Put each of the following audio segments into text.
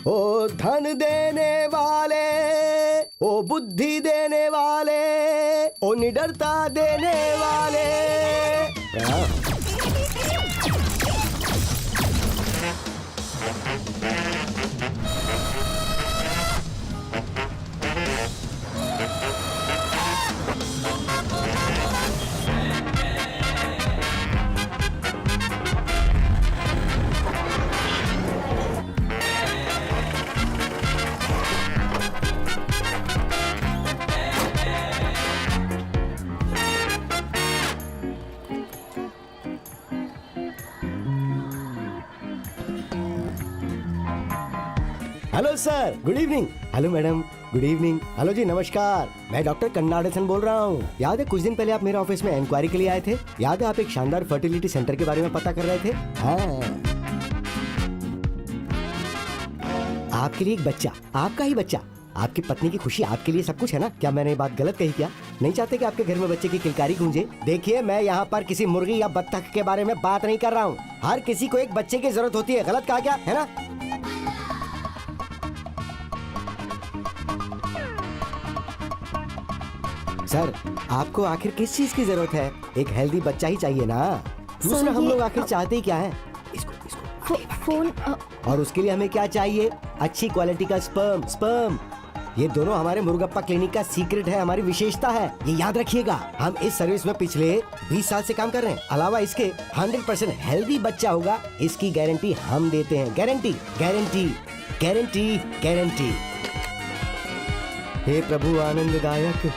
ओ धन देने वाले, ओ बुद्धि देने वाले, ओ निडरता देने वाले। Hello sir, good evening. Hello madam, good evening. Hello जी, नमस्कार। मैं डॉक्टर कन्नाडसन बोल रहा हूँ। याद है कुछ दिन पहले आप मेरे ऑफिस में इंक्वायरी के लिए आए थे? याद है आप एक शानदार फर्टिलिटी सेंटर के बारे में पता कर रहे थे? हाँ, आपके लिए एक बच्चा, आपका ही बच्चा, आपकी पत्नी की खुशी, आपके लिए सब कुछ है ना? क्या मैंने ये बात गलत कही क्या? नहीं चाहते कि आपके घर में बच्चे की किलकारी गूंजे? देखिए, मैं यहाँ पर किसी मुर्गी या बत्तख के बारे में बात नहीं कर रहा हूँ। हर किसी को एक बच्चे की जरूरत होती है। गलत कहा क्या, है ना? सर, आपको आखिर किस चीज की जरूरत है? एक हेल्दी बच्चा ही चाहिए ना। दूसरा, हम लोग आखिर चाहते ही क्या है? इसको फोन। और उसके लिए हमें क्या चाहिए? अच्छी क्वालिटी का स्पर्म। ये दोनों हमारे मुर्गप्पा क्लिनिक का सीक्रेट है, हमारी विशेषता है। ये याद रखिएगा। हम इस सर्विस में पिछले 20 साल से काम कर रहे हैं। अलावा इसके 100% हेल्दी बच्चा होगा, इसकी गारंटी हम देते हैं। Guarantee guarantee guarantee guarantee. हे प्रभु आनंददायक।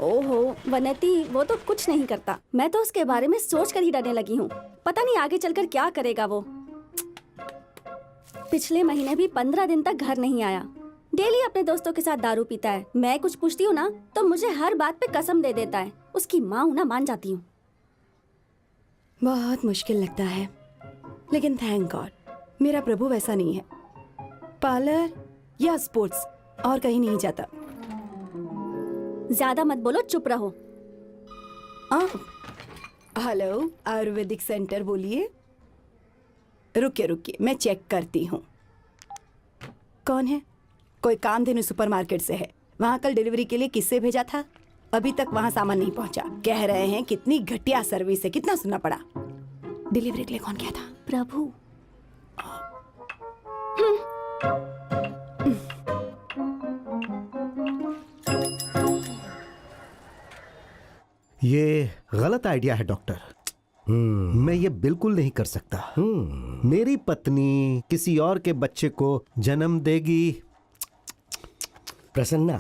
ओहो वनती, वो तो कुछ नहीं करता। मैं तो उसके बारे में सोच कर ही डरने लगी हूँ। पता नहीं आगे चलकर क्या करेगा वो। पिछले महीने भी 15 दिन तक घर नहीं आया। डेली अपने दोस्तों के साथ दारू पीता है। मैं कुछ पूछती हूँ ना तो मुझे हर बात पे कसम दे देता है। उसकी माँ हूँ ना, मान जाती हूँ। बहुत मुश्किल लगता है, लेकिन थैंक गॉड मेरा प्रभु वैसा नहीं है। पार्लर या स्पोर्ट्स, और कहीं नहीं जाता। ज्यादा मत बोलो, चुप रहो। हेलो, आयुर्वेदिक सेंटर बोलिए। रुकिए, मैं चेक करती हूँ। कौन है? कोई कामधेनु सुपरमार्केट से है। वहाँ कल डिलीवरी के लिए किससे भेजा था? अभी तक वहाँ सामान नहीं पहुँचा। कह रहे हैं कितनी घटिया सर्विस है। कितना सुनना पड़ा। डिलीवरी के लिए कौन गया था? प्रभु। ये गलत आइडिया है डॉक्टर। मैं ये बिल्कुल नहीं कर सकता। मेरी पत्नी किसी और के बच्चे को जन्म देगी। प्रसन्ना,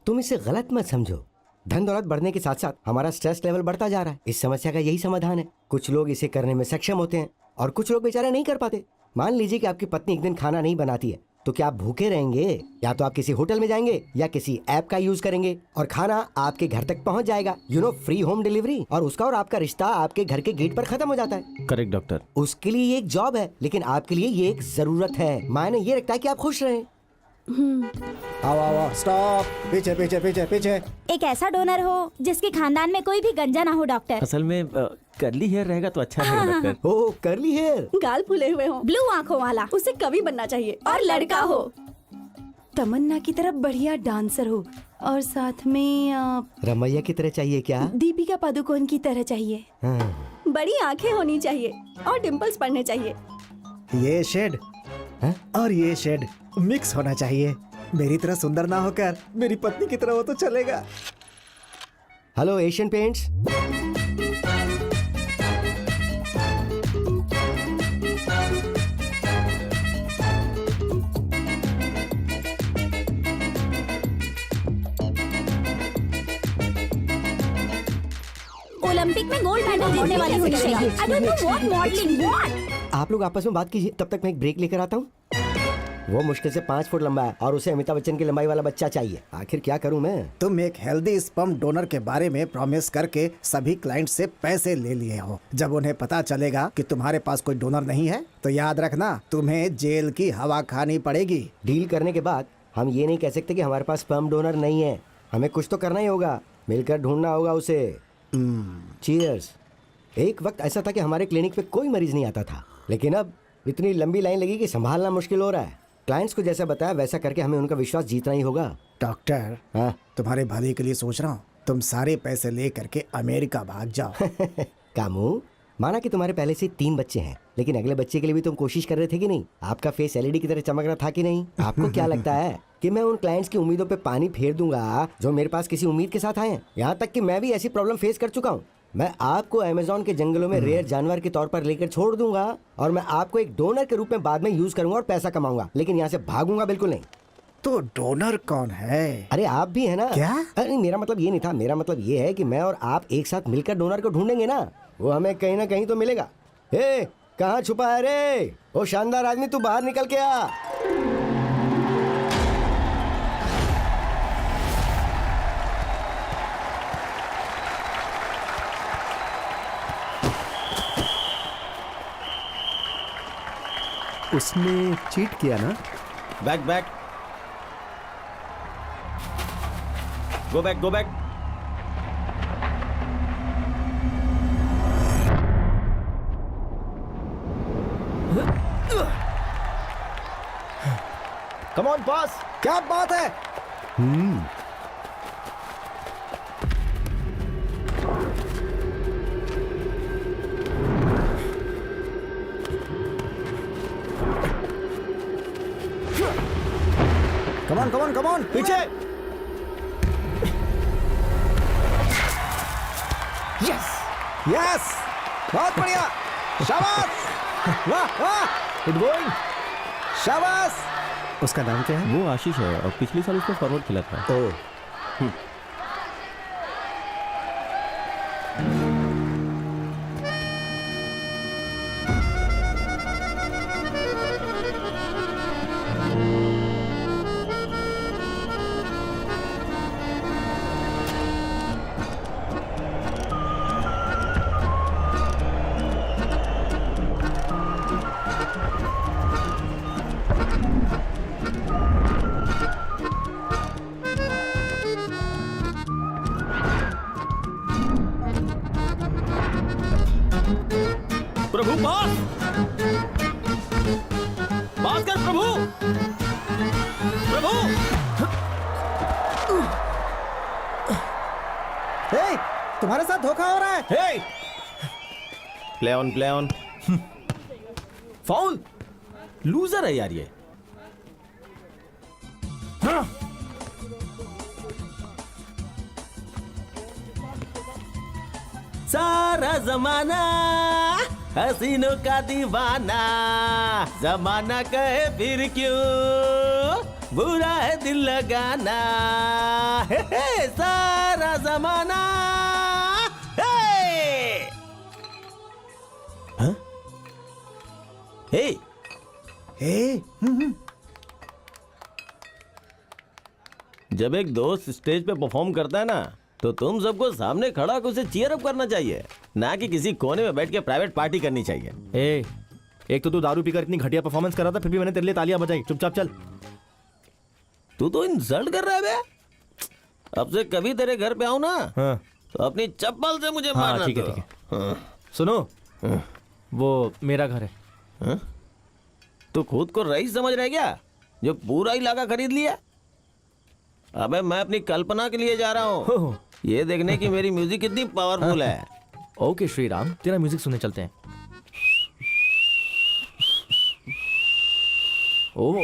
तुम इसे गलत मत समझो। धन दौलत बढ़ने के साथ साथ हमारा स्ट्रेस लेवल बढ़ता जा रहा है। इस समस्या का यही समाधान है। कुछ लोग इसे करने में सक्षम होते हैं और कुछ लोग बेचारे नहीं कर पाते। मान लीजिए कि आपकी पत्नी एक दिन खाना नहीं बनाती है, तो क्या आप भूखे रहेंगे? या तो आप किसी होटल में जाएंगे या किसी ऐप का यूज करेंगे और खाना आपके घर तक पहुंच जाएगा। Free home delivery. और उसका और आपका रिश्ता आपके घर के गेट पर खत्म हो जाता है। Correct doctor. उसके लिए ये एक जॉब है, लेकिन आपके लिए ये एक जरूरत है। मायने ये रखता है कि आप खुश रहें। आओ, स्टॉप। पीछे पीछे पीछे पीछे। एक ऐसा डोनर हो जिसके खानदान में कोई भी गंजा ना हो डॉक्टर। असल में कर्ली हेयर रहेगा तो अच्छा रहेगा डॉक्टर। ओह, कर्ली हेयर। गाल फूले हुए हो, ब्लू आंखों वाला। उसे कवि बनना चाहिए और लड़का हो। तमन्ना की तरह बढ़िया डांसर हो और साथ में रमैया की तरह चाहिए क्या? दीपिका पादुकोण की तरह चाहिए। बड़ी आंखें होनी चाहिए और डिम्पल्स पड़ने चाहिए। ये शेड और ये शेड मिक्स होना चाहिए। मेरी तरह सुंदर ना होकर मेरी पत्नी की तरह हो तो चलेगा। Hello Asian paints. ओलंपिक में गोल्ड मेडल जीतने वाली होनी चाहिए। I don't know what modelling what. आप लोग आपस में बात कीजिए, तब तक मैं एक ब्रेक लेकर आता हूँ। वो मुश्किल से 5 फुट लंबा है और उसे अमिताभ बच्चन की लंबाई वाला बच्चा चाहिए। आखिर क्या करूं मैं? तुम एक हेल्दी स्पर्म डोनर के बारे में प्रॉमिस करके सभी क्लाइंट से पैसे ले लिए हो। जब उन्हें पता चलेगा कि तुम्हारे पास कोई डोनर नहीं है तो याद रखना, तुम्हें जेल की हवा खानी पड़ेगी। डील करने के बाद हम ये नहीं कह सकते कि हमारे पास स्पर्म डोनर नहीं है। हमें कुछ तो करना ही होगा, मिलकर ढूंढना होगा उसे। चीयर्स। एक वक्त ऐसा था कि हमारे क्लिनिक पे कोई मरीज नहीं आता था, लेकिन अब इतनी लंबी लाइन लगी कि संभालना मुश्किल हो रहा है। क्लाइंट्स को जैसा बताया वैसा करके हमें उनका विश्वास जीतना ही होगा। डॉक्टर, हाँ तुम्हारे भले के लिए सोच रहा हूँ। तुम सारे पैसे ले करके अमेरिका भाग जाओ। कामू, माना कि तुम्हारे पहले से 3 बच्चे हैं, लेकिन अगले बच्चे के लिए भी तुम कोशिश कर रहे थे कि नहीं? आपका फेस एलईडी की तरह चमक रहा था कि नहीं? आपको क्या लगता है कि मैं उन क्लाइंट्स की उम्मीदों पे पानी फेर दूंगा जो मेरे पास किसी उम्मीद के साथ आए हैं? यहाँ तक कि मैं भी ऐसी प्रॉब्लम फेस कर चुका हूँ। मैं आपको अमेज़न के जंगलों में रेयर जानवर के तौर पर लेकर छोड़ दूंगा और मैं आपको एक डोनर के रूप में बाद में यूज करूंगा और पैसा कमाऊंगा, लेकिन यहाँ से भागूंगा बिल्कुल नहीं। तो डोनर कौन है? अरे आप भी है ना? क्या? अरे मेरा मतलब ये नहीं था, मेरा मतलब ये है कि मैं और आप एक साथ मिलकर डोनर को ढूंढेंगे ना, वो हमें कहीं ना कहीं तो मिलेगा। ए, कहाँ छुपा है रे? ओ शानदार आदमी, तू बाहर निकल के आ। उसने चीट किया ना? Back back, go back go back. Come on boss. क्या बात है? कमॉन कमॉन कमॉन, पीछे। यस यस, बहुत बढ़िया, शाबाश, वाह वाह, गुड गोइंग। शाबाश। उसका नाम क्या है? वो आशीष है और पिछले साल उसको फॉरवर्ड खिला था। ओ, प्रभु पास पास कर प्रभु, प्रभु। हे, तुम्हारे साथ धोखा हो रहा है। Hey, play on play on. Foul, loser है यार ये। हाँ। सारा जमाना हसीनों का दीवाना, जमाना कहे फिर क्यों बुरा है दिल लगाना। हे, सारा जमाना। हे, हाँ? हे, हे, जब एक दोस्त स्टेज पे परफॉर्म करता है ना, तो तुम सबको सामने खड़ा होकर उसे चीयर अप करना चाहिए, ना कि किसी कोने में बैठ के प्राइवेट पार्टी करनी चाहिए। ए, एक तो तू दारू पीकर इतनी घटिया परफॉर्मेंस कर रहा था, फिर भी मैंने तेरे लिए तालियां बजाई। चुपचाप चल। तू तो इंसल्ट कर रहा है बे। अब से कभी तेरे घर पे आऊं ना, हाँ तो अपनी चप्पल से मुझे हाँ, मारना। ठीक है तो। ठीक है। हाँ। सुनो, वो मेरा घर है। हाँ? तू खुद को रईस समझ रहा है क्या, जो पूरा इलाका खरीद लिया? अबे मैं अपनी कल्पना के लिए जा रहा हूँ, ये देखने की मेरी म्यूजिक कितनी पावरफुल है। ओके श्रीराम, तेरा म्यूजिक सुनने चलते हैं। ओह,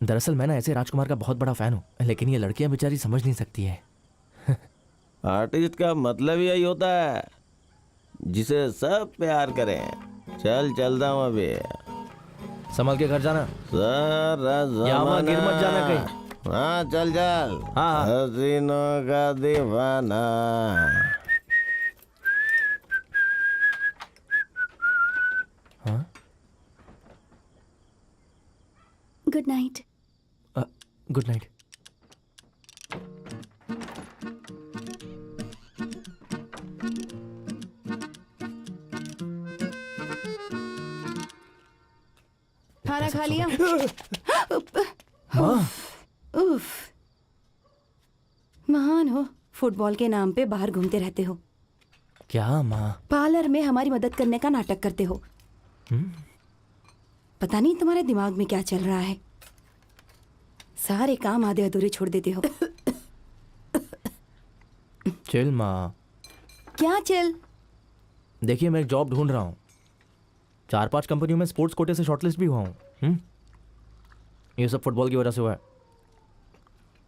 दरअसल मैं ना ऐसे राजकुमार का बहुत बड़ा फैन हूँ, लेकिन ये लड़कियां बेचारी समझ नहीं सकती है। आर्टिस्ट का मतलब यही होता है, जिसे सब प्यार करें। चल चलता हूँ अभी। संभल के घर जाना। सारा यहाँ वहाँ गिर मत जाना जमाना। कहीं। हाँ चल चल। हाँ। हसीनों का दीवाना। हाँ? Good night. Good night. खाना खा लिया? माँ, उफ, फुटबॉल के नाम पे बाहर घूमते रहते हो, क्या माँ? पार्लर में हमारी मदद करने का नाटक करते हो। पता नहीं तुम्हारे दिमाग में क्या चल रहा है, सारे काम आधे अधूरे छोड़ देते हो। चिल माँ। क्या चल? देखिए मैं एक जॉब ढूंढ रहा हूँ, 4-5 कंपनियों में स्पोर्ट्स कोटे से शॉर्टलिस्ट भी हुआ हूँ। ये सब फुटबॉल की वजह से हुआ है।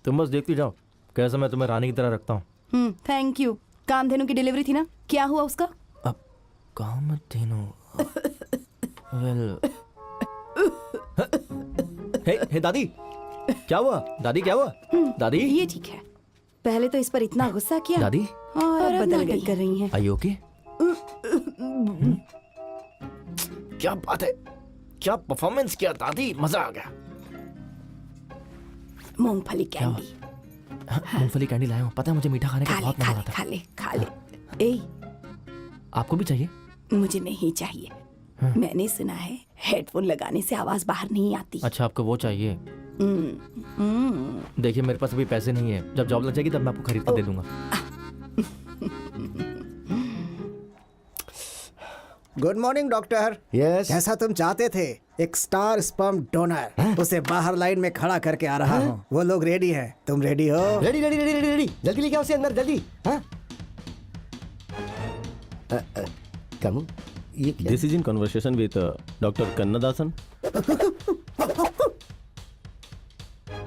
तुम बस देखती जाओ कैसे मैं तुम्हें रानी की तरह रखता हूँ। Thank you. कामधेनु की डिलीवरी थी ना, क्या हुआ उसका? अब कामधेनु वेल हे दादी, क्या हुआ दादी, क्या हुआ दादी? ये ठीक है, पहले तो इस पर इतना गुस्सा किया दादी और अब बदल कर रही हैं। Are you okay? क्या बात है, क्या परफॉर्मेंस किया दादी, मजा आ गया। मूंगफली कैंडी मूंगफली कैंडी लाया हूँ, पता है मुझे मीठा खाने का खा ले बहुत मन खा हो ले रहा था। खा ले खा ले। ए, आपको भी चाहिए? मुझे नहीं चाहिए। मैंने सुना है हेडफोन लगाने से आवाज बाहर नहीं आती। अच्छा आपको वो चाहिए? देखिए मेरे पास अभी पैसे नहीं है, जब जॉब लग जाएगी तब मैं आपको खरीद कर दे दूंगा। Good morning doctor. यस। जैसा तुम चाहते थे, एक स्टार स्पर्म डोनर, उसे बाहर लाइन में खड़ा करके आ रहा हूँ। वो लोग रेडी हैं, तुम रेडी हो? Ready ready ready ready ready, जल्दी लेके आओ उसे अंदर, जल्दी। हाँ कमू, ये क्या? This is in conversation with doctor Kannadasan.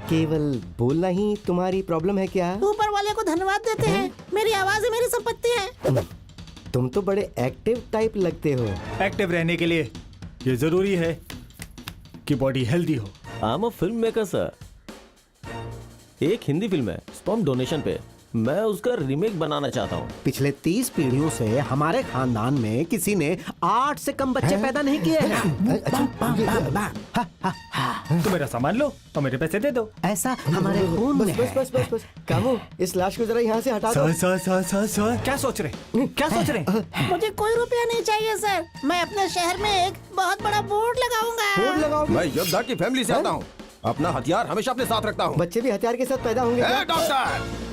केवल बोलना ही तुम्हारी प्रॉब्लम है क्या? ऊपर वाले को धन्यवाद देते हैं, मेरी आवाज ही मेरी संपत्ति है। तुम तो बड़े एक्टिव टाइप लगते हो। एक्टिव रहने के लिए ये जरूरी है कि बॉडी हेल्दी हो। आई am a film maker sir. एक हिंदी फिल्म है स्पर्म डोनेशन पे, मैं उसका रीमेक बनाना चाहता हूँ। पिछले 30 पीढ़ियों से हमारे खानदान में किसी ने 8 से कम बच्चे पैदा नहीं किए हैं। तो मेरा सामान लो और मेरे पैसे दे दो। ऐसा हमारे खून बस में बस बस बस बस कामू, इस लाश को जरा यहाँ से हटा दो। सर क्या सोच रहे, क्या सोच रहे? मुझे कोई रुपया नहीं चाहिए सर, मैं अपने शहर में एक बहुत बड़ा बोर्ड लगाऊंगा। बोर्ड लगाओगे? मैं योद्धा की फैमिली से आता हूँ, अपना हथियार हमेशा अपने साथ रखता हूँ। बच्चे भी हथियार के साथ पैदा होंगे क्या? डॉक्टर,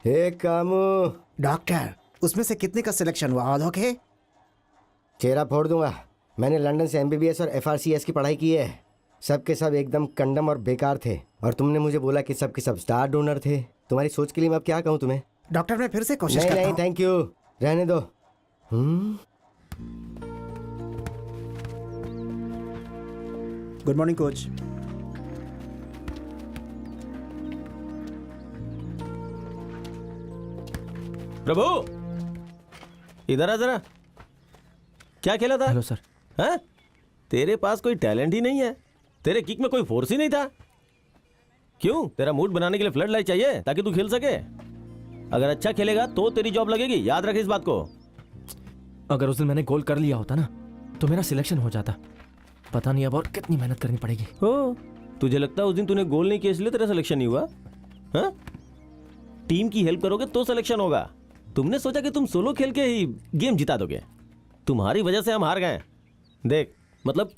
हे कामू, डॉक्टर, उसमें से कितने का सिलेक्शन हुआ? All okay? चेहरा फोड़ दूंगा। मैंने लंदन से MBBS और FRCS की पढ़ाई की है। सब के सब एकदम कंडम और बेकार थे, और तुमने मुझे बोला कि सब के सब स्टार डोनर थे। तुम्हारी सोच के लिए मैं अब क्या कहूँ तुम्हें? डॉक्टर, मैं फिर से कोशिश नहीं करता नहीं हूँ। थैंक यू, रहने दो। Good morning coach. प्रभु इधर आ जरा। क्या खेला था? Hello sir. हैं? तेरे पास कोई टैलेंट ही नहीं है, तेरे किक में कोई फोर्स ही नहीं था। क्यों? तेरा मूड बनाने के लिए फ्लड लाइट चाहिए ताकि तू खेल सके। अगर अच्छा खेलेगा तो तेरी जॉब लगेगी, याद रख इस बात को। अगर उस दिन मैंने गोल कर लिया होता ना तो मेरा सिलेक्शन हो जाता। पता नहीं अब और कितनी मेहनत करनी पड़ेगी। ओ, तुझे लगता है उस दिन तूने गोल नहीं किया इसलिए तेरा सिलेक्शन नहीं हुआ? हाँ? टीम की हेल्प करोगे तो सिलेक्शन होगा। तुमने सोचा कि तुम सोलो खेल के ही गेम जिता दोगे। तुम्हारी वजह से हम हार गए। देख, मतलब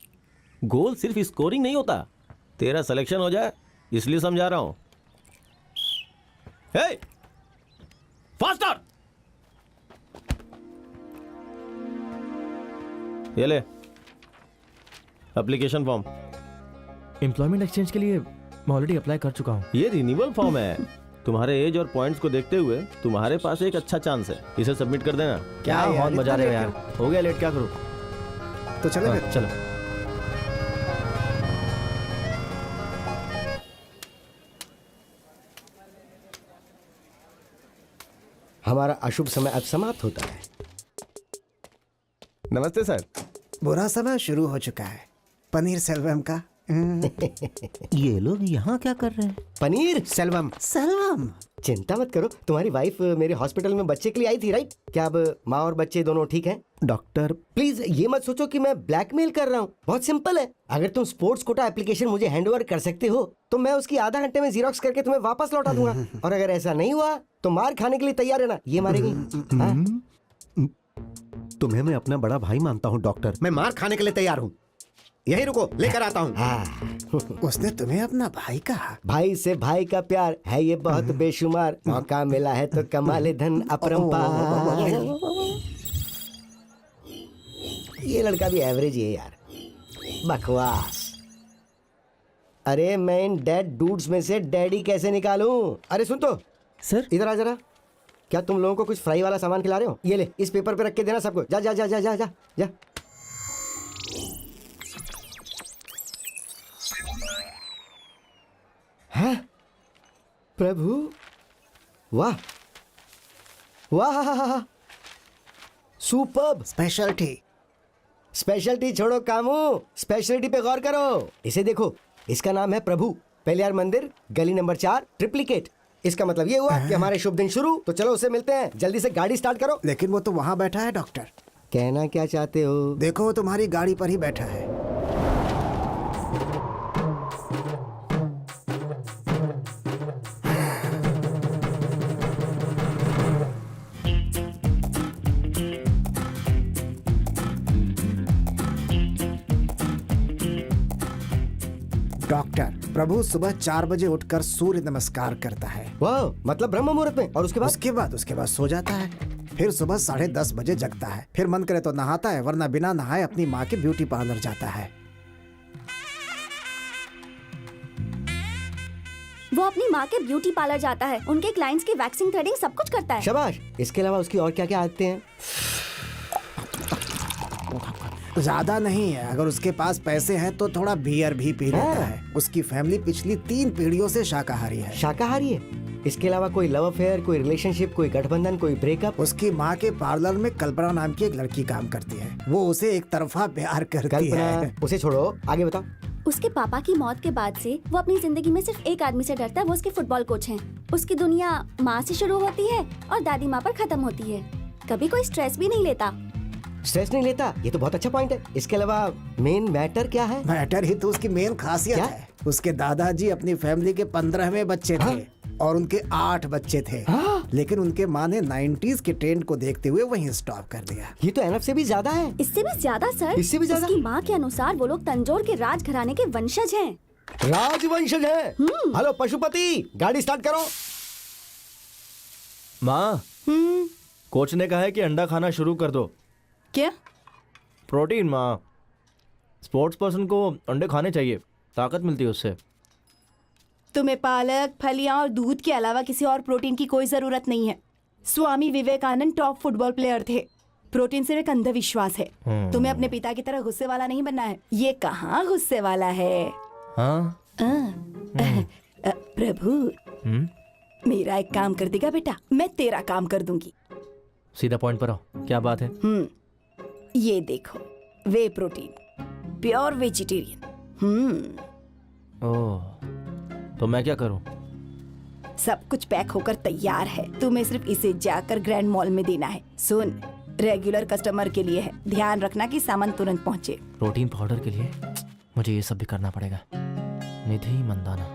गोल सिर्फ स्कोरिंग नहीं होता, तेरा सिलेक्शन हो जाए इसलिए समझा रहा हूं। हे, फास्टर! ये ले एप्लीकेशन फॉर्म। एम्प्लॉयमेंट एक्सचेंज के लिए मैं ऑलरेडी अप्लाई कर चुका हूँ। ये रिन्यूअल फॉर्म है। तुम्हारे एज और पॉइंट्स को देखते हुए तुम्हारे पास एक अच्छा चांस है, इसे सबमिट कर देना। क्या यार, बहुत मजा आ इतना रहा है लेट यार। हो गया लेट, क्या करूँ? तो चलो हाँ, फिर। चलो। हमारा अशुभ समय अब समाप्त होता है। नमस्ते सर। बुरा समय शुरू हो चुका है। पनीर सेल्वम का। ये लोग यहाँ क्या कर रहे हैं? पनीर सेल्वम, सेल्वम, चिंता मत करो, तुम्हारी वाइफ मेरे हॉस्पिटल में बच्चे के लिए आई थी, राइट? क्या अब माँ और बच्चे दोनों ठीक हैं? डॉक्टर प्लीज ये मत सोचो कि मैं ब्लैकमेल कर रहा हूँ। बहुत सिंपल है। अगर तुम स्पोर्ट्स कोटा एप्लीकेशन मुझे हैंडओवर कर सकते हो तो मैं उसकी आधा घंटे में जीरोक्स करके तुम्हें वापस लौटा दूंगा। और अगर ऐसा नहीं हुआ तो मार खाने के लिए तैयार रहना। ये मारेगी। हाँ? तुम्हें मैं अपना बड़ा भाई मानता हूँ डॉक्टर, मैं मार खाने के लिए तैयार हूँ। यही रुको, लेकर आता हूँ। हाँ, उसने तुम्हें अपना भाई कहा? भाई से भाई का प्यार है ये बहुत बेशुमार, मौका मिला है तो कमाले धन अपरंपार। ये लड़का भी एवरेज ही है यार, बकवास। अरे मैं इन डेड डूड्स में से डैडी कैसे निकालूं? अरे सुन तो सर इधर आ जरा। क्या तुम लोगों को कुछ फ्राई वाला सामान खिला रहे हो? ये ले, इस पेपर पे रख के देना सबको। जा जा जा जा जा जा जा। हैं? प्रभु, वाह वाह, सुपर्ब। स्पेशलिटी। स्पेशलिटी छोड़ो कामू, स्पेशलिटी पे गौर करो। इसे देखो, इसका नाम है प्रभु। पहलियार मंदिर, गली नंबर 4, ट्रिप्लिकेट। इसका मतलब ये हुआ कि हमारे शुभ दिन शुरू। तो चलो उससे मिलते हैं, जल्दी से गाड़ी स्टार्ट करो। लेकिन वो तो वहाँ बैठा है डॉक्टर। कहना क्या चाहते हो? देखो वो तुम्हारी गाड़ी पर ही बैठा है। डॉक्टर, प्रभु सुबह 4 बजे उठकर सूर्य नमस्कार करता है। वाह, मतलब ब्रह्म मुहूर्त में। और उसके बाद? उसके बाद सो जाता है। फिर सुबह 10:30 बजे जगता है। फिर मन करे तो नहाता है, वरना बिना नहाए अपनी माँ के ब्यूटी पार्लर जाता है। वो अपनी माँ के ब्यूटी पार्लर जाता है, उनके क्लाइंट्स की वैक्सिंग, थ्रेडिंग सब कुछ करता है। शाबाश। इसके अलावा उसकी और क्या क्या आदतें हैं? ज्यादा नहीं है, अगर उसके पास पैसे हैं तो थोड़ा बियर भी पी लेता है। उसकी फैमिली पिछली 3 पीढ़ियों से शाकाहारी है। शाकाहारी है? इसके अलावा कोई लव अफेयर, कोई रिलेशनशिप, कोई गठबंधन, कोई ब्रेकअप? उसकी माँ के पार्लर में कल्पना नाम की एक लड़की काम करती है। वो उसे एक तरफा प्यार करती है। कल्पना, उसे छोड़ो, आगे बताओ। उसके पापा की मौत के बाद से वो अपनी जिंदगी में सिर्फ एक आदमी से डरता है, वो उसके फुटबॉल कोच हैं। उसकी दुनिया माँ से शुरू होती है और दादी माँ पर खत्म होती है। कभी कोई स्ट्रेस भी नहीं लेता। स्ट्रेस नहीं लेता? ये तो बहुत अच्छा पॉइंट है। इसके अलावा मेन मैटर क्या है? मैटर ही तो उसकी मेन खासियत क्या? है। उसके दादाजी अपनी फैमिली के 15वें बच्चे थे और उनके 8 बच्चे थे। लेकिन उनके माँ ने 90s के ट्रेंड को देखते हुए वहीं स्टॉप कर दिया। ये तो एनएफ से भी ज्यादा है। इससे भी ज्यादा सर। इससे भी ज्यादा? उसकी माँ के अनुसार वो लोग तंजौर के राजघराने के वंशज हैं। राजवंशज है। हेलो पशुपति, गाड़ी स्टार्ट करो। माँ, कोच ने कहा है कि अंडा खाना शुरू कर दो। क्या? प्रोटीन माँ, स्पोर्ट्स पर्सन को अंडे खाने चाहिए, ताकत मिलती है उससे। तुम्हें पालक, फलियां और दूध के अलावा किसी और प्रोटीन की कोई जरूरत नहीं है। Swami Vivekananda top football player थे। प्रोटीन सिर्फ एक अंधविश्वास है। तुम्हें अपने पिता की तरह गुस्से वाला नहीं बनना है। ये कहाँ गुस्से वाला है? हाँ? प्रभु, मेरा एक काम कर देगा बेटा, मैं तेरा काम कर दूंगी। सीधा पॉइंट पर आओ, क्या बात है? ये देखो, वे प्रोटीन, प्योर वेजिटेरियन। ओह, तो मैं क्या करूं? सब कुछ पैक होकर तैयार है, तुम्हें सिर्फ इसे जाकर ग्रैंड मॉल में देना है। सुन, रेगुलर कस्टमर के लिए है, ध्यान रखना कि सामान तुरंत पहुंचे। प्रोटीन पाउडर के लिए मुझे ये सब भी करना पड़ेगा। निधि मंदाना,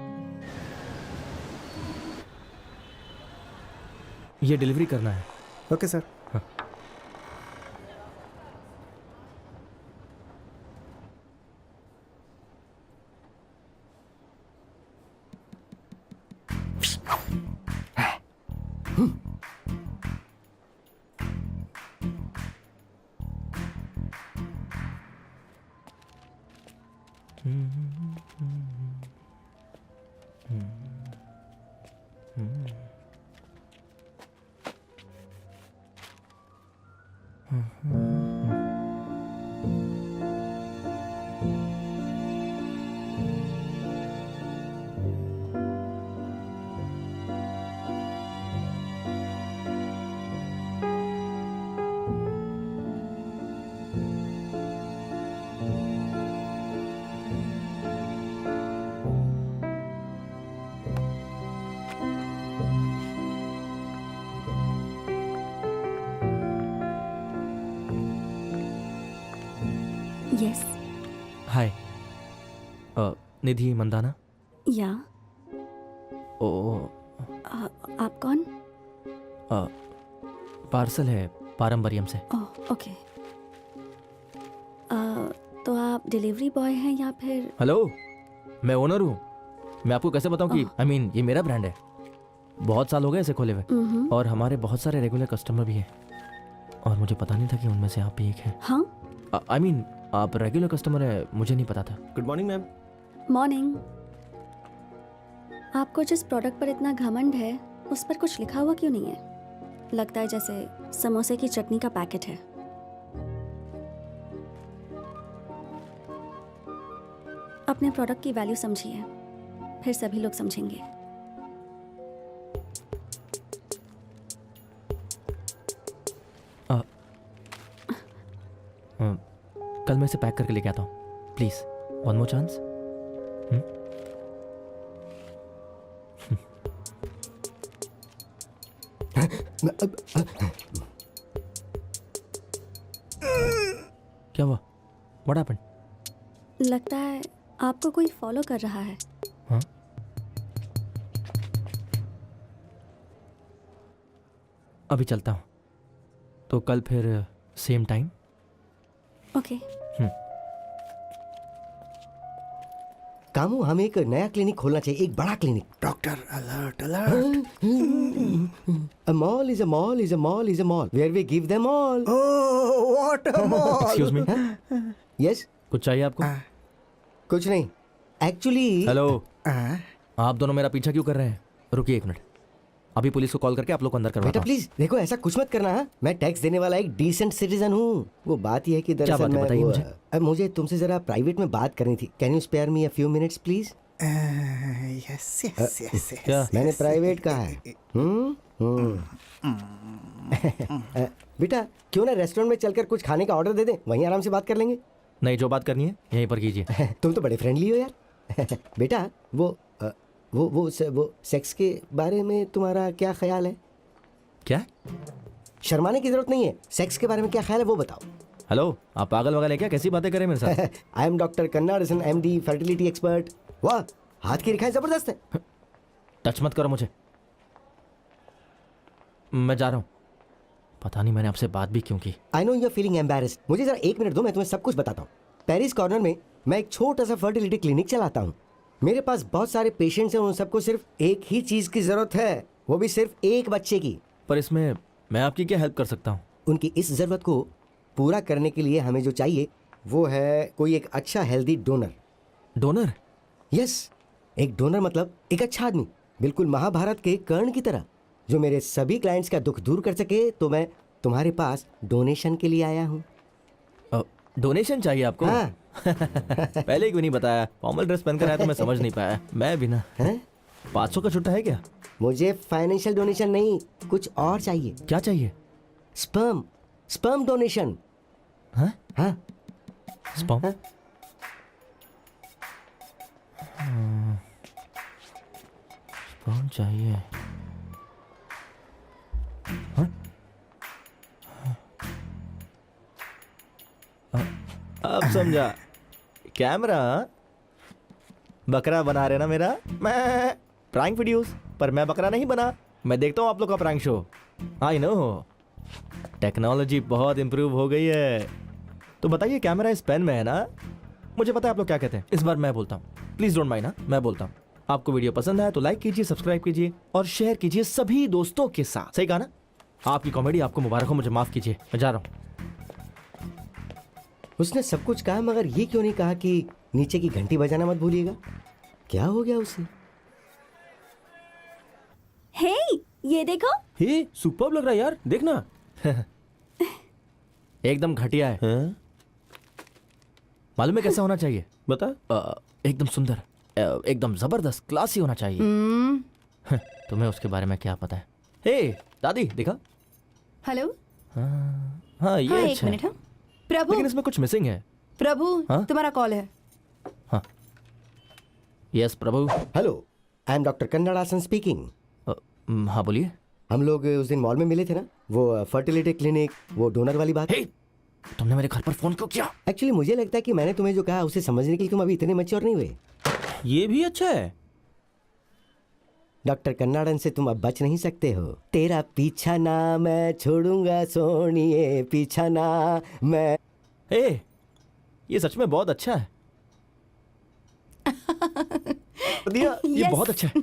ये डिलीवरी करना है। Okay sir. यस। हाय, निधि मंदाना। या ओ, आप कौन? पार्सल है पारंबरियम से। ओह, ओके। तो आप डिलीवरी बॉय हैं या फिर? हेलो, मैं ओनर हूँ। मैं आपको कैसे बताऊँ कि आई मीन ये मेरा ब्रांड है। बहुत साल हो गए इसे खोले हुए और हमारे बहुत सारे रेगुलर कस्टमर भी हैं और मुझे पता नहीं था कि उनमें से आप भी एक हैं। हाँ, आई मीन आप रेगुलर कस्टमर है, मुझे नहीं पता था। Good morning ma'am. मॉर्निंग। आपको जिस प्रोडक्ट पर इतना घमंड है उस पर कुछ लिखा हुआ क्यों नहीं है? लगता है जैसे समोसे की चटनी का पैकेट है। अपने प्रोडक्ट की वैल्यू समझिए, फिर सभी लोग समझेंगे। कल मैं इसे पैक करके लेके आता हूँ, प्लीज वन मोर चांस। क्या हुआ? What happened? लगता है आपको कोई फॉलो कर रहा है। हाँ? अभी चलता हूँ, तो कल फिर सेम टाइम। ओके। कामू, हमें एक नया क्लिनिक खोलना चाहिए, एक बड़ा clinic. Doctor alert alert. A mall is a mall is a mall is a mall where we give them all. Oh what a mall. Excuse me, Yes? कुछ चाहिए आपको? कुछ नहीं। Actually. हेलो, आप दोनों मेरा पीछा क्यों कर रहे हैं? रुकिए एक मिनट, अभी पुलिस को कॉल करके आप लोग को अंदर करवाता बेटा हूँ। प्लीज देखो, ऐसा कुछ मत करना। हाँ, मैं टैक्स देने वाला एक डिसेंट सिटीजन हूँ। वो बात यह है कि क्या दरअसल बात है, मैं बताइए वो, मुझे। मुझे तुमसे जरा प्राइवेट में बात करनी थी। Can you spare me a few minutes please? Yes yes yes. क्या? मैंने प्राइवेट कहा है। बेटा क्यों ना रेस्टोरेंट में चलकर कुछ खाने का ऑर्डर दे दें, वहीं आराम से बात कर लेंगे। नहीं, जो बात करनी है यहीं पर कीजिए। तुम तो बड़े फ्रेंडली हो यार। बेटा वो सेक्स के बारे में तुम्हारा क्या ख्याल है? क्या? शर्माने की जरूरत नहीं है, सेक्स के बारे में क्या ख्याल है वो बताओ। हेलो, आप पागल वगैरह हैं क्या? कैसी बातें करें मेरे साथ? I am doctor Kannadasan, MD, fertility expert. वाह, हाथ की रेखाएं जबरदस्त है। टच मत करो मुझे, मैं जा रहा हूँ। पता नहीं मैंने आपसे बात भी क्यों की। I know you are feeling embarrassed. मुझे जरा एक मिनट दो, मैं तुम्हें सब कुछ बताता हूँ। पेरिस कॉर्नर में मैं एक छोटा सा फर्टिलिटी क्लिनिक चलाता हूँ। मेरे पास बहुत सारे पेशेंट्स हैं, उन सबको सिर्फ एक ही चीज की जरूरत है, वो भी सिर्फ एक बच्चे की। पर इसमें मैं आपकी क्या हेल्प कर सकता हूँ? उनकी इस जरूरत को पूरा करने के लिए हमें जो चाहिए वो है कोई एक अच्छा हेल्दी डोनर। डोनर? यस, एक डोनर मतलब एक अच्छा आदमी, बिल्कुल महाभारत के कर्ण की तरह, जो मेरे सभी क्लाइंट्स का दुख दूर कर सके। तो मैं तुम्हारे पास डोनेशन के लिए आया हूँ। डोनेशन चाहिए आपको? हाँ। पहले क्यों नहीं बताया? फॉर्मल ड्रेस पहनकर आया तो मैं समझ नहीं पाया। मैं भी ना। 500 का छुट्टा है क्या? मुझे फाइनेंशियल डोनेशन नहीं, कुछ और चाहिए। क्या चाहिए? Sperm donation. हाँ? हाँ। स्पर्म? स्पर्म चाहिए। हाँ? अब समझा। कैमरा बकरा बना रहे ना मेरा। मैं प्रैंक वीडियोस, पर मैं बकरा नहीं बना। मैं देखता हूँ आप लोग का prank show. I know technology बहुत इंप्रूव हो गई है। तो बताइए, कैमरा इस पेन में है ना? मुझे पता है आप लोग क्या कहते हैं। इस बार मैं बोलता हूँ, प्लीज डोंट माइंड ना, मैं बोलता हूँ। आपको वीडियो पसंद आया तो लाइक कीजिए, सब्सक्राइब कीजिए और शेयर कीजिए सभी दोस्तों के साथ। सही कहा ना? आपकी कॉमेडी आपको मुबारक हो, मुझे माफ कीजिए, मैं जा रहा हूँ। उसने सब कुछ कहा, मगर ये क्यों नहीं कहा कि नीचे की घंटी बजाना मत भूलिएगा? क्या हो गया उसे? हे, ये देखो। हे, सुपर्ब लग रहा है यार, देखना। एकदम घटिया है। हाँ? मालूम है कैसा होना चाहिए? बता। एकदम सुंदर, एकदम जबरदस्त, क्लासी होना चाहिए। तुम्हें उसके बारे में क्या पता है? हे दादी, देखा? हेलो। हाँ ये हाँ, एक अच्छा है। मिनट। हाँ प्रभु, लेकिन इसमें कुछ मिसिंग है। प्रभु, हाँ? तुम्हारा कॉल है। हाँ यस प्रभु। Hello, I am doctor Kannadasan speaking. हाँ बोलिए। हम लोग उस दिन मॉल में मिले थे ना, वो फर्टिलिटी क्लिनिक, वो डोनर वाली बात। हे, तुमने मेरे घर पर फोन क्यों किया? एक्चुअली मुझे लगता है कि मैंने तुम्हें जो कहा उसे समझने के लिए तुम अभी इतने मैच्योर नहीं हुए। ये भी अच्छा है। डॉक्टर कन्नाडन से तुम अब बच नहीं सकते हो। तेरा पीछा ना मैं छोड़ूंगा सोनिए, पीछा ना मैं। ए, ये सच में बहुत अच्छा है। दिया, ये Yes. बहुत अच्छा है।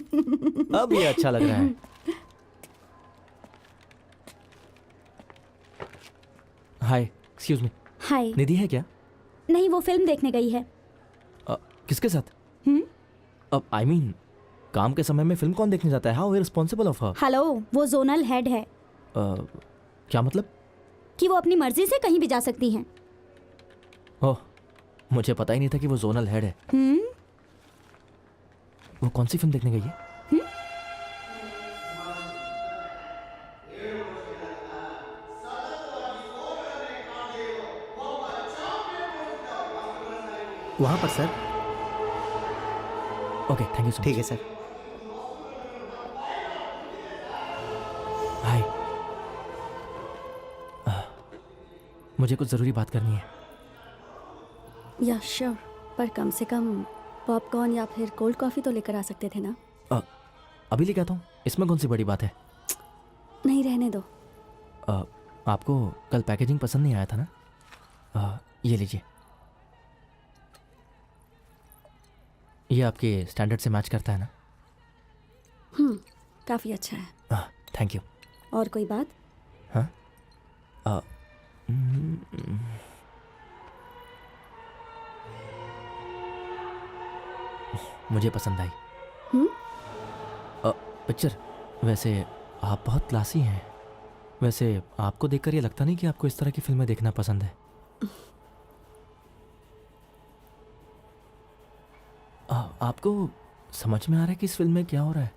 अब ये अच्छा लग रहा है। हाय, एक्सक्यूज मी, हाय। निधि है क्या? नहीं, वो फिल्म देखने गई है। किसके साथ? अब आई मीन काम के समय में फिल्म कौन देखने जाता है? How irresponsible of her. Hello, वो जोनल हेड है क्या मतलब? कि वो अपनी मर्जी से कहीं भी जा सकती हैं। ओह, मुझे पता ही नहीं था कि वो जोनल हेड है। वो कौन सी फिल्म देखने गई है? वहां पर सर। ओके, थैंक यू सो ठीक है सर। हाय, मुझे कुछ जरूरी बात करनी है। या श्योर, पर कम से कम पॉपकॉर्न या फिर कोल्ड कॉफी तो लेकर आ सकते थे ना। अभी लेके आता हूँ, इसमें कौन सी बड़ी बात है? नहीं, रहने दो। आपको कल पैकेजिंग पसंद नहीं आया था ना? ये लीजिए, ये आपके स्टैंडर्ड से मैच करता है ना? काफी अच्छा है। Thank you. और कोई बात? हाँ, मुझे पसंद आई पिक्चर। वैसे आप बहुत क्लासी हैं। वैसे आपको देखकर ये लगता नहीं कि आपको इस तरह की फिल्में देखना पसंद है? आपको समझ में आ रहा है कि इस फिल्म में क्या हो रहा है?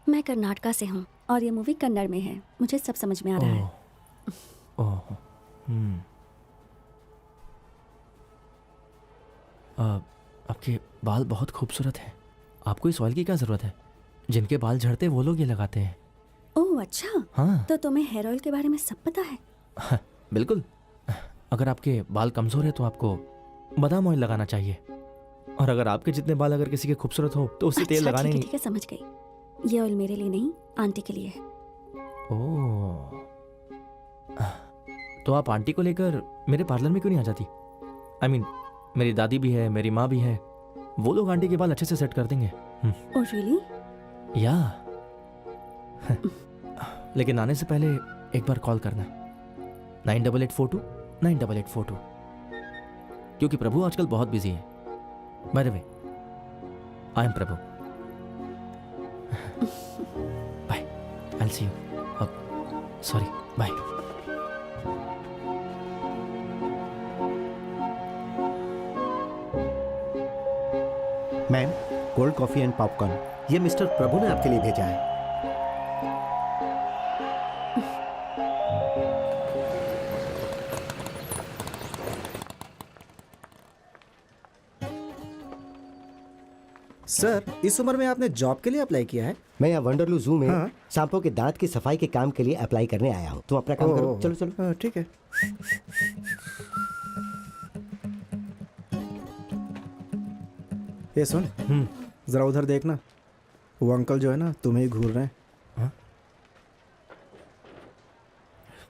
मैं कर्नाटका से हूँ और ये मूवी कन्नड़ में है। मुझे सब समझ में आ रहा है। ओह, आपके बाल बहुत खूबसूरत हैं। आपको इस ऑयल की क्या ज़रूरत है? जिनके बाल झड़ते वो लोग ये लगाते हैं। ओह अच्छा, हाँ। तो तुम्हें हेयर ऑयल के बारे में सब पता है? बिल्कुल। अगर आपके बाल कमज़ोर है तो आपको बादाम ऑयल लगाना चाहिए, और अगर आपके जितने बाल अगर किसी के खूबसूरत हो तो उसे तेल लगाने ठीक है, समझ गई। ये ऑयल मेरे लिए नहीं, आंटी के लिए है। ओह, तो आप आंटी को लेकर मेरे पार्लर में क्यों नहीं आ जाती? आई मीन, मेरी दादी भी है, मेरी माँ भी है, वो लोग आंटी के बाल अच्छे से सेट कर देंगे। Oh really? या लेकिन आने से पहले एक बार कॉल करना, 9884298842, क्योंकि प्रभु आजकल बहुत बिजी है। By the way, I am Prabhu. Bye, I will see you. Sorry, bye. Ma'am, cold coffee and popcorn, ये मिस्टर प्रभु ने आपके लिए भेजा है। सर, इस उम्र में आपने जॉब के लिए अप्लाई किया है? मैं यहाँ वंडरलू जू में हाँ। सांपों के दांत की सफाई के काम के लिए अप्लाई करने आया हूँ। तुम अपना काम करो, चलो चलो। हाँ, ठीक है। ये सुन, जरा उधर देखना, वो अंकल जो है ना तुम्हें ही घूर रहे हैं।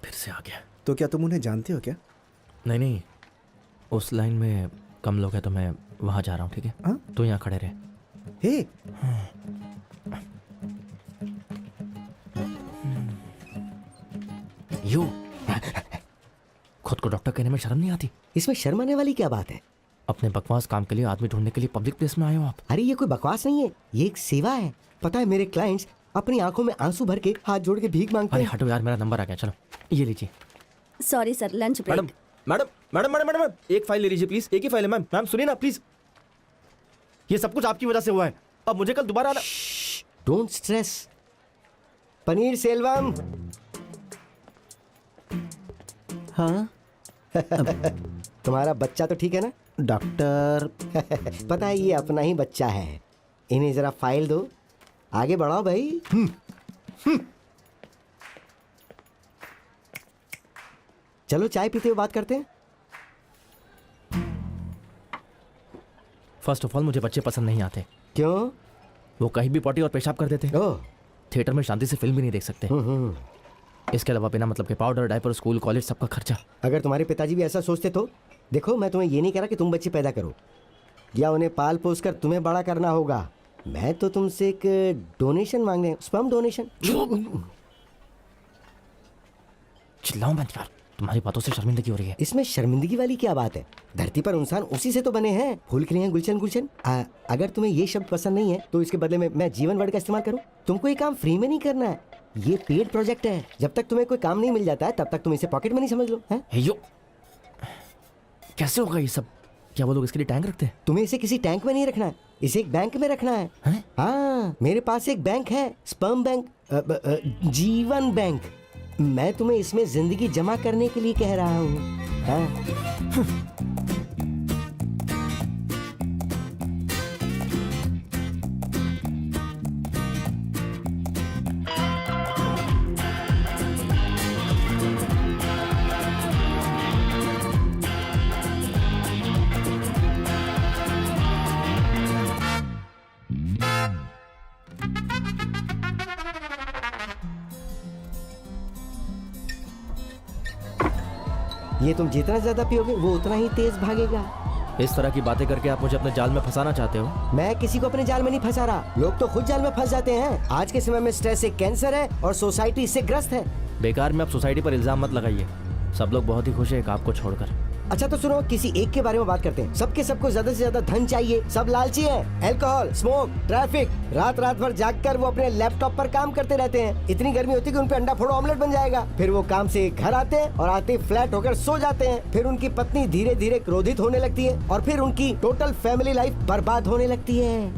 फिर से आ गया। तो क्या तुम उन्हें जानते हो क्या? नहीं, उस लाइन में कम लोग हैं तो मैं वहां जा रहा हूँ, ठीक है? हाँ? तो यहाँ खड़े रहे। हे, यू खुद को डॉक्टर कहने में शर्म नहीं आती? इसमें शर्माने वाली क्या बात है? अपने बकवास काम के लिए आदमी ढूंढने के लिए पब्लिक प्लेस में आए हो आप? अरे ये कोई बकवास नहीं है, ये एक सेवा है। पता है, मेरे क्लाइंट्स अपनी आंखों में आंसू भर के हाथ जोड़ के भीख मांगते अरे हैं। हटो यार, मेरा नंबर आ गया। चलो ये लीजिए। Sorry sir, lunch madam break. Madam madam madam madam एक फाइल ले लीजिए प्लीज। एक ही फाइल है मैम। मैम सुनिए ना प्लीज, ये सब कुछ आपकी वजह से हुआ है। अब मुझे कल दोबारा आना। Don't stress. पनीर सेल्वम। हाँ तुम्हारा बच्चा तो ठीक है ना? डॉक्टर, पता है, ये अपना ही बच्चा है। इन्हें जरा फाइल दो, आगे बढ़ाओ भाई। चलो चाय पीते हुए बात करते हैं। फर्स्ट ऑफ ऑल मुझे बच्चे पसंद नहीं आते। क्यों? वो कहीं भी पॉटी और पेशाब कर देते हैं। ओह, थिएटर में शांति से फिल्म भी नहीं देख सकते। इसके अलावा बिना मतलब के पाउडर, डायपर, स्कूल, कॉलेज, सबका खर्चा। अगर तुम्हारे पिताजी भी ऐसा सोचते तो देखो, मैं तुम्हें ये नहीं कह रहा कि तुम बच्चे पैदा करो या उन्हें पाल पोस कर तुम्हें बड़ा करना होगा। मैं तो तुमसे एक डोनेशन मांगने, स्पर्म डोनेशन। चिल्लाओ मत यार, तुम्हारी बातों से शर्मिंदगी हो रही है। इसमें शर्मिंदगी वाली क्या बात है? धरती पर इंसान उसी से तो बने हैं, फूल खिले हैं गुलशन गुलशन। अगर तुम्हें ये शब्द पसंद नहीं है तो इसके बदले में मैं जीवन वर्ड का इस्तेमाल करूं? तुमको ये काम फ्री में नहीं करना है, ये पेड प्रोजेक्ट है। जब तक तुम्हें कोई काम नहीं मिल जाता है तब तक तुम इसे पॉकेट में नहीं समझ लो। है यो, कैसे होगा ये सब? क्या वो लोग इसके लिए टैंक रखते हैं? तुम्हें इसे किसी टैंक में नहीं रखना है, इसे एक बैंक में रखना है। हाँ, मेरे पास एक बैंक है, स्पर्म बैंक, जीवन बैंक। मैं तुम्हें इसमें जिंदगी जमा करने के लिए कह रहा हूँ। हाँ? ये तुम जितना ज्यादा पियोगे वो उतना ही तेज भागेगा। इस तरह की बातें करके आप मुझे अपने जाल में फंसाना चाहते हो? मैं किसी को अपने जाल में नहीं फंसा रहा, लोग तो खुद जाल में फंस जाते हैं। आज के समय में स्ट्रेस एक कैंसर है और सोसाइटी इससे ग्रस्त है। बेकार में आप सोसाइटी पर इल्जाम मत लगाइए, सब लोग बहुत ही खुश है एक आपको छोड़कर। अच्छा तो सुनो, किसी एक के बारे में बात करते हैं। सबको ज्यादा से ज्यादा धन चाहिए, सब लालची हैं। अल्कोहल, स्मोक, ट्रैफिक, रात भर जागकर वो अपने लैपटॉप पर काम करते रहते हैं। इतनी गर्मी होती है कि उन पे अंडा फोड़ो ऑमलेट बन जाएगा। फिर वो काम से घर आते हैं और आते फ्लैट होकर सो जाते हैं। फिर उनकी पत्नी धीरे धीरे क्रोधित होने लगती है और फिर उनकी टोटल फैमिली लाइफ बर्बाद होने लगती है।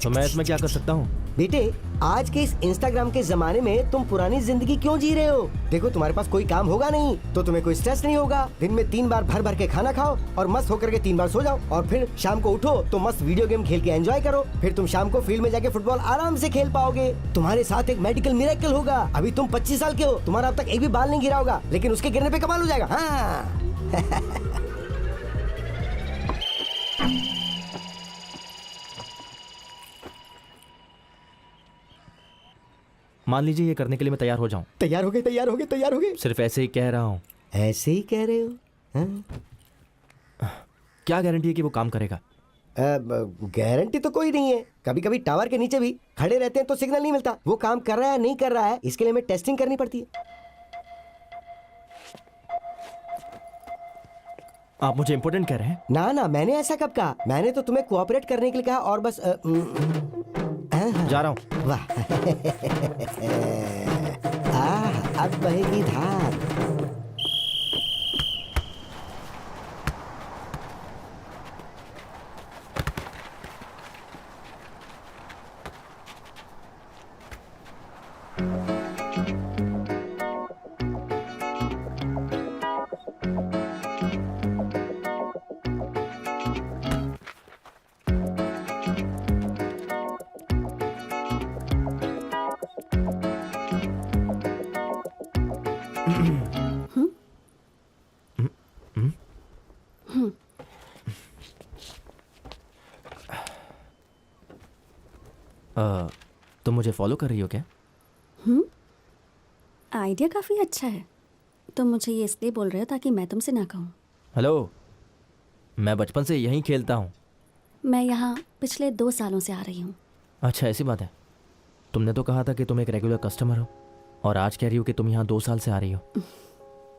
तो मैं इसमें क्या कर सकता हूँ? बेटे, आज के इस इंस्टाग्राम के जमाने में तुम पुरानी जिंदगी क्यों जी रहे हो? देखो, तुम्हारे पास कोई काम होगा नहीं तो तुम्हें कोई स्ट्रेस नहीं होगा। दिन में 3 बार भर के खाना खाओ और मस्त होकर के 3 बार सो जाओ और फिर शाम को उठो तो मस्त वीडियो गेम खेल के एंजॉय करो। फिर तुम शाम को फील्ड में जाके फुटबॉल आराम से खेल पाओगे। तुम्हारे साथ एक मेडिकल मिरेकल होगा। अभी तुम 25 साल के हो, तुम्हारा अब तक एक भी बाल नहीं गिरा होगा, लेकिन उसके गिरने पे कमाल हो जाएगा। हाँ। मान लीजिए ये करने के लिए मैं तैयार हो जाऊं। तैयार हो गए। सिर्फ ऐसे ही कह रहा हूँ। ऐसे ही कह रहे हो? हाँ? क्या गारंटी है कि वो काम करेगा? गारंटी तो कोई नहीं है। कभी कभी टावर के नीचे भी खड़े रहते हैं तो सिग्नल नहीं मिलता। वो काम कर रहा है नहीं कर रहा है, इसके लिए हमें टेस्टिंग करनी पड़ती है। आप मुझे इम्पोर्टेंट कह रहे हैं? ना, मैंने ऐसा कब कहा? मैंने तो तुम्हें कोऑपरेट करने के लिए कहा और बस जा रहा हूँ। वाह। अब बहेगी धार। तुम मुझे फॉलो कर रही हो क्या? आइडिया काफी अच्छा है। तुम मुझे ये इसलिए बोल रहे हो ताकि मैं तुमसे ना कहूँ। हेलो, मैं बचपन से यहीं खेलता हूँ। मैं यहाँ पिछले 2 सालों से आ रही हूँ। अच्छा, ऐसी बात है। तुमने तो कहा था कि तुम एक रेगुलर कस्टमर हो और आज कह रही हो कि तुम यहाँ 2 साल से आ रही हो।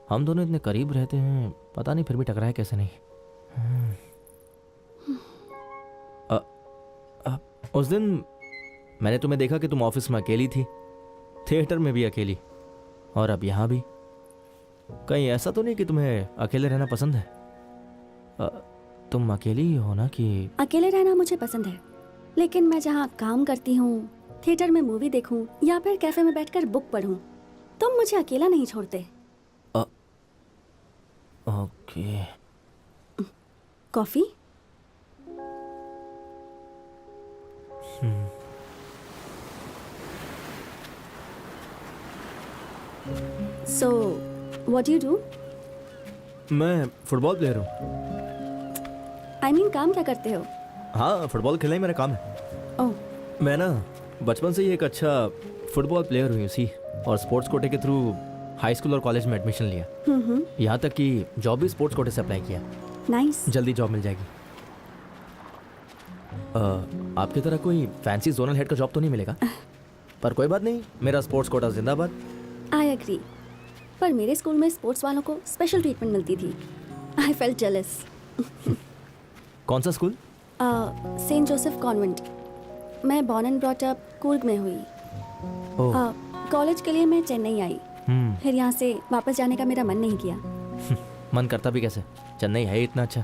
हम दोनों इतने करीब रहते हैं, पता नहीं फिर भी टकराए कैसे नहीं। उस दिन मैंने तुम्हें देखा कि तुम ऑफिस में अकेली थी, थिएटर में भी अकेली, और अब यहाँ भी। कहीं ऐसा तो नहीं कि तुम्हें अकेले रहना पसंद है? तुम अकेली ही हो ना? कि अकेले रहना मुझे पसंद है, लेकिन मैं जहाँ काम करती हूँ, थिएटर में मूवी देखूँ या फिर कैफे में बैठकर बुक पढूं, तुम मुझे अकेला नहीं छोड़ते। Okay. Coffee? So, what do you do? मैं फुटबॉल प्लेयर हूँ। I mean, काम क्या करते हो? हाँ, फुटबॉल खेलना ही मेरा काम है। ओह, मैं ना बचपन से ही एक अच्छा फुटबॉल प्लेयर हुई। सी और स्पोर्ट्स कोटे के थ्रू हाई स्कूल और कॉलेज में एडमिशन लिया। यहाँ तक कि जॉब भी स्पोर्ट्स कोटे से अप्लाई किया। नाइस। जल्दी जॉब मिल जाएगी। आपकी तरह कोई फैंसी जोनल हेड का जॉब तो नहीं मिलेगा, पर कोई बात नहीं, मेरा स्पोर्ट्स कोटा जिंदाबाद। आई एग्री, पर मेरे स्कूल में स्पोर्ट्स वालों को स्पेशल ट्रीटमेंट मिलती थी। I felt jealous. कौन सा स्कूल? Saint Joseph convent. मैं born and brought up Coorg में हुई। कॉलेज के लिए मैं चेन्नई आई, फिर यहाँ से वापस जाने का मेरा मन नहीं किया। मन करता भी कैसे, चेन्नई है ही इतना अच्छा।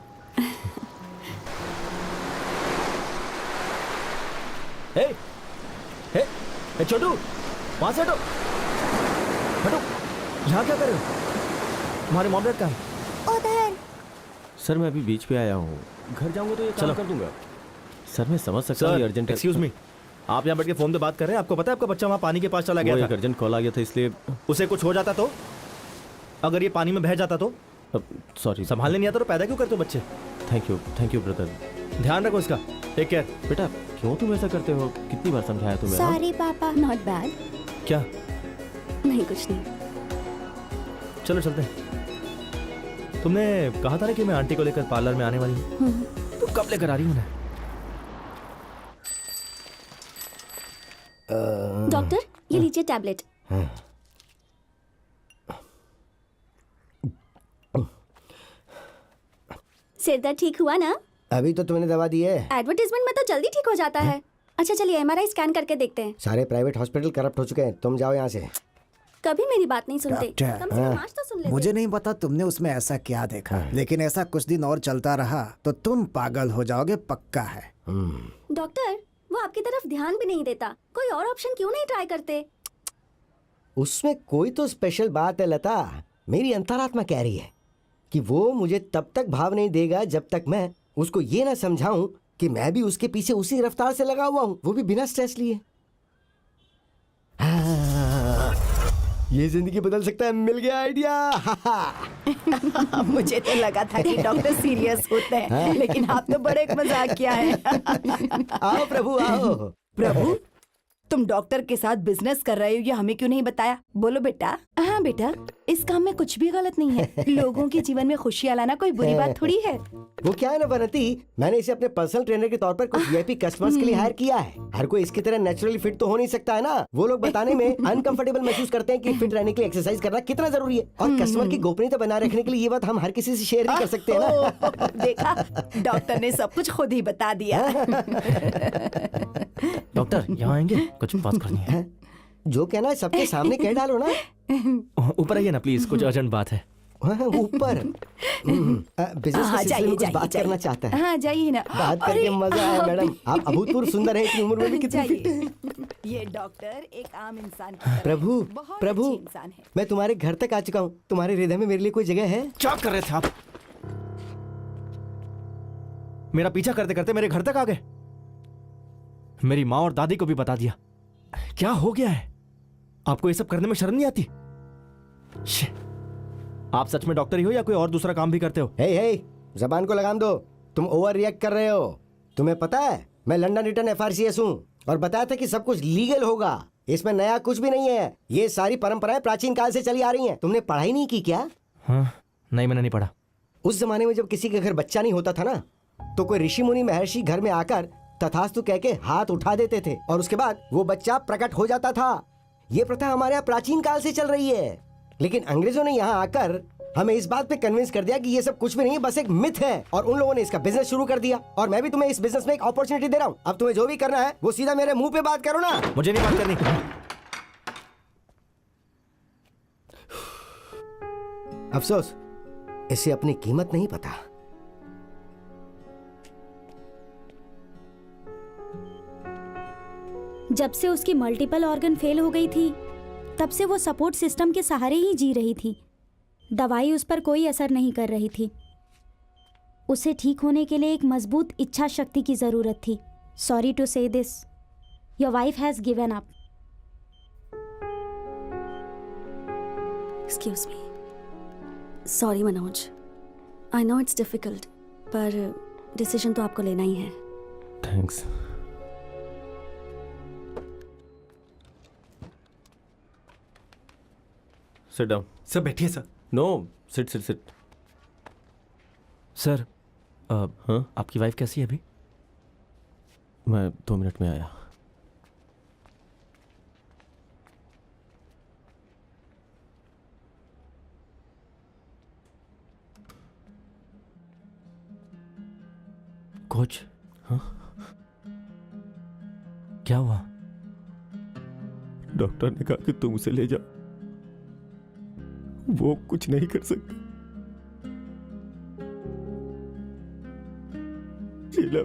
हे, हे, हे छोटू, वहां से हटो, हटो, यहाँ क्या कर रहे हो? तुम्हारे मॉम डैड कहाँ है? उधर। सर मैं अभी बीच पे आया हूँ, घर जाऊंगा तो ये काम चलो। कर दूंगा। सर मैं समझ सकता हूँ, अर्जेंट। एक्सक्यूज मी, आप यहाँ बैठ के फोन पे बात कर रहे हैं, आपको पता है आपका बच्चा वहाँ पानी के पास चला गया था? अर्जेंट कॉल आ गया था इसलिए। उसे कुछ हो जाता तो, अगर ये पानी में बह जाता तो? सॉरी, संभालने नहीं आता तो पैदा क्यों करते हो बच्चे? Thank you brother. ध्यान रखो इसका, टेक केयर। बेटा क्यों तुम ऐसा करते हो? कितनी बार समझाया तुम्हें? हाँ? सॉरी पापा। Not bad. क्या? नहीं, कुछ नहीं। चलो चलते हैं। तुमने कहा था ना कि मैं आंटी को लेकर पार्लर में आने वाली हूँ, तो कब लेकर आ रही हूँ उन्हें? डॉक्टर, ये लीजिए टैबलेट। सिर दर्द ठीक हुआ ना? अभी तो तुमने दवा दी है। एडवर्टाइजमेंट में तो जल्दी ठीक हो जाता है। अच्छा चलिए एमआरआई स्कैन करके देखते हैं। सारे प्राइवेट हॉस्पिटल करप्ट हो चुके हैं, तुम जाओ यहाँ से। कभी मेरी बात नहीं सुनते। डॉक्टर, कम से कम आज तो सुन लेते। मुझे नहीं पता तुमने उसमें ऐसा क्या देखा, लेकिन ऐसा कुछ दिन और चलता रहा तो तुम पागल हो जाओगे, पक्का है। डॉक्टर, वो आपकी तरफ ध्यान भी नहीं देता। कोई और ऑप्शन क्यों नहीं ट्राई करते? उसमें कोई तो स्पेशल बात है लता। मेरी अंतरात्मा कह रही है कि वो मुझे तब तक भाव नहीं देगा जब तक मैं उसको ये ना समझाऊं कि मैं भी उसके पीछे उसी रफ्तार से लगा हुआ हूं, वो भी बिना स्ट्रेस लिए। ये जिंदगी बदल सकता है, मिल गया आइडिया। मुझे तो लगा था कि डॉक्टर सीरियस होते हैं, लेकिन आप तो बड़े मजाक किया है। आओ प्रभु आओ। प्रभु, तुम डॉक्टर के साथ बिजनेस कर रहे हो, ये हमें क्यों नहीं बताया? बोलो बेटा। हाँ बेटा, इस काम में कुछ भी गलत नहीं है। लोगों के जीवन में खुशियाँ लाना कोई बुरी बात थोड़ी है। वो क्या है ना बनती, मैंने इसे अपने पर्सनल ट्रेनर के तौर पर कुछ वीआईपी कस्टमर्स के लिए हायर किया है। हर कोई इसकी तरह नेचुरली फिट तो हो नहीं सकता है ना। वो लोग बताने में अनकंफर्टेबल महसूस करते हैं कि फिट रहने के लिए एक्सरसाइज करना कितना जरूरी है, और कस्टमर की गोपनीयता बनाए रखने के लिए ये बात हम हर किसी से शेयर नहीं कर सकते हैं ना। देखा, डॉक्टर ने सब कुछ खुद ही बता दिया। डॉक्टर यहाँ आएंगे, कुछ बात करनी है। जो कहना है सबके सामने कह डालो ना। ऊपर आइए ना प्लीज, कुछ अर्जेंट बात है। ऊपर बिजनेस हाँ, के सिलसिले जाइए में कुछ जाइए बात करना चाहता है। हाँ जाइए ना। बात करके मजा आया मैडम। आप अभूतपूर्व सुंदर हैं, इतनी उम्र में भी कितनी फिट हैं। जाइए। ये डॉक्टर एक आम इंसान की तरह प्रभु है, बहुत प्रभु, अच्छे इंसान है। मैं तुम्हारे घर तक आ चुका हूँ। तुम्हारे हृदय में मेरे लिए कोई जगह है? क्या कर रहे थे आप? मेरा पीछा करते करते मेरे घर तक आ गए। मेरी माँ और दादी को भी बता दिया। क्या हो गया है? आपको ये सब करने में शर्म नहीं आती? आप सच में डॉक्टर ही हो या कोई और दूसरा काम भी करते हो? हे जबान को लगाम दो, तुम ओवर रिएक्ट कर रहे हो। तुम्हें पता है मैं लंदन रिटर्न FRCS हूँ और बताया था कि सब कुछ लीगल होगा। इसमें नया कुछ भी नहीं है। ये सारी परंपराएं प्राचीन काल से चली आ रही हैं। तुमने पढ़ाई नहीं की क्या? हाँ, नहीं मैंने नहीं पढ़ा। उस जमाने में जब किसी के घर बच्चा नहीं होता था ना, तो कोई ऋषि मुनि महर्षि घर में आकर तथास्तु कह के हाथ उठा देते थे और उसके बाद वो बच्चा प्रकट हो जाता था। ये प्रथा हमारे यहाँ प्राचीन काल से चल रही है, लेकिन अंग्रेजों ने यहाँ आकर हमें इस बात पे कन्विंस कर दिया कि ये सब कुछ भी नहीं है, बस एक मिथ है, और उन लोगों ने इसका बिजनेस शुरू कर दिया। और मैं भी तुम्हें इस बिजनेस में एक अपॉर्चुनिटी दे रहा हूँ। अब तुम्हें जो भी करना है वो सीधा मेरे मुंह पे बात करो ना। मुझे नहीं बात करनी। अफसोस, इसे अपनी कीमत नहीं पता। जब से उसकी मल्टीपल ऑर्गन फेल हो गई थी, तब से वो सपोर्ट सिस्टम के सहारे ही जी रही थी। दवाई उस पर कोई असर नहीं कर रही थी। उसे ठीक होने के लिए एक मजबूत इच्छा शक्ति की जरूरत थी। Sorry to say this, your wife has given up. Excuse me. Sorry Manoj, I know it's difficult, पर डिसीजन तो आपको लेना ही है। थैंक्स। Sit down. सर बैठिए sir. No, sit sit sit. Sir हाँ, आपकी वाइफ कैसी है अभी? मैं 2 मिनट में आया। कोच, हाँ? क्या हुआ? डॉक्टर ने कहा कि तुम उसे ले जाओ, वो कुछ नहीं कर सकता। शीला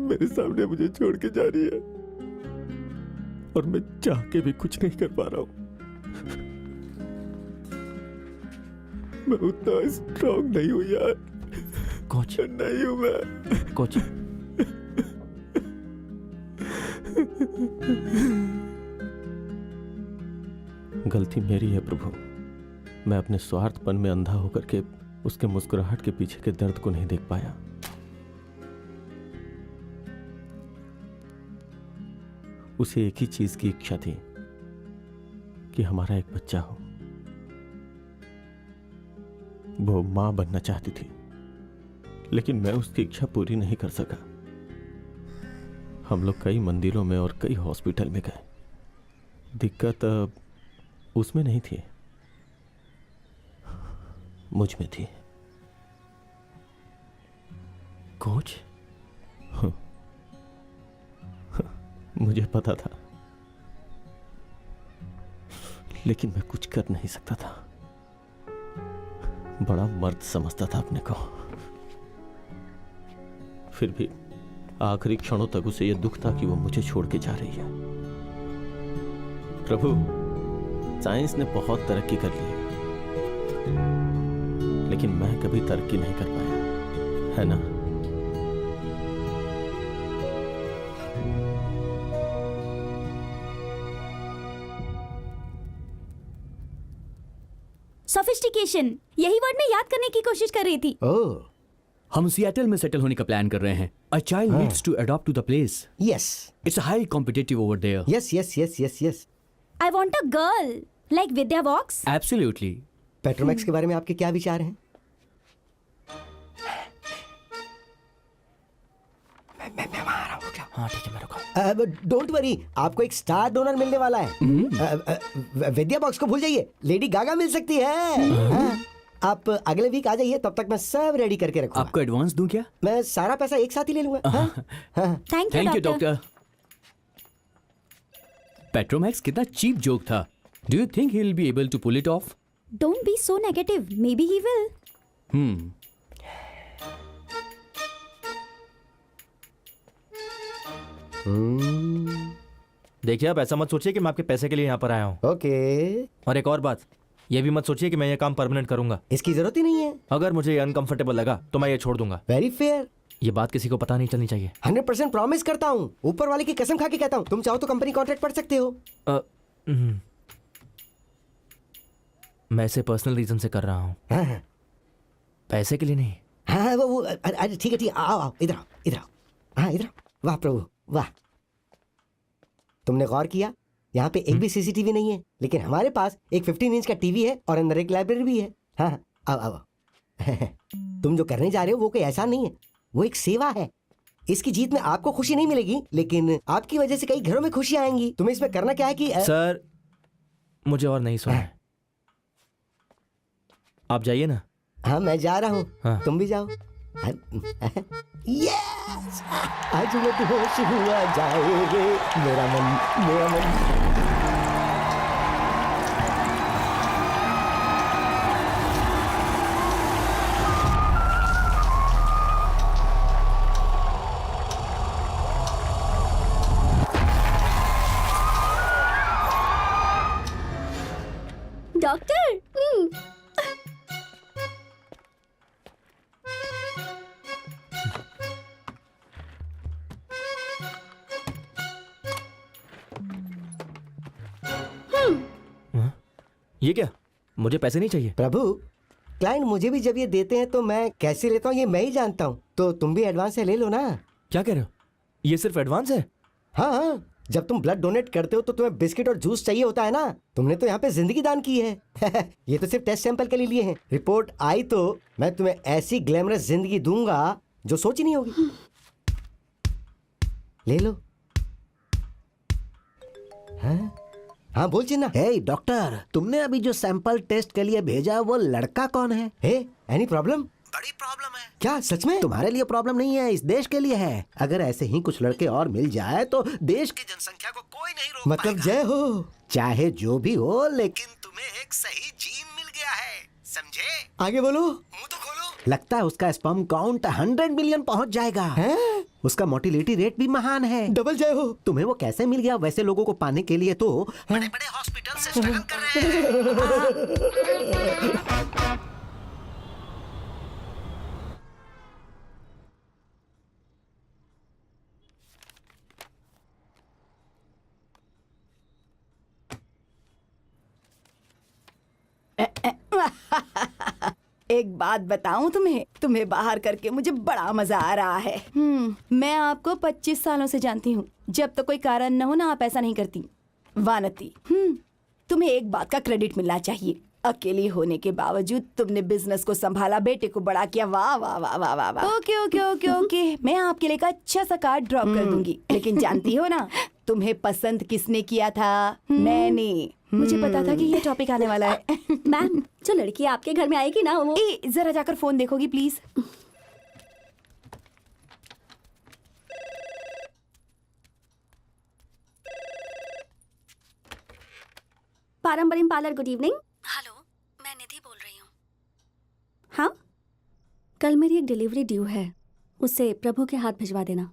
मेरे सामने मुझे छोड़ के जा रही है और मैं चाह के भी कुछ नहीं कर पा रहा हूं। मैं उतना स्ट्रांग नहीं हूं यार, कोच, नहीं हूं मैं। कोच, गलती मेरी है प्रभु। मैं अपने स्वार्थपन में अंधा होकर के उसके मुस्कुराहट के पीछे के दर्द को नहीं देख पाया। उसे एक ही चीज की इच्छा थी कि हमारा एक बच्चा हो। वो मां बनना चाहती थी, लेकिन मैं उसकी इच्छा पूरी नहीं कर सका। हम लोग कई मंदिरों में और कई हॉस्पिटल में गए। दिक्कत उसमें नहीं थी, मुझ में थी। कोच, मुझे पता था, लेकिन मैं कुछ कर नहीं सकता था। बड़ा मर्द समझता था अपने को। फिर भी आखिरी क्षणों तक उसे यह दुख था कि वो मुझे छोड़ के जा रही है। प्रभु, साइंस ने बहुत तरक्की कर ली, लेकिन मैं कभी तरक्की नहीं कर पाया, है ना? सोफिस्टिकेशन, यही वर्ड मैं याद करने की कोशिश कर रही थी। ओह, हम सिएटल में सेटल होने का प्लान कर रहे हैं। A child needs to adopt to the place. Yes it's highly competitive over there. Yes yes yes yes yes. I want a girl like Vidya Vox. Absolutely. Petromax के बारे में आपके क्या विचार हैं? हाँ ठीक है, मैं रुका। डोंट वरी, आपको एक स्टार डोनर मिलने वाला है। विद्या बॉक्स को भूल जाइए, लेडी गागा मिल सकती है। हाँ, आप अगले वीक आ जाइए, तब तक मैं सब रेडी करके रखूंगा। आपको एडवांस दूं क्या? मैं सारा पैसा एक साथ ही ले लूंगा। हाँ? हाँ। Thank thank you you doctor. Petromax कितना चीप जोक था। Do you think he will be able to pull it off? Don't be so negative, maybe he will. देखिए, आप ऐसा मत सोचिए कि मैं आपके पैसे के लिए यहाँ पर आया हूँ। ओके, और एक और बात, ये भी मत सोचिए कि मैं ये काम परमानेंट करूंगा। इसकी जरूरत ही नहीं है। अगर मुझे अनकंफर्टेबल लगा तो मैं ये छोड़ दूंगा। Very fair. ये बात किसी को पता नहीं चलनी चाहिए। 100% प्रॉमिस करता हूँ, ऊपर वाले की कसम खा के कहता हूँ। तुम चाहो तो कंपनी कॉन्ट्रैक्ट पढ़ सकते हो। मैं इसे पर्सनल रीजन से कर रहा हूँ, हाँ पैसे के लिए नहीं। हाँ, वो अरे ठीक है ठीक है, आओ आओ, इधर आओ इधर आओ। हाँ इधर आओ। वाह प्रभु वाह। तुमने गौर किया, यहाँ पे एक भी सीसीटीवी नहीं है, लेकिन हमारे पास एक 15 इंच का टीवी है और अंदर एक लाइब्रेरी भी है। हाँ आओ आओ। तुम जो करने जा रहे हो वो कोई एहसान नहीं है, वो एक सेवा है। इसकी जीत में आपको खुशी नहीं मिलेगी, लेकिन आपकी वजह से कई घरों में खुशी आएंगी। तुम्हें इसमें करना क्या है कि सर, मुझे और नहीं सुना है। आप जाइए ना। हाँ मैं जा रहा हूँ। हाँ। तुम भी जाओ। यस, आज मैं बेहोश हुआ जाएगे मेरा मन, मेरा मन। डॉक्टर, ये क्या? मुझे पैसे नहीं चाहिए। प्रभु, क्लाइंट मुझे भी जब ये देते हैं तो मैं कैसे लेता हूँ ये मैं ही जानता हूँ, तो तुम भी एडवांस से ले लो ना। क्या कह रहे हो? ये सिर्फ एडवांस है? हाँ हाँ, जब तुम ब्लड डोनेट करते हो तो तुम्हें बिस्किट और जूस चाहिए होता है ना। तुमने तो यहाँ पे जिंदगी दान की है। ये तो सिर्फ टेस्ट सैंपल के लिए हैं। रिपोर्ट आई तो मैं तुम्हें ऐसी ग्लैमरस जिंदगी दूंगा जो सोची नहीं होगी। ले लो। हाँ बोल चिन्ना। हे डॉक्टर, तुमने अभी जो सैंपल टेस्ट के लिए भेजा वो लड़का कौन है? हे एनी प्रॉब्लम? बड़ी प्रॉब्लम है। क्या सच में? तुम्हारे लिए प्रॉब्लम नहीं है, इस देश के लिए है। अगर ऐसे ही कुछ लड़के और मिल जाए तो देश की जनसंख्या को कोई नहीं रोक मतलब जय हो। चाहे जो भी हो, लेकिन तुम्हें एक सही जीन मिल गया है, समझे? आगे बोलो। मुंह तो खोलो। लगता है उसका स्पर्म काउंट 100 मिलियन पहुंच जाएगा। हैं? उसका मोटिलिटी रेट भी महान है। डबल जय हो। तुम्हें वो कैसे मिल गया? वैसे लोगों को पाने के लिए तो बड़े बड़े हॉस्पिटल से स्ट्रगल कर रहे हैं। एक बात बताऊं तुम्हें बाहर करके मुझे बड़ा मजा आ रहा है। मैं आपको 25 सालों से जानती हूँ। जब तक कोई कारण न हो ना आप ऐसा नहीं करती। वानती, तुम्हें एक बात का क्रेडिट मिलना चाहिए। अकेली होने के बावजूद तुमने बिजनेस को संभाला, बेटे को बड़ा किया। वाह वाह वाह वाह वाह वाह। ओके ओके ओके ओके, मैं आपके लिए एक अच्छा सा कार्ड ड्रॉप कर दूंगी। लेकिन जानती हो ना तुम्हें पसंद किसने किया था? मैंने। मुझे पता था कि ये टॉपिक आने वाला है। मैम, जो लड़की आपके घर में आएगी ना वो जरा जाकर फोन देखोगी प्लीज? पारंपरिक पार्लर, गुड इवनिंग। हेलो, मैं निधि बोल रही हूँ। हाँ, कल मेरी एक डिलीवरी ड्यू है, उसे प्रभु के हाथ भिजवा देना।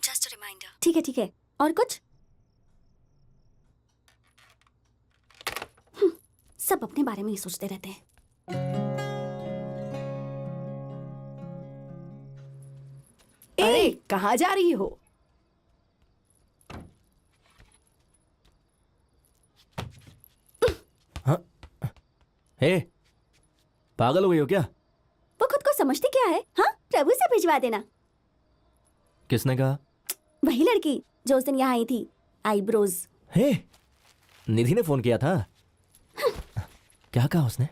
Just reminder. ठीक है। और कुछ? सब अपने बारे में ही सोचते रहते हैं। ए, कहाँ जा रही हो? हे, पागल हो गई हो क्या? वो खुद को समझती क्या है? हाँ, प्रभु से भिजवा देना। किसने कहा? वही लड़की जो उस दिन यहाँ आई थी, आईब्रोज। हे, निधि ने फोन किया था। क्या कहा उसने?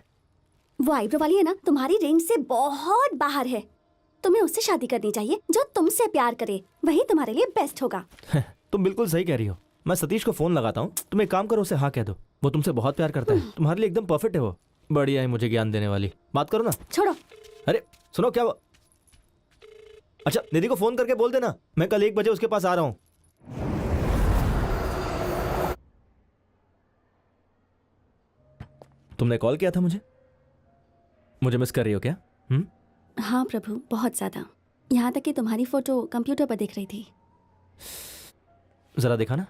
वो आईब्रो वाली है ना, तुम्हारी रेंज से बहुत बाहर है। तुम्हें उससे शादी करनी चाहिए जो तुमसे प्यार करे, वही तुम्हारे लिए बेस्ट होगा। तुम बिल्कुल सही कह रही हो। मैं सतीश को फोन लगाता हूँ। तुम एक काम करो, उसे हाँ कह दो। वो तुमसे बहुत प्यार करता है, तुम्हारे लिए एकदम परफेक्ट है वो। बढ़िया है, मुझे ज्ञान देने वाली। बात करो ना। छोड़ो। अरे सुनो, क्या वो? अच्छा, निधि को फोन करके बोल देना मैं कल 1 बजे उसके पास आ रहा हूँ। तुमने कॉल किया था मुझे मिस कर रही हो क्या? हाँ प्रभु, बहुत ज्यादा। यहाँ तक कि तुम्हारी फोटो कंप्यूटर पर दिख रही थी। जरा देखा ना।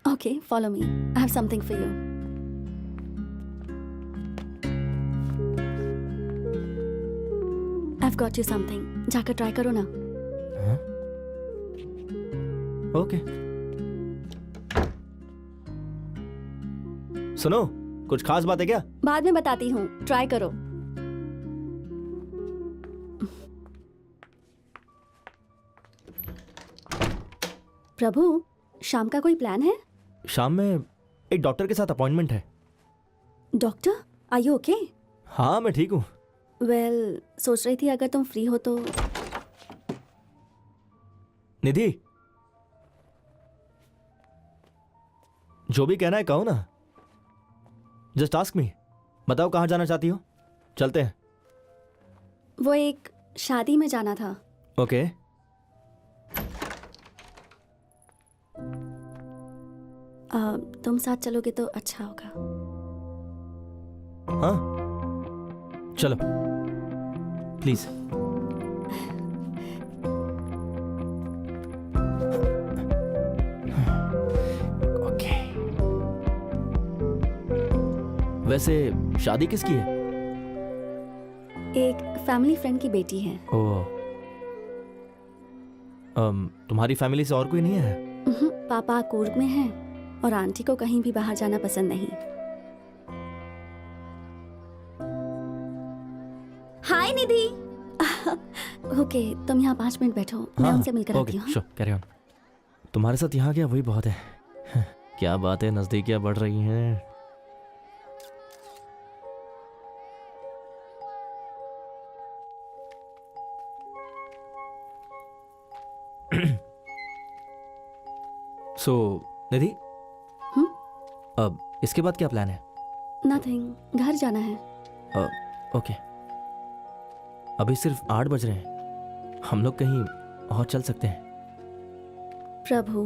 Okay, follow me, I have something for you. I have got you something, जाकर ट्राई करो ना। ओके। सुनो, कुछ खास बात है क्या? बाद में बताती हूँ, ट्राई करो। प्रभु, शाम का कोई प्लान है? शाम में एक डॉक्टर के साथ अपॉइंटमेंट है। Doctor, are you okay? हाँ, मैं ठीक हूँ। वेल, सोच रही थी अगर तुम फ्री हो तो। निधि, जो भी कहना है कहो ना। Just ask me. बताओ कहाँ जाना चाहती हो, चलते हैं। वो एक शादी में जाना था। ओके। तुम साथ चलोगे तो अच्छा होगा। हाँ, चलो प्लीज। ओके। वैसे शादी किसकी है? एक फैमिली फ्रेंड की बेटी है। ओह, तुम्हारी फैमिली से और कोई नहीं है? पापा कूर्ग में हैं और आंटी को कहीं भी बाहर जाना पसंद नहीं। हाय निधि। ओके, तुम यहाँ 5 मिनट बैठो, मैं उनसे मिलकर आती हूँ। Sure, carry on. तुम्हारे साथ यहाँ क्या वही बहुत है। क्या बात है, नजदीकियां बढ़ रही हैं। सो निधि, अब इसके बाद क्या प्लान है? नथिंग, घर जाना है। ओके, अभी सिर्फ 8 बज रहे हैं, हम लोग कहीं और चल सकते हैं। प्रभु,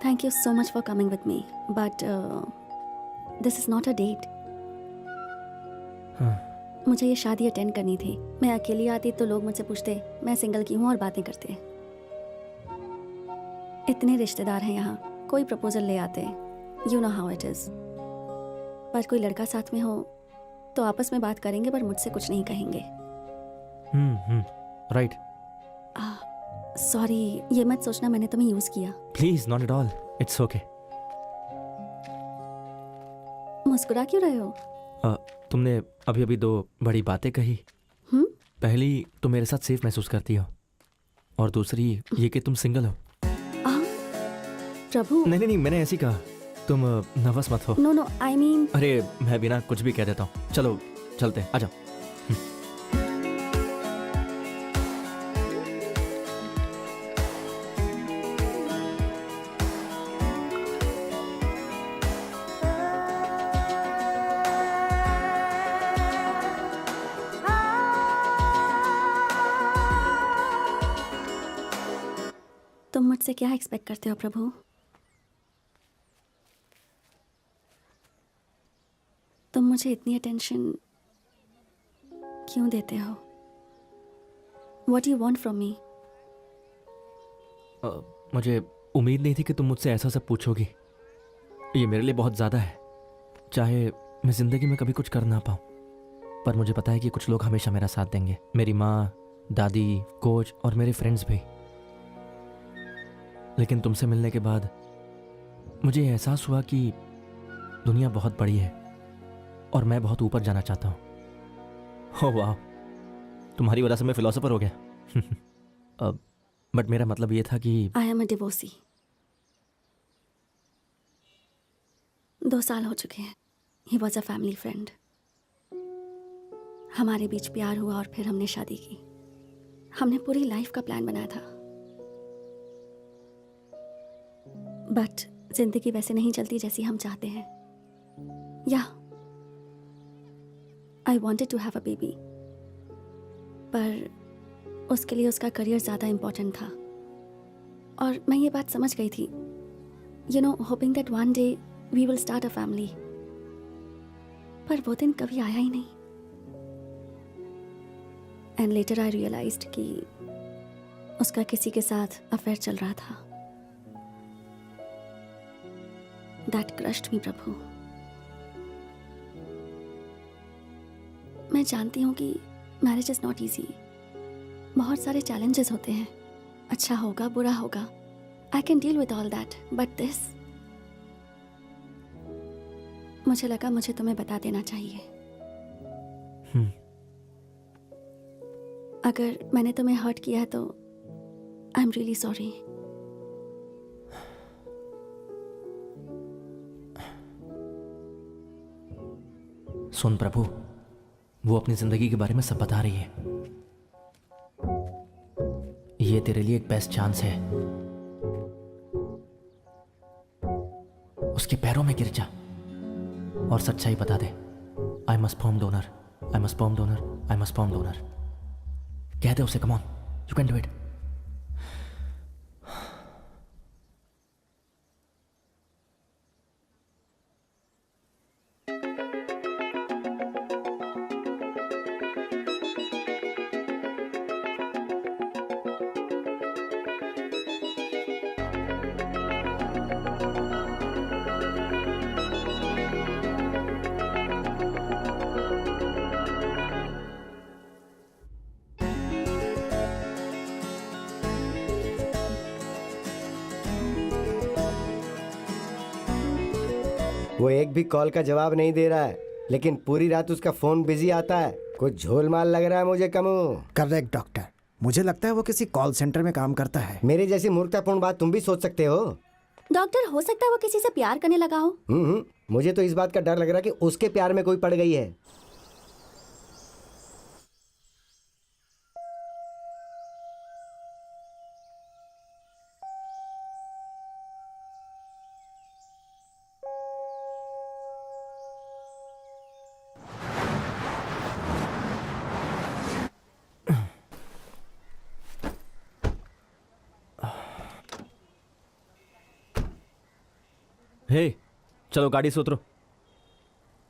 thank you so much for coming with me, but this is not a date. मुझे ये शादी अटेंड करनी थी। मैं अकेली आती तो लोग मुझसे पूछते मैं सिंगल की हूँ और बातें करते। इतने रिश्तेदार हैं यहाँ, कोई प्रपोजल ले आते, you know how it is. पर कोई लड़का साथ में हो तो आपस में बात करेंगे पर मुझसे कुछ नहीं कहेंगे। राइट। सॉरी, ये मत सोचना मैंने तुम्हें यूज किया। Please, not at all, it's okay. मुस्कुरा क्यों रहे हो? तुमने अभी अभी 2 बड़ी बातें कही। पहली, तुम मेरे साथ सेफ महसूस करती हो, और दूसरी ये कि तुम सिंगल हो। प्रभु, नहीं, मैंने ऐसी कहा, तुम नर्वस मत हो। No, I mean. अरे मैं बिना कुछ भी कह देता हूँ। चलो चलते हैं, आ जाओ। तुम मुझसे क्या एक्सपेक्ट करते हो प्रभु? तुम मुझे इतनी अटेंशन क्यों देते हो? What you want from me? मुझे उम्मीद नहीं थी कि तुम मुझसे ऐसा सब पूछोगी। ये मेरे लिए बहुत ज़्यादा है। चाहे मैं ज़िंदगी में कभी कुछ कर ना पाऊँ, पर मुझे पता है कि कुछ लोग हमेशा मेरा साथ देंगे। मेरी माँ, दादी, कोच और मेरे फ्रेंड्स भी। लेकिन तुमसे मिलने के बाद मुझे एहसास हुआ कि दुनिया बहुत बड़ी है और मैं बहुत ऊपर जाना चाहता हूँ। ओह वाह, तुम्हारी वजह से मैं फिलोसोफर हो गया। बट मेरा मतलब ये था कि आई एम अ डिवोर्सी। 2 साल हो चुके हैं। He was a family friend. हमारे बीच प्यार हुआ और फिर हमने शादी की। हमने पूरी लाइफ का प्लान बनाया था, बट जिंदगी वैसे नहीं चलती जैसी हम चाहते हैं। या I wanted to have a baby, पर उसके लिए उसका करियर ज़्यादा इम्पोर्टेंट था। और मैं ये बात समझ गई थी, you know, hoping that one day we will start a family. पर वो दिन कभी आया ही नहीं। एंड लेटर आई रियलाइज्ड कि उसका किसी के साथ अफेयर चल रहा था। दैट क्रश्ड मी प्रभु। मैं जानती हूँ कि मैरिज इज नॉट ईजी। बहुत सारे चैलेंजेस होते हैं, अच्छा होगा बुरा होगा, I can deal with all that, but this, मुझे लगा मुझे तुम्हें बता देना चाहिए। अगर मैंने तुम्हें हर्ट किया है तो आई एम रियली सॉरी। सुन प्रभु, वो अपनी जिंदगी के बारे में सब बता रही है। ये तेरे लिए एक बेस्ट चांस है। उसके पैरों में गिर जा और सच्चाई बता दे। I am a sperm donor, I am a sperm donor, I am a sperm donor. कह दे उसे, come on, you can do it. वो एक भी कॉल का जवाब नहीं दे रहा है, लेकिन पूरी रात उसका फोन बिजी आता है। कुछ झोलमाल लग रहा है मुझे कमू। करेक्ट डॉक्टर, मुझे लगता है वो किसी कॉल सेंटर में काम करता है। मेरे जैसी मूर्खतापूर्ण बात तुम भी सोच सकते हो। डॉक्टर, हो सकता है वो किसी से प्यार करने लगा हो। मुझे तो इस बात का डर लग रहा है कि उसके प्यार में कोई पड़ गई है। हे, चलो गाड़ी से उतरो।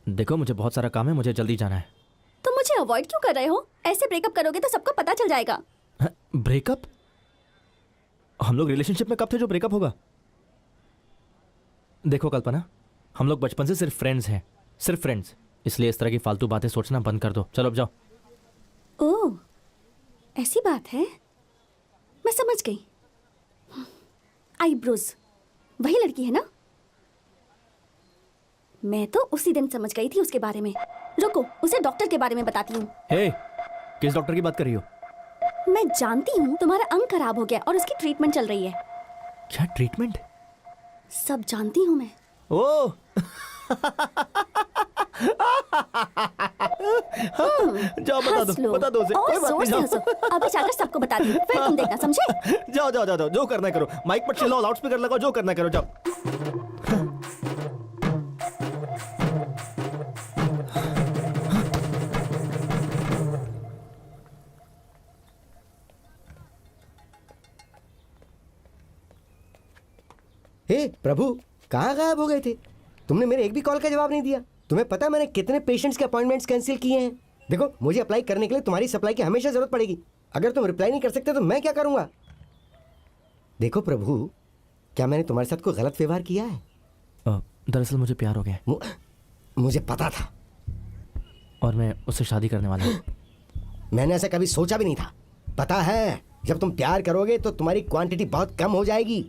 देखो मुझे बहुत सारा काम है, मुझे जल्दी जाना है। तुम मुझे अवॉइड क्यों कर रहे हो? ऐसे ब्रेकअप करोगे तो सबको पता चल जाएगा। ब्रेकअप? हम लोग रिलेशनशिप में कब थे जो ब्रेकअप होगा? देखो कल्पना, हम लोग बचपन से सिर्फ फ्रेंड्स हैं, सिर्फ फ्रेंड्स। इसलिए इस तरह की फालतू बातें सोचना बंद कर दो। चलो अब जाओ। ओह, ऐसी बात है, मैं समझ गई। आईब्रोज, वही लड़की है ना? मैं तो उसी दिन समझ गई थी उसके बारे में। रुको, उसे डॉक्टर के बारे में बताती हूँ। हे, किस डॉक्टर की बात कर रही हो? मैं जानती हूँ तुम्हारा अंग खराब हो गया और उसकी ट्रीटमेंट चल रही है। क्या ट्रीटमेंट? सब जानती हूँ मैं। ओह जाओ बता दो उसे। और कोई बात जोर नहीं, से जाओ। हंसो। अभी जाकर सबको बता दूँ, फिर तुम देखना, समझे? जाओ जाओ जाओ जाओ, जो करना है करो। माइक पर चिल्लाओ, लाउड स्पीकर लगाओ, जो करना है करो, जाओ। हे प्रभु, कहाँ गायब हो गए थे? तुमने मेरे एक भी कॉल का जवाब नहीं दिया। तुम्हें पता है मैंने कितने पेशेंट्स के अपॉइंटमेंट्स कैंसिल किए हैं? देखो, मुझे अप्लाई करने के लिए तुम्हारी सप्लाई की हमेशा जरूरत पड़ेगी। अगर तुम रिप्लाई नहीं कर सकते तो मैं क्या करूंगा? देखो प्रभु, क्या मैंने तुम्हारे साथ कोई गलत व्यवहार किया है? दरअसल मुझे प्यार हो गया। मुझे पता था और मैं उससे शादी करने वाला हूँ। मैंने ऐसा कभी सोचा भी नहीं था। पता है, जब तुम प्यार करोगे तो तुम्हारी क्वांटिटी बहुत कम हो जाएगी,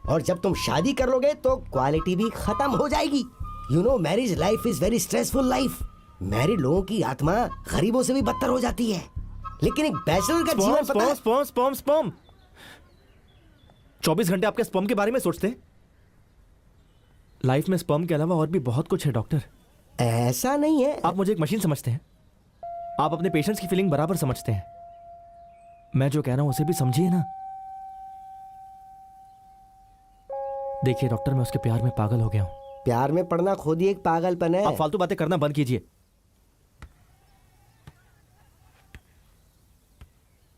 और जब तुम शादी कर लोगे तो क्वालिटी भी खत्म हो जाएगी। You know, marriage life is very stressful life. Married लोगों की आत्मा गरीबों से भी बदतर हो जाती है, लेकिन एक बैचलर का जीवन पता है? स्पर्म 24 घंटे आपके स्पर्म के बारे में सोचते हैं? लाइफ में स्पर्म के अलावा और भी बहुत कुछ है डॉक्टर। ऐसा नहीं है। आप मुझे एक मशीन समझते हैं। आप अपने पेशेंट्स की फीलिंग बराबर समझते हैं। मैं जो कह रहा हूं उसे भी समझिए ना। देखिए डॉक्टर, मैं उसके प्यार में पागल हो गया हूं। प्यार में पड़ना खुद ही एक पागलपन है। आप फालतू बातें करना बंद कीजिए।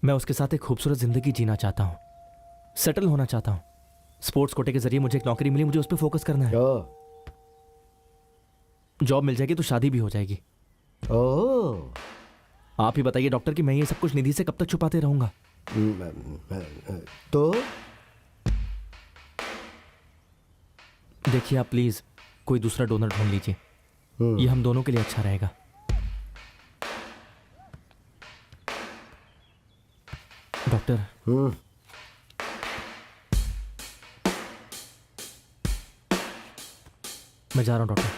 मैं उसके साथ एक खूबसूरत जिंदगी जीना चाहता हूं, सेटल होना चाहता हूं। स्पोर्ट्स कोटे के जरिए मुझे एक नौकरी मिली, मुझे उस पर फोकस करना है। जॉब मिल जाएगी तो शादी भी हो जाएगी। आप ही बताइए डॉक्टर कि मैं ये सब कुछ निधि से कब तक छुपाते रहूंगा? तो देखिए आप प्लीज कोई दूसरा डोनर ढूंढ लीजिए। ये हम दोनों के लिए अच्छा रहेगा। डॉक्टर, मैं जा रहा हूं डॉक्टर।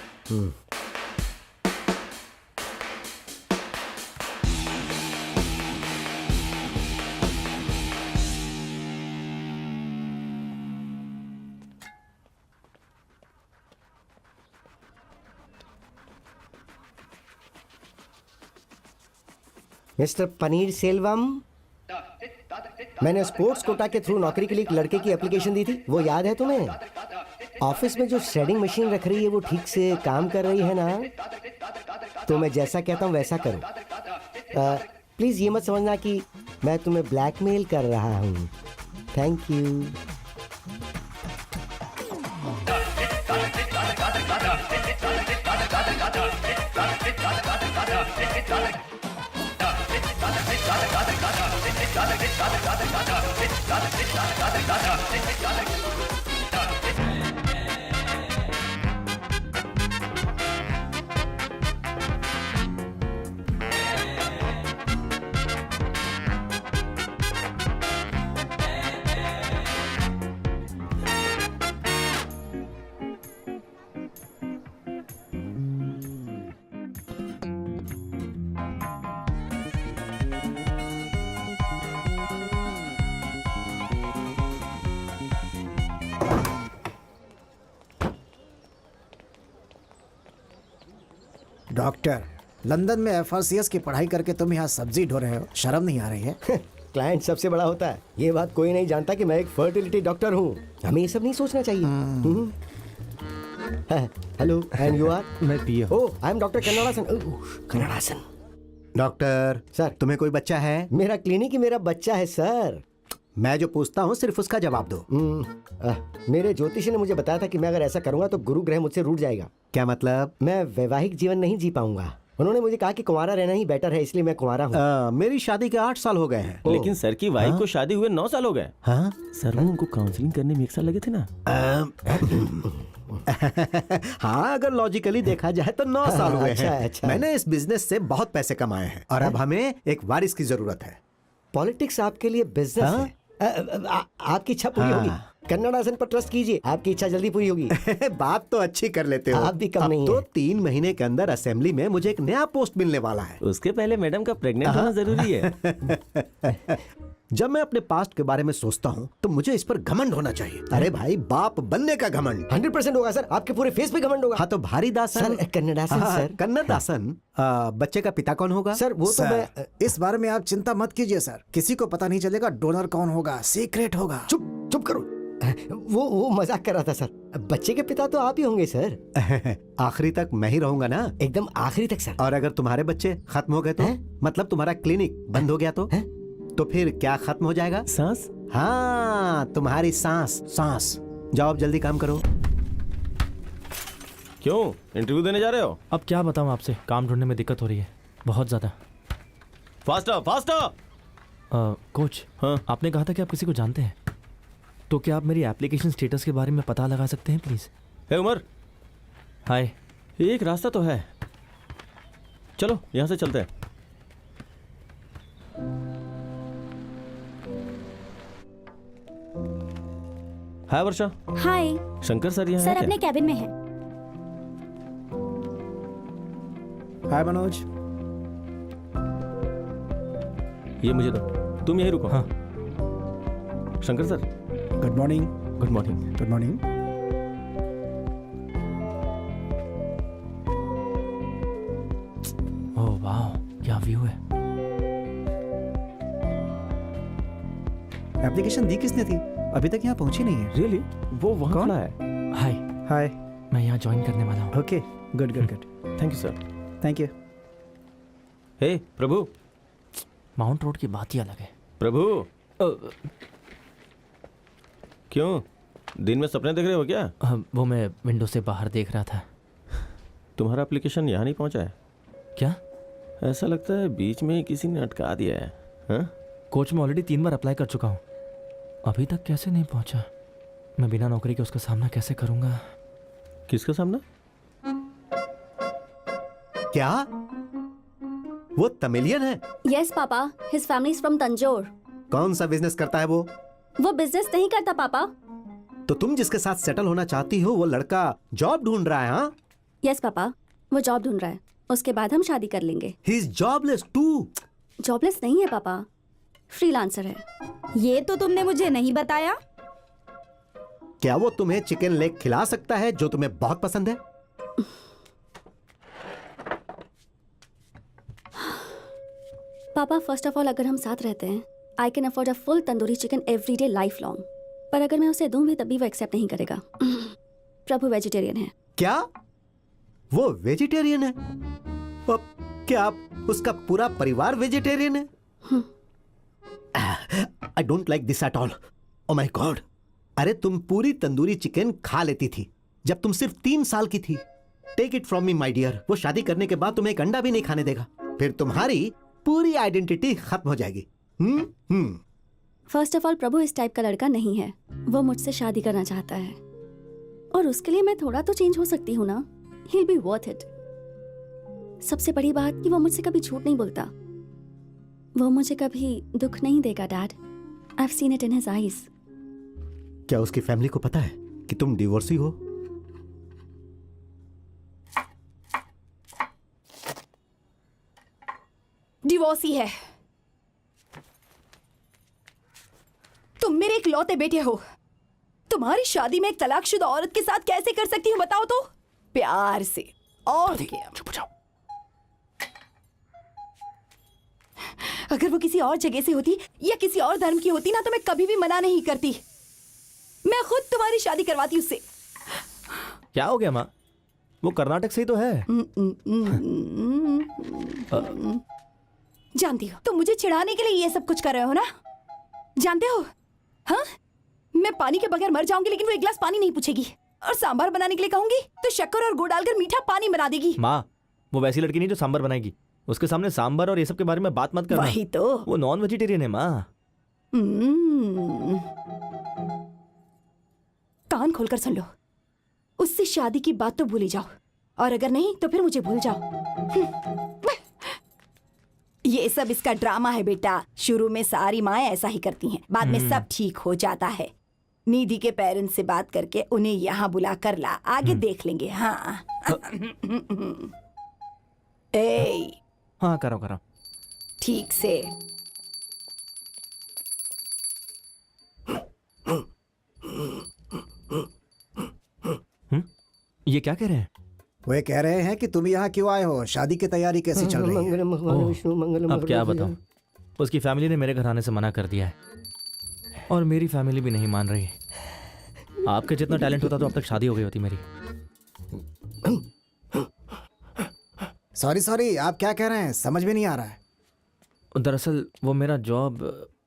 मिस्टर पनीर सेल्वम, मैंने स्पोर्ट्स कोटा के थ्रू नौकरी के लिए एक लड़के की एप्लीकेशन दी थी, वो याद है तुम्हें? ऑफिस में जो श्रेडिंग मशीन रख रही है वो ठीक से काम कर रही है ना? तो मैं जैसा कहता हूँ वैसा करो। प्लीज ये मत समझना कि मैं तुम्हें ब्लैकमेल कर रहा हूँ। Thank you. डॉक्टर, लंदन में FRCS की पढ़ाई करके तुम यहाँ सब्जी ढो रहे हो, शर्म नहीं आ रही है? क्लाइंट सबसे बड़ा होता है, ये बात कोई नहीं जानता कि मैं एक फर्टिलिटी डॉक्टर हूँ। हमें ये सब नहीं सोचना चाहिए। Hello, and you are? मैं पिया। Oh, I am doctor Kannadasan. Kannadasan. Doctor sir, तुम्हें कोई बच्चा है? मेरा क्लिनिक ही मेरा बच्चा है सर। मैं जो पूछता हूँ सिर्फ उसका जवाब दो। मेरे ज्योतिषी ने मुझे बताया था कि मैं अगर ऐसा करूंगा तो गुरु ग्रह मुझसे रूठ जाएगा। क्या मतलब? मैं वैवाहिक जीवन नहीं जी पाऊंगा। उन्होंने मुझे कहा कि कुंवारा रहना ही बेटर है, इसलिए मैं कुंवारा हूँ। मेरी शादी के 8 साल हो गए हैं। लेकिन सर की वाइफ को शादी हुए 9 साल हो गए। हाँ सर वो उनको काउंसलिंग करने में 1 साल लगे थे ना। हाँ, अगर लॉजिकली देखा जाए तो 9 साल हुए अच्छा, हैं। अच्छा। मैंने इस बिजनेस से बहुत पैसे कमाए हैं और अब हमें एक वारिस की जरूरत है। पॉलिटिक्स आपके लिए बिजनेस हाँ? है। आपकी इच्छा पूरी हाँ। होगी। कन्नड़ासन पर ट्रस्ट कीजिए, आपकी इच्छा जल्दी पूरी होगी। बात तो अच्छी कर लेते हो। आप भी कम अब नहीं तो है। 3 महीने के अंदर असेंबली में मुझे एक नया पोस्ट मिलने वाला है। उसके पहले मैडम का प्रेग्नेंट होना जरूरी है। जब मैं अपने पास्ट के बारे में सोचता हूँ तो मुझे इस पर घमंड होना चाहिए। अरे भाई, बाप बनने का घमंड। 100% होगा सर, आपके पूरे फेस पे घमंड होगा। हाँ तो भारी दासन। Sir, Kannadasan sir. कन्नड़ासन। बच्चे का पिता कौन होगा? सर वो तो सर, मैं इस बारे में आप चिंता मत कीजिए सर, किसी को पता नहीं चलेगा डोनर कौन होगा, सीक्रेट होगा। चुप करो। वो मजाक कर रहा था सर। बच्चे के पिता तो आप ही होंगे सर। आखिरी तक मैं ही रहूंगा ना? एकदम आखिरी तक सर। और अगर तुम्हारे बच्चे खत्म हो गए तो? मतलब तुम्हारा क्लिनिक बंद हो गया तो फिर क्या खत्म हो जाएगा? सांस। हाँ, तुम्हारी सांस। जाओ अब जल्दी काम करो। क्यों इंटरव्यू देने जा रहे हो? अब क्या बताऊं आपसे, काम ढूंढने में दिक्कत हो रही है बहुत ज़्यादा। फास्टर। कोच, हाँ? आपने कहा था कि आप किसी को जानते हैं, तो क्या आप मेरी एप्लीकेशन स्टेटस के बारे में पता लगा सकते हैं प्लीज़? हे उमर, हाय। एक रास्ता तो है, चलो यहाँ से चलते हैं। हाय वर्षा। हाय शंकर सर यहाँ सर, हैं अपने क्या? कैबिन में है। हाय मनोज। ये मुझे दो, तुम यहीं रुको। हाँ। Shankar sir, good morning. Good morning. Good morning. Oh वाह, क्या व्यू है। एप्लीकेशन दी किसने थी? अभी तक यहाँ पहुंची नहीं है। रियली? वो वहाँ कौन? खड़ा है। हाय, हाय। मैं यहाँ ज्वाइन करने वाला हूँ। Okay, good good good. Thank you sir. Thank you. हे प्रभु। माउंट रोड की बात ही अलग है। प्रभु, क्यों दिन में सपने देख रहे हो क्या? वो मैं विंडो से बाहर देख रहा था। तुम्हारा एप्लीकेशन यहाँ नहीं पहुँचा है क्या? ऐसा लगता है बीच में ही किसी ने अटका दिया है। हाँ? कोच, मैं ऑलरेडी 3 बार अप्लाई कर चुका हूँ, अभी तक कैसे नहीं पहुँचा? मैं बिना नौकरी के उसका सामना कैसे करूँगा? किसका सामना? क्या वो तमिलियन है? Yes papa, his family is from Tanjore. कौन सा बिजनेस करता है वो? वो बिजनेस नहीं करता पापा। तो तुम जिसके साथ सेटल होना चाहती हो वो लड़का जॉब ढूंढ रहा है? हाँ, यस पापा, वो जॉब ढूंढ रहा है, उसके बाद हम शादी कर लेंगे। He is jobless too. Jobless नहीं है पापा, फ्रीलांसर है। ये तो तुमने मुझे नहीं बताया। क्या वो तुम्हें चिकन लेग खिला सकता है जो तुम्हें बहुत पसंद है? पापा, फर्स्ट ऑफ ऑल अगर हम साथ रहते हैं, I can afford a full tandoori chicken every day life long. पर अगर मैं उसे दूं भी तब भी वो एक्सेप्ट नहीं करेगा। प्रभु वेजिटेरियन है। क्या वो वेजिटेरियन है? क्या उसका पूरा परिवार वेजिटेरियन है? I don't like this at all. Oh my God, अरे तुम पूरी तंदूरी चिकन खा लेती थी जब तुम सिर्फ 3 साल की थी। Take it from me my dear, वो शादी करने के बाद तुम्हें एक अंडा भी नहीं खाने देगा, फिर तुम्हारी पूरी आइडेंटिटी खत्म हो जाएगी। फर्स्ट ऑफ ऑल, प्रभु इस टाइप का लड़का नहीं है। वो मुझसे शादी करना चाहता है और उसके लिए मैं थोड़ा तो चेंज हो सकती हूँ ना। He'll be worth it। सबसे बड़ी बात कि वो मुझसे कभी झूठ नहीं बोलता। वो मुझे कभी दुख नहीं देगा dad. I've seen it in his eyes। क्या उसकी फैमिली को पता है कि तुम डिवोर्सी हो? डिवोर्सी है। तुम मेरे इकलौते बेटे हो, तुम्हारी शादी में एक तलाकशुदा औरत के साथ कैसे कर सकती हूँ बताओ तो? प्यार से। और क्या? चुप जाओ। अगर वो किसी और जगह से होती या किसी और धर्म की होती ना तो मैं कभी भी मना नहीं करती। मैं खुद तुम्हारी शादी करवाती उससे। क्या हो गया माँ? वो कर्नाटक से ही तो है। जानती हो तुम मुझे चिढ़ाने के लिए ये सब कुछ कर रहे हो ना? जानते हो हाँ, मैं पानी के बगैर मर जाऊंगी लेकिन वो एक गिलास पानी नहीं पूछेगी। और सांभर बनाने के लिए कहूंगी तो शक्कर और गुड़ डालकर मीठा पानी बना देगी। माँ, वो वैसी लड़की नहीं जो सांभर बनाएगी। उसके सामने सांभर और ये सब के बारे में बात मत करना। वही तो। वो नॉन वेजिटेरियन है माँ। कान खोलकर सुन लो, उससे शादी की बात तो भूल ही जाओ, और अगर नहीं तो फिर मुझे भूल जाओ। ये सब इसका ड्रामा है बेटा। शुरू में सारी माएं ऐसा ही करती हैं, बाद में सब ठीक हो जाता है। निधि के पेरेंट्स से बात करके उन्हें यहाँ बुला कर ला, आगे देख लेंगे। हाँ ए, हाँ करो करो। ठीक से। ये क्या कह रहे हैं? वे कह रहे हैं कि तुम यहाँ क्यों आए हो, शादी की तैयारी कैसी चल रही है? मंगलम भगवान विष्णु मंगलम अब क्या भगवती बताऊं, उसकी फैमिली ने मेरे घर आने से मना कर दिया है और मेरी फैमिली भी नहीं मान रही है। आपके जितना टैलेंट होता तो अब तक शादी हो गई होती मेरी। सॉरी, आप क्या कह रहे हैं? समझ में नहीं आ रहा है। दरअसल वो मेरा जॉब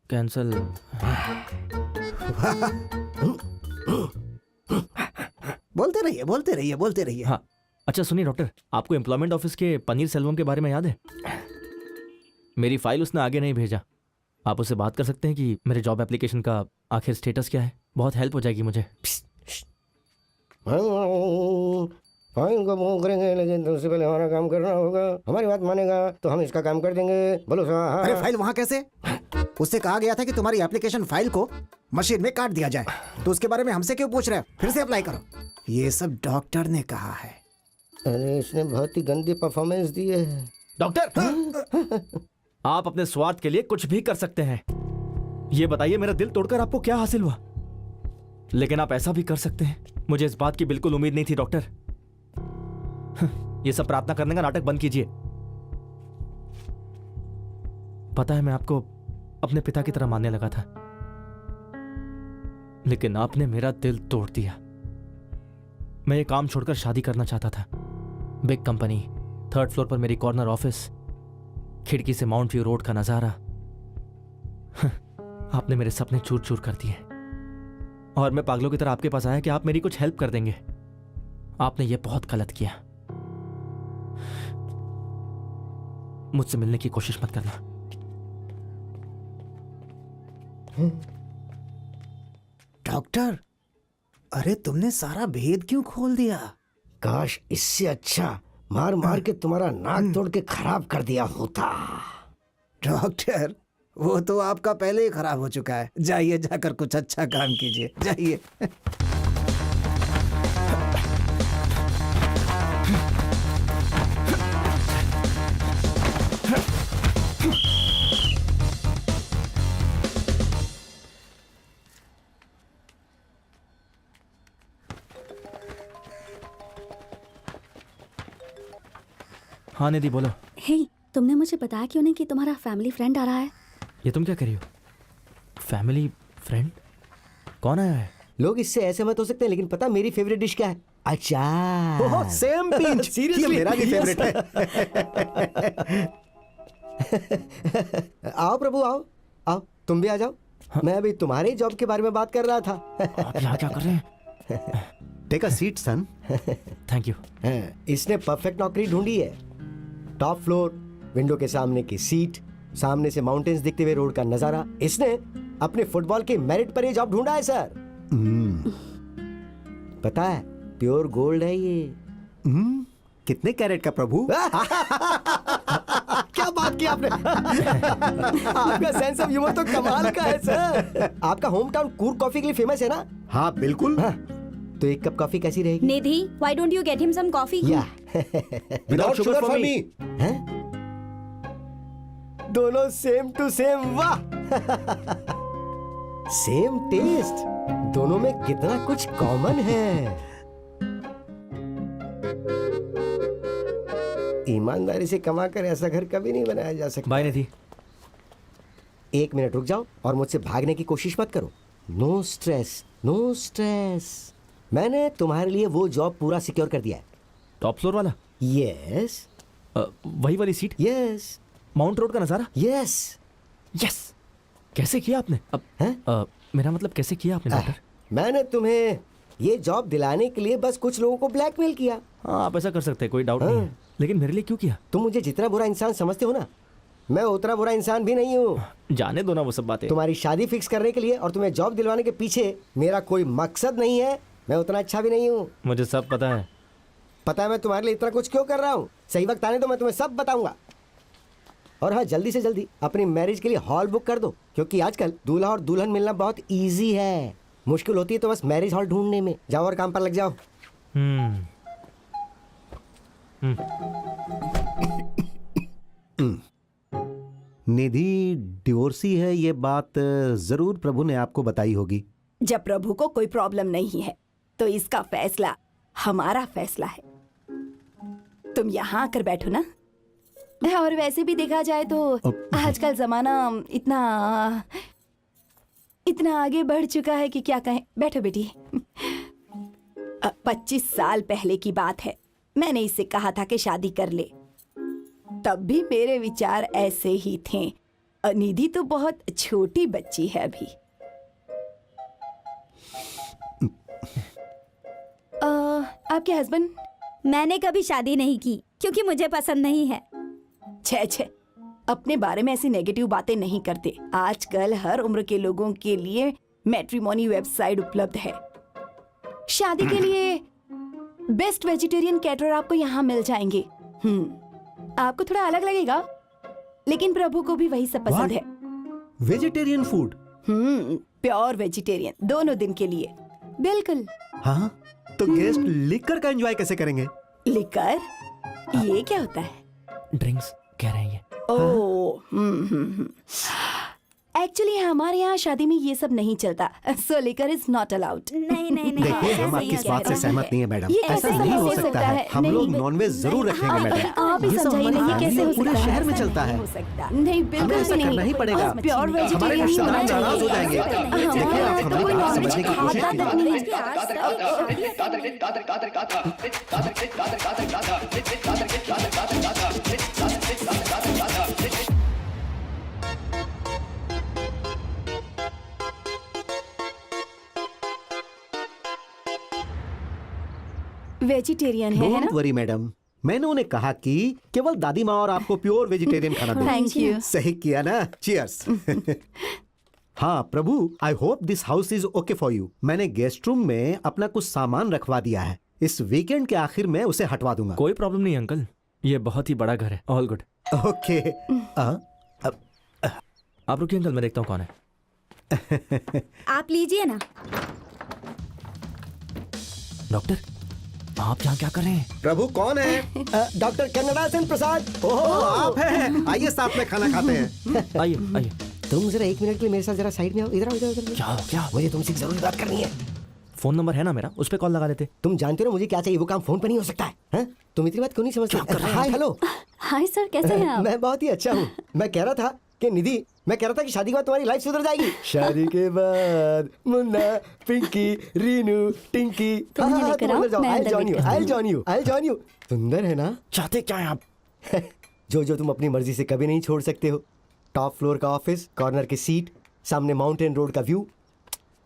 कैंसिल। बोलते रहिए। हाँ अच्छा सुनिए डॉक्टर, आपको एम्प्लॉयमेंट ऑफिस के पनीर सेल्वम के बारे में याद है? मेरी फाइल उसने आगे नहीं भेजा। आप उससे बात कर सकते हैं कि मेरे जॉब एप्लीकेशन का आखिर स्टेटस क्या है? बहुत हेल्प हो जाएगी मुझे। फाइन को वो करेंगे लेकिन उससे पहले हमारा काम करना होगा। हमारी बात मानेगा तो हम इसका काम कर देंगे। बोलो साहब। अरे फाइल वहाँ कैसे? उससे कहा गया था कि तुम्हारी एप्लीकेशन फाइल को मशीन में काट दिया जाए, तो उसके बारे में हमसे क्यों पूछ रहे हो? फिर से अप्लाई करो। ये सब डॉक्टर ने कहा है। अरे इसने बहुत ही गंदी परफॉर्मेंस दी है। डॉक्टर आप अपने स्वार्थ के लिए कुछ भी कर सकते हैं। ये बताइए मेरा दिल तोड़कर आपको क्या हासिल हुआ? लेकिन आप ऐसा भी कर सकते हैं। मुझे इस बात की बिल्कुल उम्मीद नहीं थी डॉक्टर। ये सब प्रार्थना करने का नाटक बंद कीजिए। पता है मैं आपको अपने पिता की तरह मानने लगा था, लेकिन आपने मेरा दिल तोड़ दिया। मैं ये काम छोड़कर शादी करना चाहता था। बिग कंपनी, 3rd फ्लोर पर मेरी कॉर्नर ऑफिस, खिड़की से माउंट व्यू रोड का नजारा। आपने मेरे सपने चूर चूर कर दिए और मैं पागलों की तरह आपके पास आया कि आप मेरी कुछ हेल्प कर देंगे। आपने ये बहुत गलत किया। मुझसे मिलने की कोशिश मत करना। डॉक्टर, अरे तुमने सारा भेद क्यों खोल दिया? काश इससे अच्छा मार मार के तुम्हारा नाक तोड़ के खराब कर दिया होता। डॉक्टर, वो तो आपका पहले ही खराब हो चुका है। जाइए, जाकर कुछ अच्छा काम कीजिए, जाइए। हाँ निधि बोलो। हे, तुमने मुझे बताया क्यों नहीं कि तुम्हारा फैमिली फ्रेंड आ रहा है? ये तुम क्या कर रही हो? Family friend? कौन आया है? लोग इससे ऐसे मत हो सकते हैं, लेकिन पता मेरी फेवरेट डिश क्या है? अचार। Oh same pinch. Seriously? ये मेरा भी फेवरेट है। आओ प्रभु आओ आओ, तुम भी आ जाओ। मैं अभी तुम्हारे जॉब के बारे में बात कर रहा था। आप यहाँ क्या कर रहे हैं? Take a seat son. Thank you. इसने परफेक्ट नौकरी ढूंढी है। टॉप फ्लोर, विंडो के सामने की सीट, सामने से माउंटेन्स दिखते हुए रोड का नजारा। इसने अपने फुटबॉल के मेरिट पर ये जॉब ढूंढा है सर। पता है प्योर गोल्ड है ये। कितने कैरेट का प्रभु? क्या बात की आपने। आपका सेंस ऑफ ह्यूमर तो कमाल का है सर। आपका होम टाउन कूर्ग कॉफी के लिए फेमस है ना? हाँ बिल्कुल। हाँ, तो एक कप कॉफी कैसी रहेगी? Nidhi, why don't you get him some coffee? या विदाउट शुगर फॉर मी। हैं? दोनों सेम टू सेम। वाह। Same taste. दोनों में कितना कुछ कॉमन है। ईमानदारी से कमा कर ऐसा घर कभी नहीं बनाया जा सकता। बाय निधि। 1 मिनट रुक जाओ और मुझसे भागने की कोशिश मत करो। No stress, no stress. मैंने तुम्हारे लिए वो जॉब पूरा सिक्योर कर दिया है। टॉप फ्लोर वाला? यस वही वाली सीट? यस। माउंट रोड का नजारा? Yes yes. कैसे किया आपने? अब हैं? मेरा मतलब कैसे किया आपने डॉक्टर? मैंने तुम्हें ये जॉब दिलाने के लिए बस कुछ लोगों को ब्लैकमेल किया। हाँ आप ऐसा कर सकते हैं, कोई डाउट नहीं है, लेकिन मेरे लिए क्यों किया? तुम मुझे जितना बुरा इंसान समझते हो ना, मैं उतना बुरा इंसान भी नहीं हूँ। जाने दो ना वो सब बातें। तुम्हारी शादी फिक्स करने के लिए और तुम्हें जॉब दिलवाने के पीछे मेरा कोई मकसद नहीं है। मैं उतना अच्छा भी नहीं हूँ। मुझे सब पता है। पता है मैं तुम्हारे लिए इतना कुछ क्यों कर रहा हूँ। सही वक्त आने तो मैं तुम्हें सब बताऊंगा। और हाँ, जल्दी से जल्दी अपनी मैरिज के लिए हॉल बुक कर दो, क्योंकि आजकल दूल्हा और दुल्हन मिलना बहुत इजी है। मुश्किल होती है तो बस मैरिज हॉल ढूंढने में। जाओ और काम पर लग जाओ। निधि डिवोर्सी है, ये बात जरूर प्रभु ने आपको बताई होगी। जब प्रभु को कोई प्रॉब्लम नहीं है तो इसका फैसला हमारा फैसला है। तुम यहाँ आकर बैठो ना। और वैसे भी देखा जाए तो आजकल जमाना इतना आगे बढ़ चुका है कि क्या कहें। बैठो बेटी। 25 साल पहले की बात है, मैंने इससे कहा था कि शादी कर ले। तब भी मेरे विचार ऐसे ही थे। निधि तो बहुत छोटी बच्ची है अभी। आपके हस्बैंड? मैंने कभी शादी नहीं की क्योंकि मुझे पसंद नहीं है। छे अपने बारे में ऐसी नेगेटिव बातें नहीं करते। आजकल हर उम्र के लोगों के लिए मैट्रिमोनी वेबसाइट उपलब्ध है। शादी के लिए बेस्ट वेजिटेरियन कैटरर आपको यहाँ मिल जाएंगे। आपको थोड़ा अलग लगेगा, लेकिन प्रभु को भी वही सब पसंद है। Vegetarian food? प्योर वेजिटेरियन, दोनों दिन के लिए। बिल्कुल। हाँ, तो गेस्ट लिकर का एंजॉय कैसे करेंगे? लिकर? ये क्या होता है? ड्रिंक्स कह रहे हैं ये। एक्चुअली हमारे यहाँ शादी में ये सब नहीं चलता। सो लिकर इज नॉट अलाउड। नहीं देखिए, हम आपकी इस बात से सहमत नहीं है मैडम। ये ऐसा कैसे नहीं हो हो सकता है। हम लोग नॉनवेज जरूर रखेंगे मैडम। आप ही ये सब समझाइए, हमारी ये कैसे हो पूरे सकता है? शहर में चलता है। हो सकता नहीं, हमें बिल्कुल ऐसा भी करना ही पड़ेगा। प्योर हमारे वेजिटेरियन ही रिश्तेदार होना नाराज हो चाहिए। जाएंगे। देखिए, आप हमारी बात समझने की कोशिश वेजिटेरियन है ना? डोंट वरी मैडम, मैंने उन्हें कहा कि केवल दादी माँ और आपको प्योर वेजिटेरियन खाना दो। Thank you. सही किया ना? चीयर्स। हाँ Prabhu, I hope this house is okay for you. मैंने गेस्ट रूम में अपना कुछ सामान रखवा दिया है। इस वीकेंड के आखिर में उसे हटवा दूंगा। कोई प्रॉब्लम नहीं अंकल, ये बहुत ही बड़ा घर है। All good. ओके। आप रुकिए अंकल, मैं देखता हूँ कौन है। आप लीजिए ना। डॉक्टर, आप यहाँ क्या कर रहे हैं? प्रभु कौन है? डॉक्टर कन्नड़ा सेन प्रसाद। ओह, आप हैं। आइए साथ में खाना खाते हैं। आइए आइए। तुम जरा 1 मिनट के लिए मेरे साथ जरा साइड में आओ। इधर आओ, इधर। क्या हो क्या? मुझे तुमसे एक जरूरी बात करनी है। फोन नंबर है ना मेरा, उस पर कॉल लगा देते। तुम जानते हो मुझे क्या चाहिए, वो काम फोन पर नहीं हो सकता है, हैं? तुम इतनी बात क्यों नहीं समझते? Hi hello. हाय सर, कैसे हैं आप? मैं बहुत ही अच्छा हूँ। मैं कह रहा था कि निधि, मैं कह रहा था कि शादी के बाद तुम्हारी लाइफ सुधर जाएगी। शादी के बाद मुन्ना, पिंकी, रीनू, टिंकी। तुम मुझे लेकर आओ, मैं अंदर वेट करती हूँ। I'll join you। सुंदर है ना? चाहते क्या है आप? जो तुम अपनी मर्जी से कभी नहीं छोड़ सकते हो। टॉप फ्लोर का ऑफिस, कॉर्नर की सीट, सामने माउंटेन रोड का व्यू,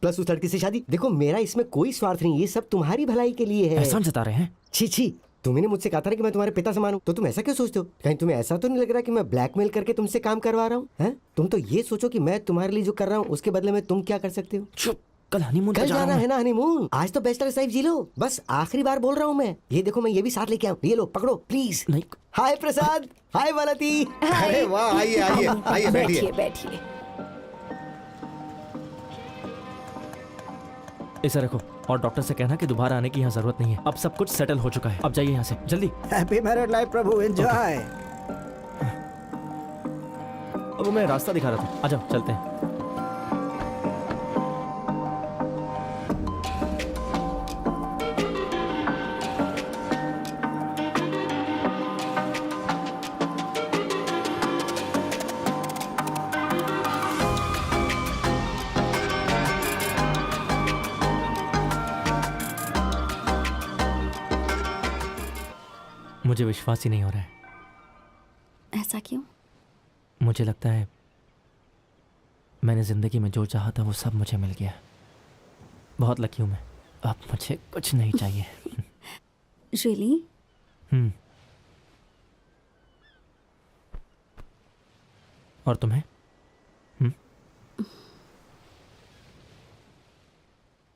प्लस उस लड़की से शादी। देखो मेरा इसमें कोई स्वार्थ नहीं, ये सब तुम्हारी भलाई के लिए है। एहसान जता रहे हैं? छी, तुमने मुझसे कहा था ना कि मैं तुम्हारे पिता समान हूँ, तो तुम ऐसा क्यों सोचते हो? कहीं तुम्हें ऐसा तो नहीं लग रहा कि मैं ब्लैकमेल करके तुमसे काम करवा रहा हूँ, हैं? तुम तो ये सोचो कि मैं तुम्हारे लिए जो कर रहा हूँ उसके बदले में तुम क्या कर सकते हो। चुप, कल हनीमून कल जाना है ना हनीमून। आज तो बैचलर लाइफ जी लो। बस आखिरी बार बोल रहा हूँ मैं। ये देखो मैं ये भी साथ लेके आऊँ। ये लो पकड़ो प्लीज। नहीं। हाय प्रसाद, हाय मालती। अरे वाह, आइए आइए आइए, बैठिए। बैठिए। इसे रखो और डॉक्टर से कहना कि दोबारा आने की यहाँ जरूरत नहीं है। अब सब कुछ सेटल हो चुका है। अब जाइए यहाँ से जल्दी। हैप्पी मैरिड लाइफ प्रभु, एंजॉय। अब मैं रास्ता दिखा रहा था। आ जाओ चलते हैं। मुझे विश्वास ही नहीं हो रहा है। ऐसा क्यों? मुझे लगता है मैंने ज़िंदगी में जो चाहा था वो सब मुझे मिल गया। बहुत लकी हूँ मैं। अब मुझे कुछ नहीं चाहिए। रियली? और तुम्हें?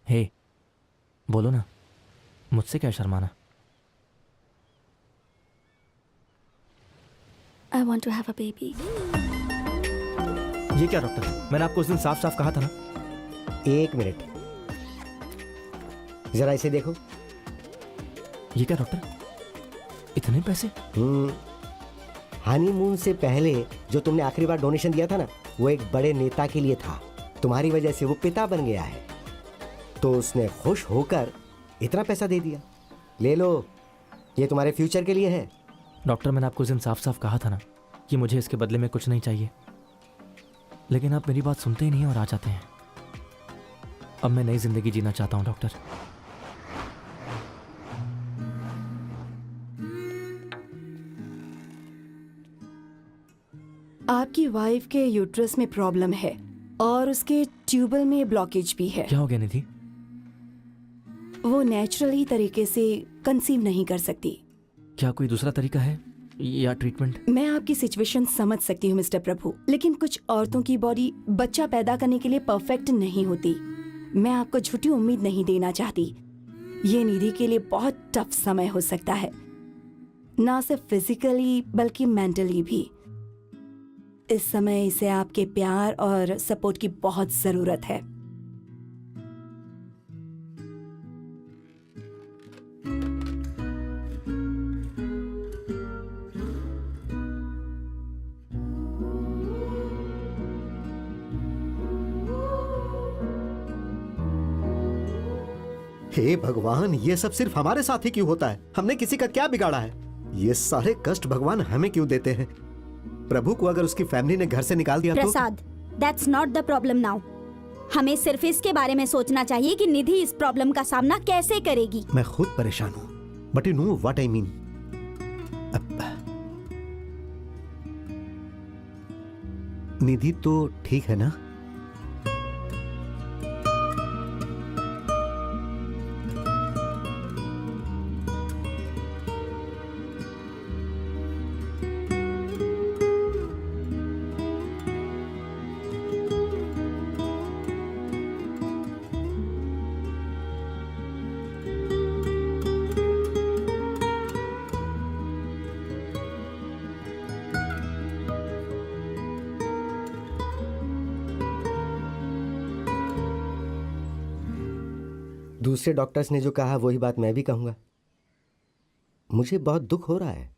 हे, बोलो ना, मुझसे क्या शर्माना? I want to have a baby. ये क्या डॉक्टर, मैंने आपको उस दिन साफ साफ कहा था ना। 1 मिनट, जरा इसे देखो। ये क्या डॉक्टर, इतने पैसे? हनीमून से पहले जो तुमने आखिरी बार डोनेशन दिया था ना, वो एक बड़े नेता के लिए था। तुम्हारी वजह से वो पिता बन गया है, तो उसने खुश होकर इतना पैसा दे दिया। ले लो, ये तुम्हारे फ्यूचर के लिए है। डॉक्टर, मैंने आपको उस दिन साफ साफ कहा था ना कि मुझे इसके बदले में कुछ नहीं चाहिए, लेकिन आप मेरी बात सुनते ही नहीं और आ जाते हैं। अब मैं नई जिंदगी जीना चाहता हूँ डॉक्टर। आपकी वाइफ के यूट्रस में प्रॉब्लम है और उसके ट्यूबल में ब्लॉकेज भी है। क्या हो गया निधि? वो नेचुरली तरीके से कंसीव नहीं कर सकती। क्या कोई दूसरा तरीका है या ट्रीटमेंट? मैं आपकी सिचुएशन समझ सकती हूँ मिस्टर प्रभु, लेकिन कुछ औरतों की बॉडी बच्चा पैदा करने के लिए परफेक्ट नहीं होती। मैं आपको झूठी उम्मीद नहीं देना चाहती। ये निधि के लिए बहुत टफ समय हो सकता है, ना सिर्फ फिजिकली बल्कि मेंटली भी। इस समय इसे आपके प्यार और सपोर्ट की बहुत जरूरत है। हे भगवान, ये सब सिर्फ हमारे साथ ही क्यों होता है? हमने किसी का क्या बिगाड़ा है? ये सारे कष्ट भगवान हमें क्यों देते हैं? प्रभु को अगर उसकी फैमिली ने घर से निकाल दिया तो? Prasad, that's not the problem now. हमें सिर्फ इसके बारे में सोचना चाहिए कि निधि इस प्रॉब्लम का सामना कैसे करेगी। मैं खुद परेशान हूँ, but you know what I mean. Nidhi तो ठीक है ना? दूसरे डॉक्टर्स ने जो कहा वही बात मैं भी कहूंगा। मुझे बहुत दुख हो रहा है।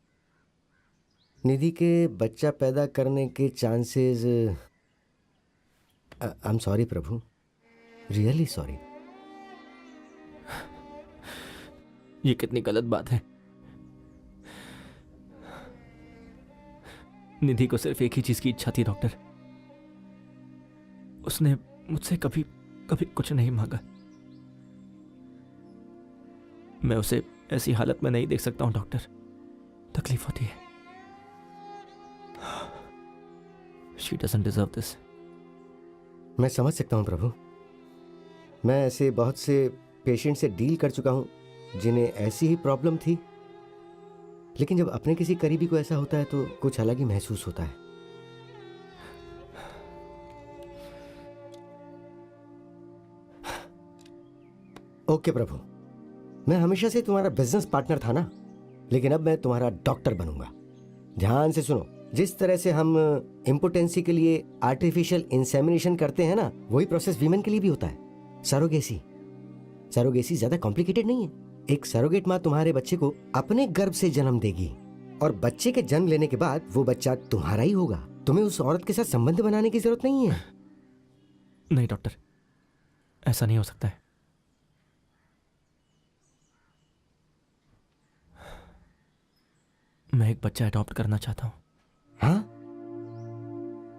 निधि के बच्चा पैदा करने के chances, I am sorry Prabhu, really sorry. ये कितनी गलत बात है। निधि को सिर्फ एक ही चीज की इच्छा थी डॉक्टर। उसने मुझसे कभी कभी कुछ नहीं मांगा। मैं उसे ऐसी हालत में नहीं देख सकता हूं डॉक्टर, तकलीफ होती है। She doesn't deserve this. मैं समझ सकता हूं प्रभु। मैं ऐसे बहुत से पेशेंट से डील कर चुका हूं जिन्हें ऐसी ही प्रॉब्लम थी, लेकिन जब अपने किसी करीबी को ऐसा होता है तो कुछ अलग ही महसूस होता है। ओके प्रभु, मैं हमेशा से तुम्हारा बिजनेस पार्टनर था ना, लेकिन अब मैं तुम्हारा डॉक्टर बनूंगा। ध्यान से सुनो, जिस तरह से हम इम्पोटेंसी के लिए आर्टिफिशियल इंसेमिनेशन करते हैं ना, वही प्रोसेस वीमेन के लिए भी होता है। सरोगेसी ज्यादा कॉम्प्लिकेटेड नहीं है। एक सरोगेट माँ तुम्हारे बच्चे को अपने गर्भ से जन्म देगी और बच्चे के जन्म लेने के बाद वो बच्चा तुम्हारा ही होगा। तुम्हें उस औरत के साथ संबंध बनाने की जरूरत नहीं है। नहीं डॉक्टर, ऐसा नहीं हो सकता है। मैं एक बच्चा अडॉप्ट करना चाहता हूं। हाँ,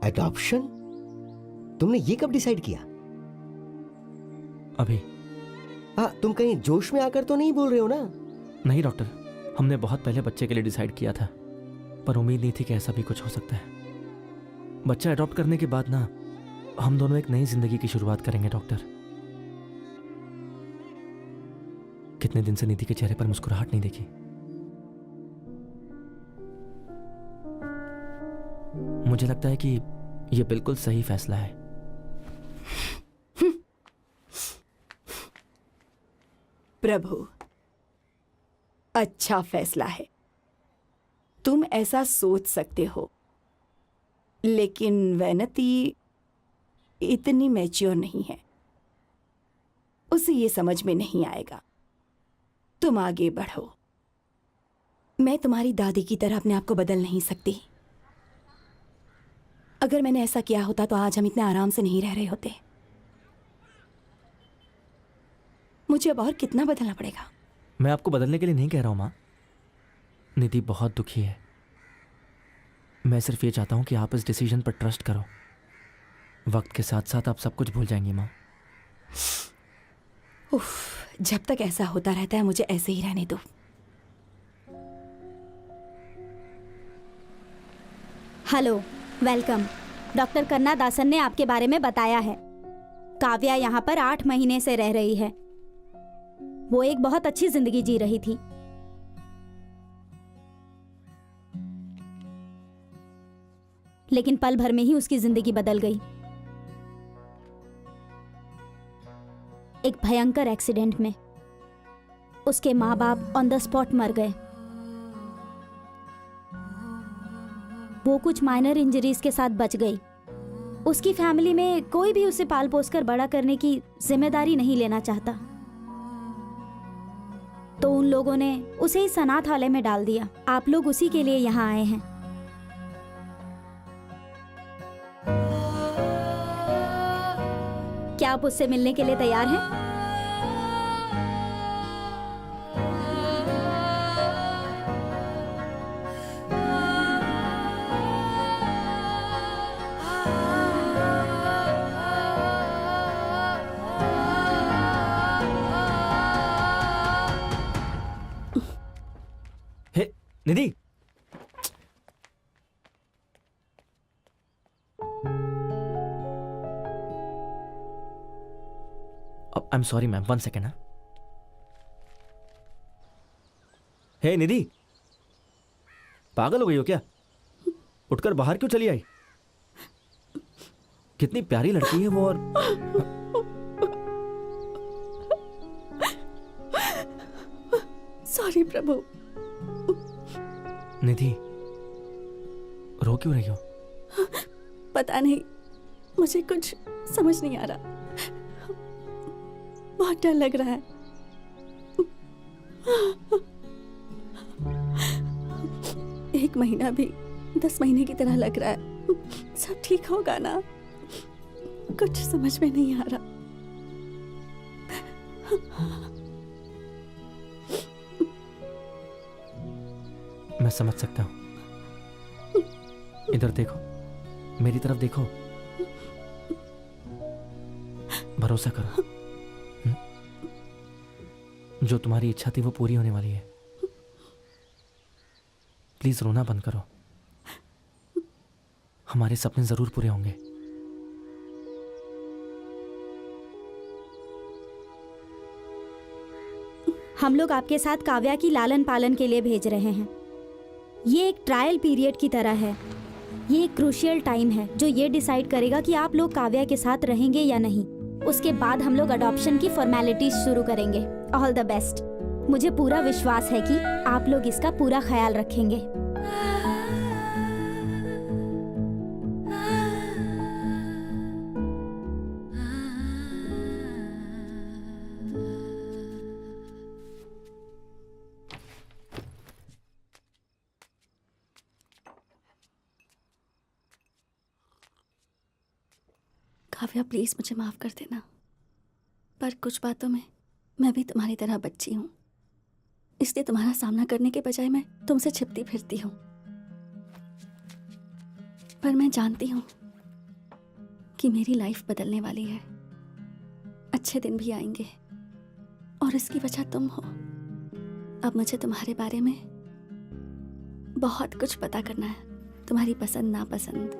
अडॉप्शन? तुमने ये कब डिसाइड किया? अभी। हाँ, तुम कहीं जोश में आकर तो नहीं बोल रहे हो ना? नहीं डॉक्टर, हमने बहुत पहले बच्चे के लिए डिसाइड किया था, पर उम्मीद नहीं थी कि ऐसा भी कुछ हो सकता है। बच्चा अडॉप्ट करने के बाद ना हम दोनों एक नई जिंदगी की शुरुआत करेंगे डॉक्टर। कितने दिन से निधि के चेहरे पर मुस्कुराहट नहीं देखी। मुझे लगता है कि यह बिल्कुल सही फैसला है। प्रभु, अच्छा फैसला है। तुम ऐसा सोच सकते हो, लेकिन वैनती इतनी मैच्योर नहीं है। उसे ये समझ में नहीं आएगा। तुम आगे बढ़ो। मैं तुम्हारी दादी की तरह अपने आप को बदल नहीं सकती। अगर मैंने ऐसा किया होता तो आज हम इतने आराम से नहीं रह रहे होते। मुझे अब और कितना बदलना पड़ेगा? मैं आपको बदलने के लिए नहीं कह रहा हूं माँ। निधि बहुत दुखी है। मैं सिर्फ ये चाहता हूं कि आप इस डिसीजन पर ट्रस्ट करो। वक्त के साथ साथ आप सब कुछ भूल जाएंगी माँ। उफ, जब तक ऐसा होता रहता है मुझे ऐसे ही रहने दो। Hello, welcome. डॉक्टर कन्ना दासन ने आपके बारे में बताया है। काव्या यहाँ पर 8 महीने से रह रही है। वो एक बहुत अच्छी जिंदगी जी रही थी। लेकिन पल भर में ही उसकी जिंदगी बदल गई। एक भयंकर एक्सीडेंट में उसके माँ बाप ऑन द स्पॉट मर गए। वो कुछ माइनर इंजरीज के साथ बच गई। उसकी फैमिली में कोई भी उसे पाल पोस कर बड़ा करने की जिम्मेदारी नहीं लेना चाहता, तो उन लोगों ने उसे इस अनाथालय में डाल दिया। आप लोग उसी के लिए यहाँ आए हैं। क्या आप उससे मिलने के लिए तैयार हैं? Hey Nidhi, I am sorry ma'am, 1 second. Hey Nidhi, पागल हो गई हो क्या? उठकर बाहर क्यों चली आई? कितनी प्यारी लड़की है वो। और सॉरी प्रभु। निधि, रो क्यों रही हो? पता नहीं, मुझे कुछ समझ नहीं आ रहा। बहुत डर लग रहा है। एक महीना भी 10 महीने की तरह लग रहा है। सब ठीक होगा ना? कुछ समझ में नहीं आ रहा। मैं समझ सकता हूं। इधर देखो, मेरी तरफ देखो, भरोसा करो। जो तुम्हारी इच्छा थी वो पूरी होने वाली है। प्लीज रोना बंद करो। हमारे सपने जरूर पूरे होंगे। हम लोग आपके साथ काव्या की लालन पालन के लिए भेज रहे हैं। ये एक ट्रायल पीरियड की तरह है। ये एक क्रूशियल टाइम है जो ये डिसाइड करेगा कि आप लोग काव्या के साथ रहेंगे या नहीं। उसके बाद हम लोग अडॉप्शन की फॉर्मेलिटीज शुरू करेंगे। All the best. मुझे पूरा विश्वास है कि आप लोग इसका पूरा ख्याल रखेंगे। काव्या प्लीज मुझे माफ कर देना, पर कुछ बातों में मैं भी तुम्हारी तरह बच्ची हूँ, इसलिए तुम्हारा सामना करने के बजाय मैं तुमसे छिपती फिरती हूँ। पर मैं जानती हूँ कि मेरी लाइफ बदलने वाली है। अच्छे दिन भी आएंगे और इसकी वजह तुम हो। अब मुझे तुम्हारे बारे में बहुत कुछ पता करना है, तुम्हारी पसंद नापसंद।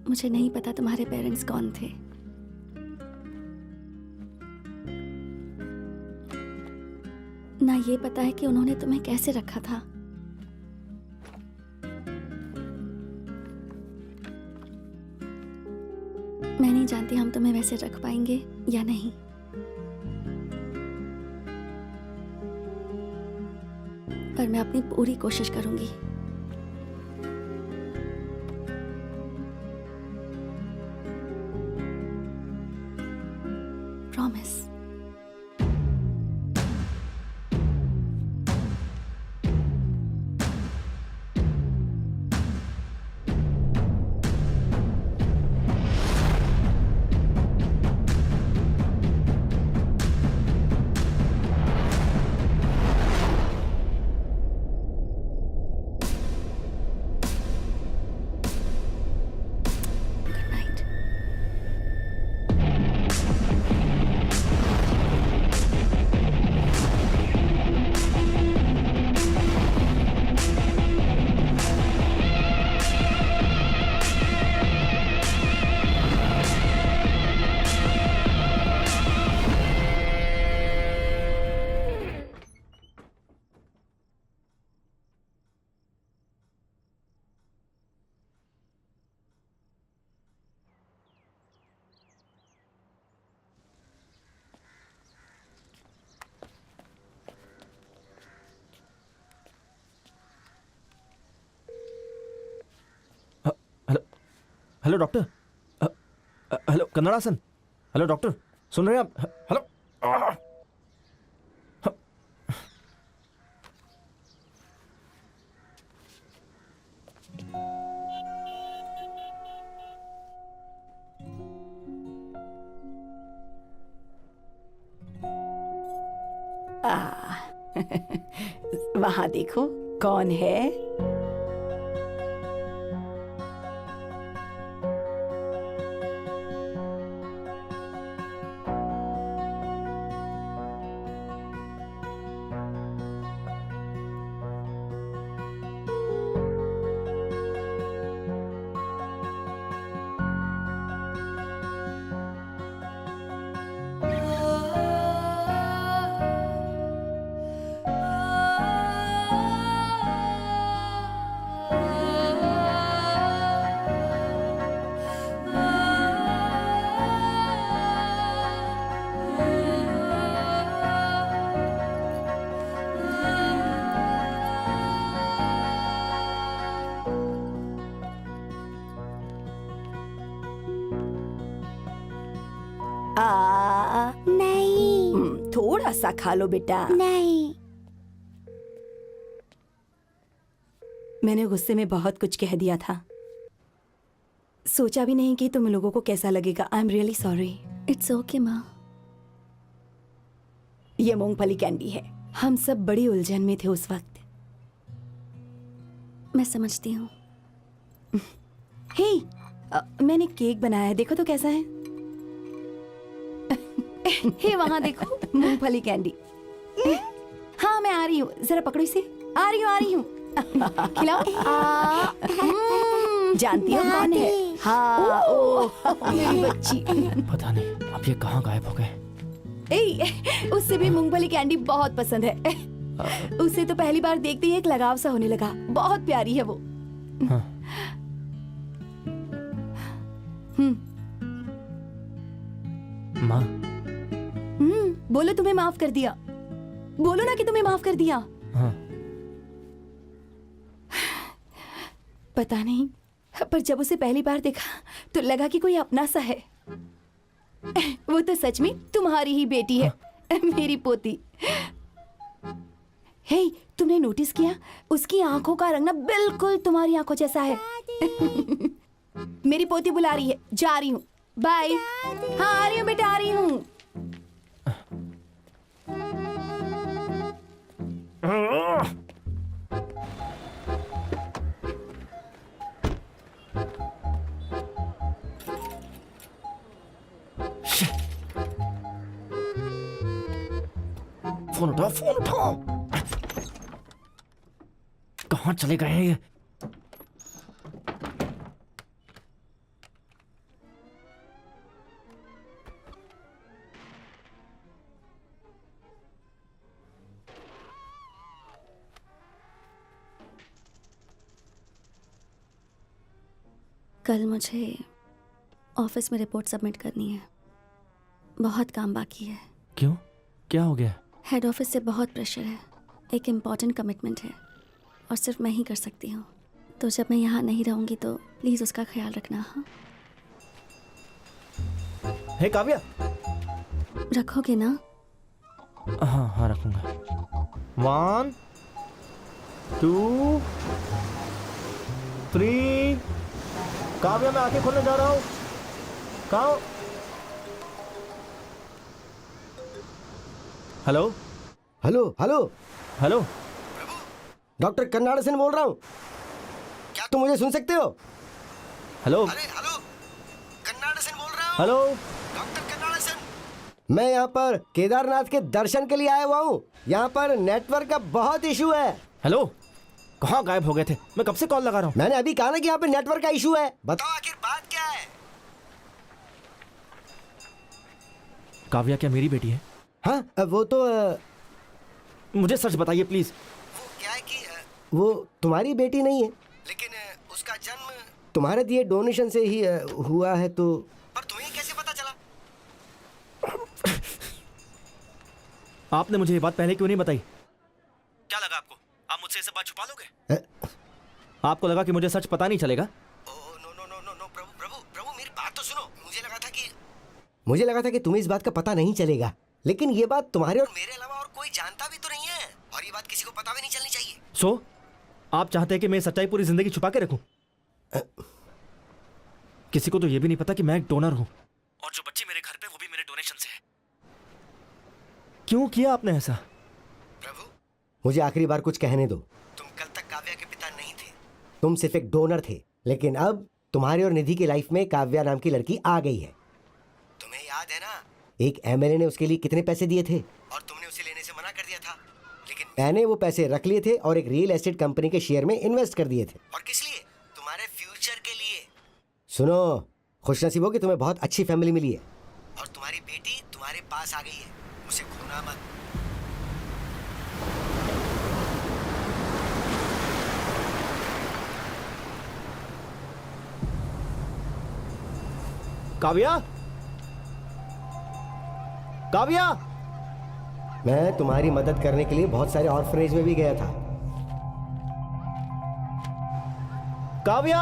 मुझे नहीं पता तुम्हारे पेरेंट्स कौन थे। ना ये पता है कि उन्होंने तुम्हें कैसे रखा था। मैं नहीं जानती हम तुम्हें वैसे रख पाएंगे या नहीं। पर मैं अपनी पूरी कोशिश करूंगी। Promise. Good night. Hello doctor. Hello Kannadasan. Hello doctor, सुन रहे हैं आप? हेलो। वहां देखो कौन है। नहीं थोड़ा सा खा लो बेटा। नहीं। मैंने गुस्से में बहुत कुछ कह दिया था। सोचा भी नहीं कि तुम लोगों को कैसा लगेगा। I am really sorry. It's okay माँ। ये मूंगफली कैंडी है। हम सब बड़ी उलझन में थे उस वक्त। मैं समझती हूँ। हे, मैंने केक बनाया है, देखो तो कैसा है। हे वहां देखो, मूंगफली कैंडी। हाँ मैं आ रही हूँ, जरा पकड़ो इसे। आ रही हूँ खिलाओ। जानती हो कौन है? हाँ ओ मेरी बच्ची। पता नहीं अब ये कहाँ गायब हो गए। उससे भी मूंगफली कैंडी बहुत पसंद है। उसे तो पहली बार देखते ही एक लगाव सा होने लगा। बहुत प्यारी है वो। हाँ। माँ। बोलो तुम्हें माफ कर दिया। बोलो ना कि तुम्हें माफ कर दिया। हाँ। पता नहीं, पर जब उसे पहली बार देखा तो लगा कि कोई अपना सा है। वो तो सच में तुम्हारी ही बेटी है। मेरी पोती। हे, तुमने नोटिस किया उसकी आंखों का रंग ना बिल्कुल तुम्हारी आंखों जैसा है। मेरी पोती बुला रही है, जा रही हूँ। बाय। हाँ आ रही हूँ बेटा, आ रही हूँ। फोन उठाओ, फोन उठाओ। कहाँ चले गए हैं ये? कल मुझे ऑफिस में रिपोर्ट सबमिट करनी है। बहुत काम बाकी है। क्यों? क्या हो गया? हेड ऑफिस से बहुत प्रेशर है। एक इम्पॉर्टेंट कमिटमेंट है और सिर्फ मैं ही कर सकती हूँ। तो जब मैं यहाँ नहीं रहूँगी तो प्लीज़ उसका ख्याल रखना। हाँ, हे काव्या। रखोगे ना? हाँ हाँ रखूंगा। 1 2 3। काव्या, मैं आंखें खोलने जा रहा हूँ। कहाँ? Hello hello hello, hello. Doctor Kannadasan बोल रहा हूँ। क्या तुम मुझे सुन सकते हो? हेलो अरे हेलो, कन्नाड सेन बोल रहा हूँ। हेलो। डॉक्टर कन्नाड सेन। मैं यहाँ पर केदारनाथ के दर्शन के लिए आया हुआ हूँ। यहाँ पर नेटवर्क का बहुत इशू है। हेलो, कहाँ गायब हो गए थे? मैं कब से कॉल लगा रहा हूँ। मैंने अभी कहा ना कि यहाँ पे नेटवर्क का इशू है। बताओ आखिर बात क्या है? काव्या क्या मेरी बेटी है? हाँ वो तो मुझे सच बताइए प्लीज। वो क्या है कि वो तुम्हारी बेटी नहीं है, लेकिन उसका जन्म तुम्हारे दिए डोनेशन से ही हुआ है। तो पर तुम्हें कैसे पता चला? आपने मुझे ये बात पहले क्यों नहीं बताई? क्या लगा आपको? आप मुझसे ये सब बात छुपा लोगे? आपको लगा कि मुझे सच पता नहीं चलेगा? No no no no no, Prabhu Prabhu Prabhu मेरी बात तो सुनो। मुझे लगा था कि तुम्हें इस बात का पता नहीं चलेगा, लेकिन ये बात तुम्हारे और मेरे अलावा और कोई जानता भी तो नहीं है, और ये बात किसी को पता भी नहीं चलनी चाहिए। सो आप चाहते हैं कि मैं सच्चाई पूरी जिंदगी छुपा के रखूं? किसी को तो ये भी नहीं पता कि मैं एक डोनर हूं, और जो बच्ची मेरे घर पे वो भी मेरे डोनेशन से है। क्यों किया आपने ऐसा? प्रभु, मुझे आखिरी बार कुछ कहने दो। तुम कल तक काव्या के पिता नहीं थे, तुम सिर्फ एक डोनर थे, लेकिन अब तुम्हारे और निधि की लाइफ में काव्या नाम की लड़की आ गई है। तुम्हें याद है ना, एक एमएलए ने उसके लिए कितने पैसे दिए थे और तुमने उसे लेने से मना कर दिया था, लेकिन मैंने वो पैसे रख लिए थे और एक रियल एस्टेट कंपनी के शेयर में इन्वेस्ट कर दिए थे। और किस लिए? तुम्हारे फ्यूचर के लिए। सुनो, खुशनसीब हो कि तुम्हें बहुत अच्छी फैमिली मिली है, और तुम्हारी बेटी तुम्हारे पास आ गई है। उसे खोना मत। काव्या, काव्या, मैं तुम्हारी मदद करने के लिए बहुत सारे ऑर्फनेज में भी गया था। काव्या।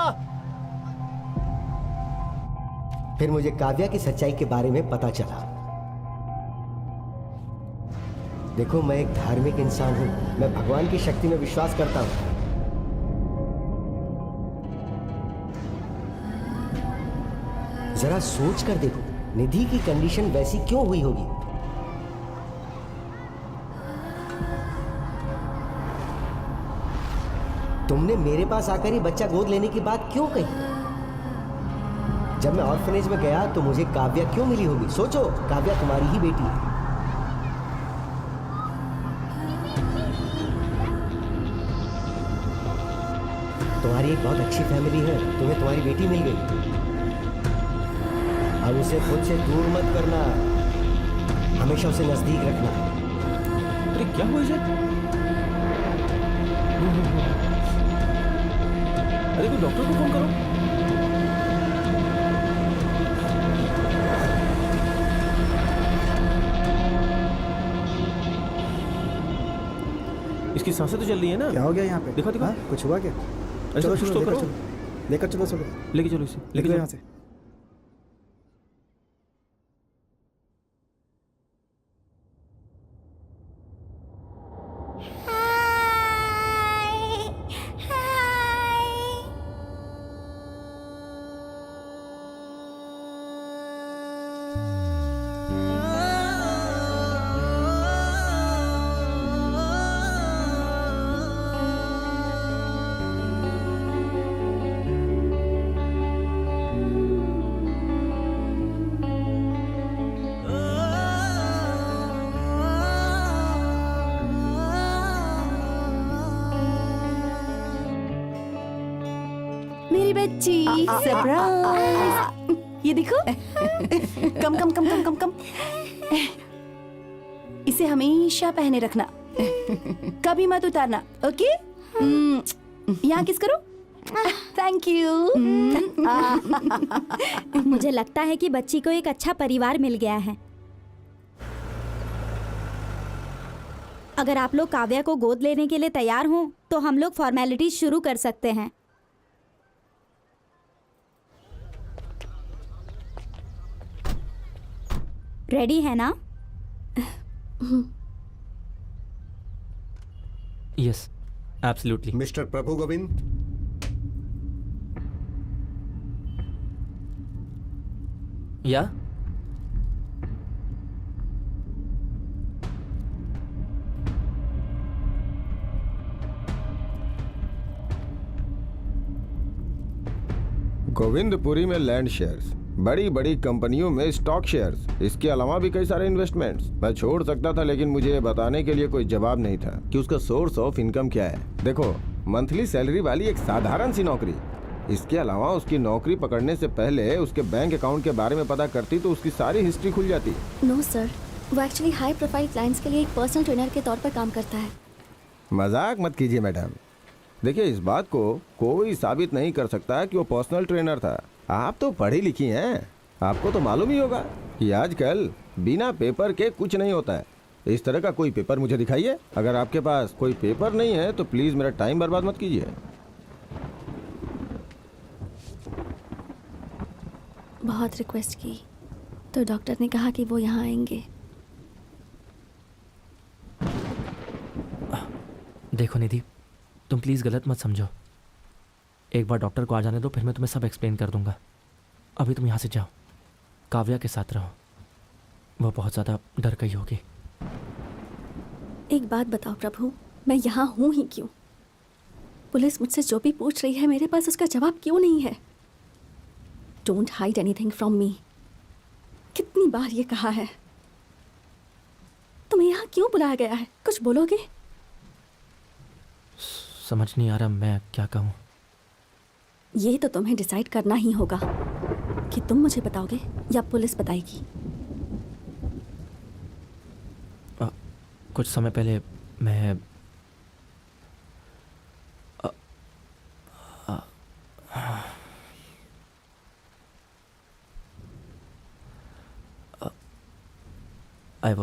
फिर मुझे काव्या की सच्चाई के बारे में पता चला। देखो, मैं एक धार्मिक इंसान हूं, मैं भगवान की शक्ति में विश्वास करता हूं। जरा सोच कर देखो, निधि की कंडीशन वैसी क्यों हुई होगी? तुमने मेरे पास आकर ही बच्चा गोद लेने की बात क्यों कही? जब मैं ऑर्फनेज में गया तो मुझे काव्या क्यों मिली होगी? सोचो, काव्या तुम्हारी ही बेटी है। तुम्हारी एक बहुत अच्छी फैमिली है, तुम्हें तुम्हारी बेटी मिल गई। अब उसे खुद से दूर मत करना, हमेशा उसे नजदीक रखना। अरे क्या हुआ इसे? अरे कोई डॉक्टर को फोन करो। इसकी सांसें तो चल रही है ना? क्या हो गया यहाँ पे? दिखा दिखा। कुछ हुआ क्या? ऐसा चलो कुछ चलो तो लेकर करो। चलो, लेकर चलो चलो, लेके चलो इसे, लेके लेकर चलो यहाँ से। बच्ची सरप्राइज। ये देखो। कम कम कम कम कम कम। इसे हमेशा पहने रखना, कभी मत उतारना, ओके? यहाँ किस करो। Thank you. मुझे लगता है कि बच्ची को एक अच्छा परिवार मिल गया है। अगर आप लोग काव्या को गोद लेने के लिए तैयार हों तो हम लोग फॉर्मेलिटीज शुरू कर सकते हैं। रेडी है ना? Yes, absolutely. मिस्टर प्रभु गोविंद, या गोविंदपुरी में लैंड शेयर्स, बड़ी बड़ी कंपनियों में स्टॉक शेयर्स, इसके अलावा भी कई सारे इन्वेस्टमेंट्स। मैं छोड़ सकता था, लेकिन मुझे ये बताने के लिए कोई जवाब नहीं था कि उसका सोर्स ऑफ इनकम क्या है। देखो, मंथली सैलरी वाली एक साधारण सी नौकरी। इसके अलावा उसकी नौकरी पकड़ने से पहले उसके बैंक अकाउंट के बारे में पता करती तो उसकी सारी हिस्ट्री खुल जाती। नो सर, वो एक्चुअली हाई प्रोफाइल क्लाइंट्स के लिए एक पर्सनल ट्रेनर के तौर पर काम करता है। मजाक मत कीजिए मैडम। देखिए, इस बात को कोई साबित नहीं कर सकता कि वो पर्सनल ट्रेनर था। आप तो पढ़ी लिखी हैं, आपको तो मालूम ही होगा कि आजकल बिना पेपर के कुछ नहीं होता है। इस तरह का कोई पेपर मुझे दिखाइए। अगर आपके पास कोई पेपर नहीं है तो प्लीज मेरा टाइम बर्बाद मत कीजिए। बहुत रिक्वेस्ट की तो डॉक्टर ने कहा कि वो यहाँ आएंगे। देखो निधि, तुम प्लीज़ गलत मत समझो। एक बार डॉक्टर को आ जाने दो, फिर मैं तुम्हें सब एक्सप्लेन कर दूंगा। अभी तुम यहाँ से जाओ, काव्या के साथ रहो, वो बहुत ज़्यादा डर गई होगी। एक बात बताओ प्रभु, मैं यहाँ हूँ ही क्यों? पुलिस मुझसे जो भी पूछ रही है, मेरे पास उसका जवाब क्यों नहीं है? Don't hide anything from me. कितनी बार ये कहा है। तुम्हें यहाँ क्यों बुलाया गया है? कुछ बोलोगे? समझ नहीं आ रहा मैं क्या कहूँ। ये तो तुम्हें डिसाइड करना ही होगा कि तुम मुझे बताओगे या पुलिस बताएगी। कुछ समय पहले मैं I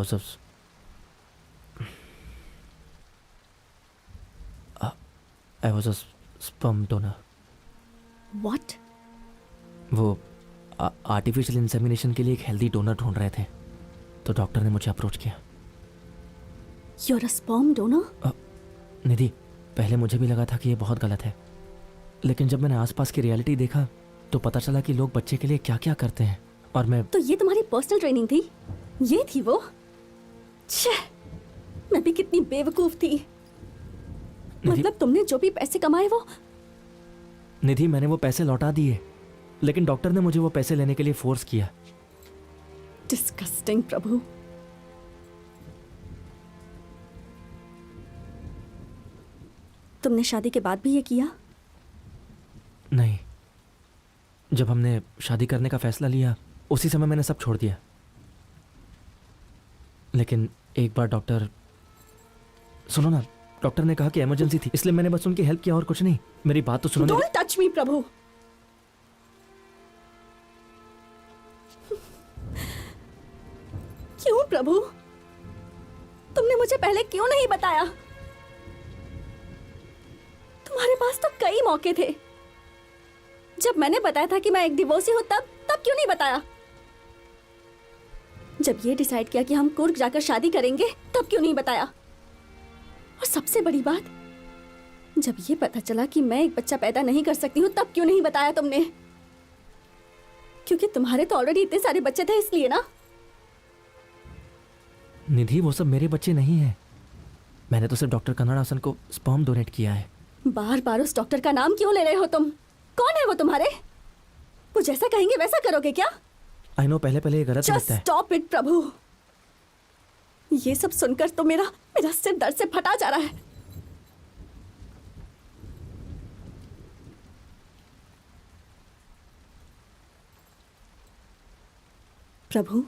was a sperm donor. What? वो आर्टिफिशियल इंसेमिनेशन के लिए एक हेल्दी डोनर ढूंढ रहे थे, तो डॉक्टर ने मुझे अप्रोच किया। You're a sperm donor? निधि, पहले मुझे भी लगा था कि ये बहुत गलत है, लेकिन जब मैंने आसपास की रियलिटी देखा तो पता चला कि लोग बच्चे के लिए क्या क्या करते हैं। और मैं तो ये तुम्हारी पर्सनल ट्रेनिंग थी? ये थी वो? छे, मैं भी कितनी बेवकूफ थी। मतलब तुमने जो भी पैसे कमाए वो? निधि, मैंने वो पैसे लौटा दिए, लेकिन डॉक्टर ने मुझे वो पैसे लेने के लिए फोर्स किया। डिस्गस्टिंग प्रभु। तुमने शादी के बाद भी ये किया? नहीं, जब हमने शादी करने का फैसला लिया उसी समय मैंने सब छोड़ दिया। लेकिन एक बार डॉक्टर, सुनो ना, डॉक्टर ने कहा कि इमरजेंसी थी, इसलिए मैंने बस उनकी हेल्प किया और कुछ नहीं। मेरी बात तो सुनो। डोंट टच मी प्रभु। क्यों प्रभु? तुमने मुझे पहले क्यों नहीं बताया? तुम्हारे पास तो कई मौके थे। जब मैंने बताया था कि मैं एक डिवोर्सी हूं, तब क्यों नहीं बताया? जब ये डिसाइड किया कि हम कुर्ग जाकर शादी करेंगे, तब क्यों नहीं बताया? और सबसे बड़ी बात, जब ये पता चला कि मैं एक बच्चा पैदा नहीं कर सकती हूँ, तब क्यों नहीं बताया तुमने? क्योंकि तुम्हारे तो ऑलरेडी इतने सारे बच्चे थे, इसलिए ना? निधि, वो सब मेरे बच्चे नहीं हैं। मैंने तो सिर्फ डॉक्टर कन्नड़ासन को स्पर्म डोनेट किया है। बार बार उस डॉक्टर का नाम क्यों ले रहे हो तुम? कौन है वो तुम्हारे? वो जैसा कहेंगे वैसा करोगे क्या? आई नो, पहले पहले ये गलत लगता है। स्टॉप इट प्रभु। ये सब सुनकर तो मेरा सिर दर्द से फटा जा रहा है। प्रभु,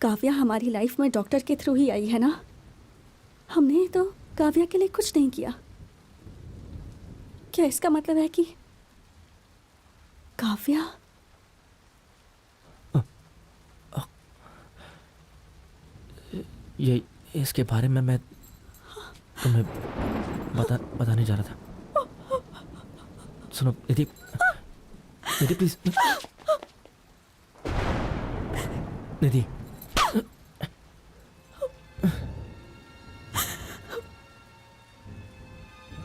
काव्या हमारी लाइफ में डॉक्टर के थ्रू ही आई है ना? हमने तो काव्या के लिए कुछ नहीं किया। क्या इसका मतलब है कि काव्या? ये इसके बारे में मैं तुम्हें बताने जा रहा था। सुनो निधि, निधि please, Nidhi.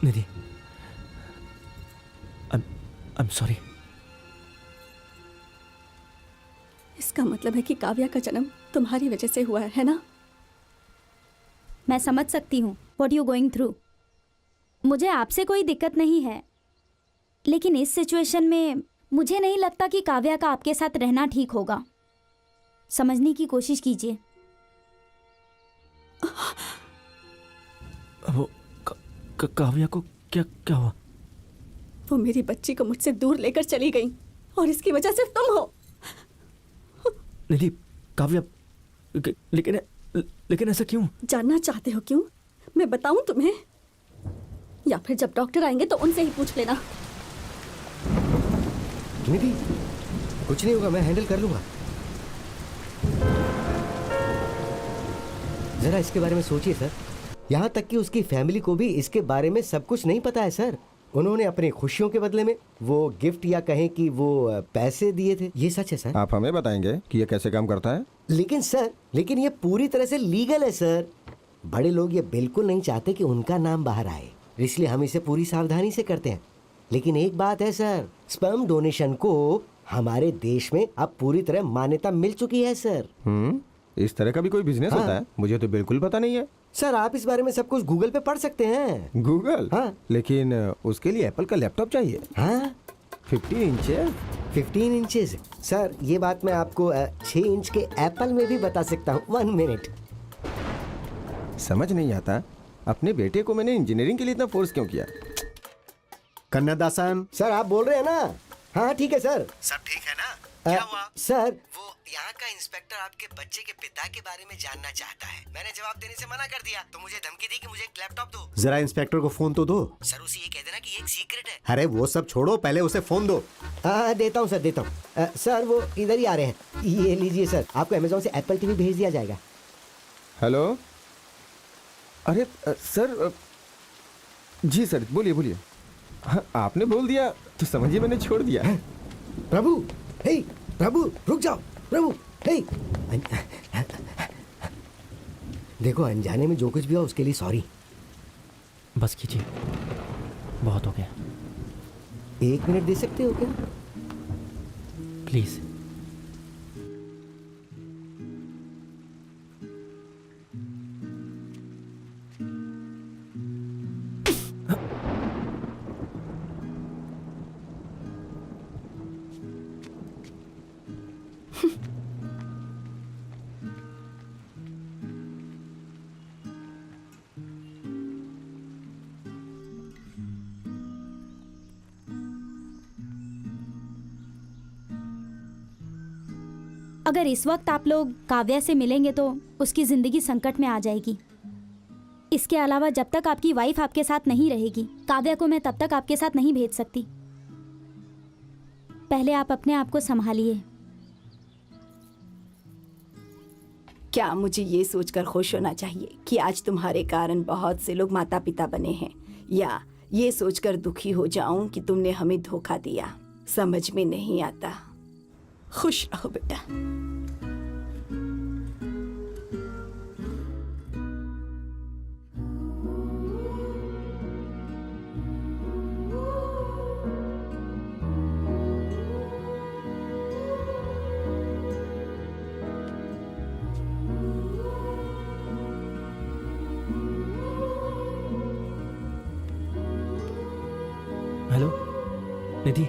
Nidhi, I'm sorry। इसका मतलब है कि काव्या का जन्म तुम्हारी वजह से हुआ है ना? मैं समझ सकती हूँ व्हाट यू गोइंग थ्रू। मुझे आपसे कोई दिक्कत नहीं है, लेकिन इस सिचुएशन में मुझे नहीं लगता कि काव्या का आपके साथ रहना ठीक होगा। समझने की कोशिश कीजिए। वो काव्या को क्या हुआ? वो मेरी बच्ची को मुझसे दूर लेकर चली गई और इसकी वजह सिर्फ तुम हो। निधि, काव्या, लेकिन ऐसा क्यों? जानना चाहते हो क्यों? मैं बताऊं तुम्हें, या फिर जब डॉक्टर आएंगे तो उनसे ही पूछ लेना। निधि, कुछ नहीं होगा, मैं हैंडल कर लूंगा। जरा इसके बारे में सोचिए सर। यहाँ तक कि उसकी फैमिली को भी इसके बारे में सब कुछ नहीं पता है सर। उन्होंने अपनी खुशियों के बदले में वो गिफ्ट या कहें कि वो पैसे दिए थे। ये सच है सर। आप हमें बताएंगे कि ये कैसे काम करता है? लेकिन ये पूरी तरह से लीगल है सर। बड़े लोग ये बिल्कुल नहीं चाहते कि उनका नाम बाहर आए, इसलिए हम इसे पूरी सावधानी से करते हैं। लेकिन एक बात है सर, स्पर्म डोनेशन को हमारे देश में अब पूरी तरह मान्यता मिल चुकी है सर। इस तरह का भी कोई बिजनेस होता है? मुझे तो बिल्कुल पता नहीं है सर। आप इस बारे में सब कुछ गूगल पे पढ़ सकते हैं। गूगल? हाँ। लेकिन उसके लिए एप्पल का लैपटॉप चाहिए। हाँ, 15 इंचेस सर। ये बात मैं आपको 6 इंच के एप्पल में भी बता सकता हूँ। 1 मिनट। समझ नहीं आता, अपने बेटे को मैंने इंजीनियरिंग के लिए इतना फोर्स क्यों किया? कन्नदासन सर आप बोल रहे हैं ना? हाँ ठीक है सर। सब ठीक है ना? क्या हुआ? सर वो यहाँ का इंस्पेक्टर आपके बच्चे के पिता के बारे में जानना चाहता है। मैंने जवाब देने से मना कर दिया तो मुझे धमकी दी कि मुझे एक लैपटॉप दो। जरा इंस्पेक्टर को फोन तो दो। सर उसे ये कह देना कि एक सीक्रेट है। अरे वो सब छोड़ो, पहले उसे फोन दो। देता हूँ सर, देता हूँ। सर वो इधर ही आ रहे हैं। ये लीजिए सर, आपको अमेज़न से एप्पल टीवी भेज दिया जाएगा। हेलो। अरे सर, जी सर, बोलिए। हाँ, आपने बोल दिया तो समझिए मैंने छोड़ दिया। प्रभु, हे प्रभु, रुक जाओ। प्रभु, हे देखो, अनजाने में जो कुछ भी हुआ उसके लिए सॉरी। बस कीजिए, बहुत हो गया। 1 मिनट दे सकते हो क्या प्लीज? अगर इस वक्त आप लोग काव्या से मिलेंगे तो उसकी ज़िंदगी संकट में आ जाएगी। इसके अलावा जब तक आपकी वाइफ आपके साथ नहीं रहेगी, काव्या को मैं तब तक आपके साथ नहीं भेज सकती। पहले आप अपने आप को संभालिए। क्या मुझे ये सोचकर खुश होना चाहिए कि आज तुम्हारे कारण बहुत से लोग माता पिता बने हैं, या ये सोचकर दुखी हो जाऊं कि तुमने हमें धोखा दिया? समझ में नहीं आता। खुश रहो बेटा। हेलो निधि,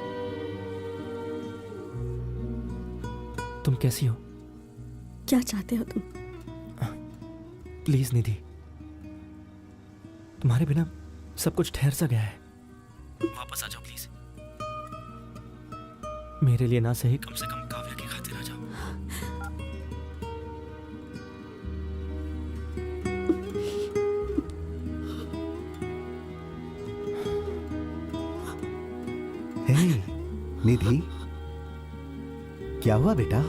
तुम कैसी हो? क्या चाहते हो तुम? प्लीज निधि, तुम्हारे बिना सब कुछ ठहर सा गया है। वापस आ जाओ प्लीज। मेरे लिए ना सही, कम से कम काव्या की खातिर आ जाओ। निधि, क्या हुआ बेटा?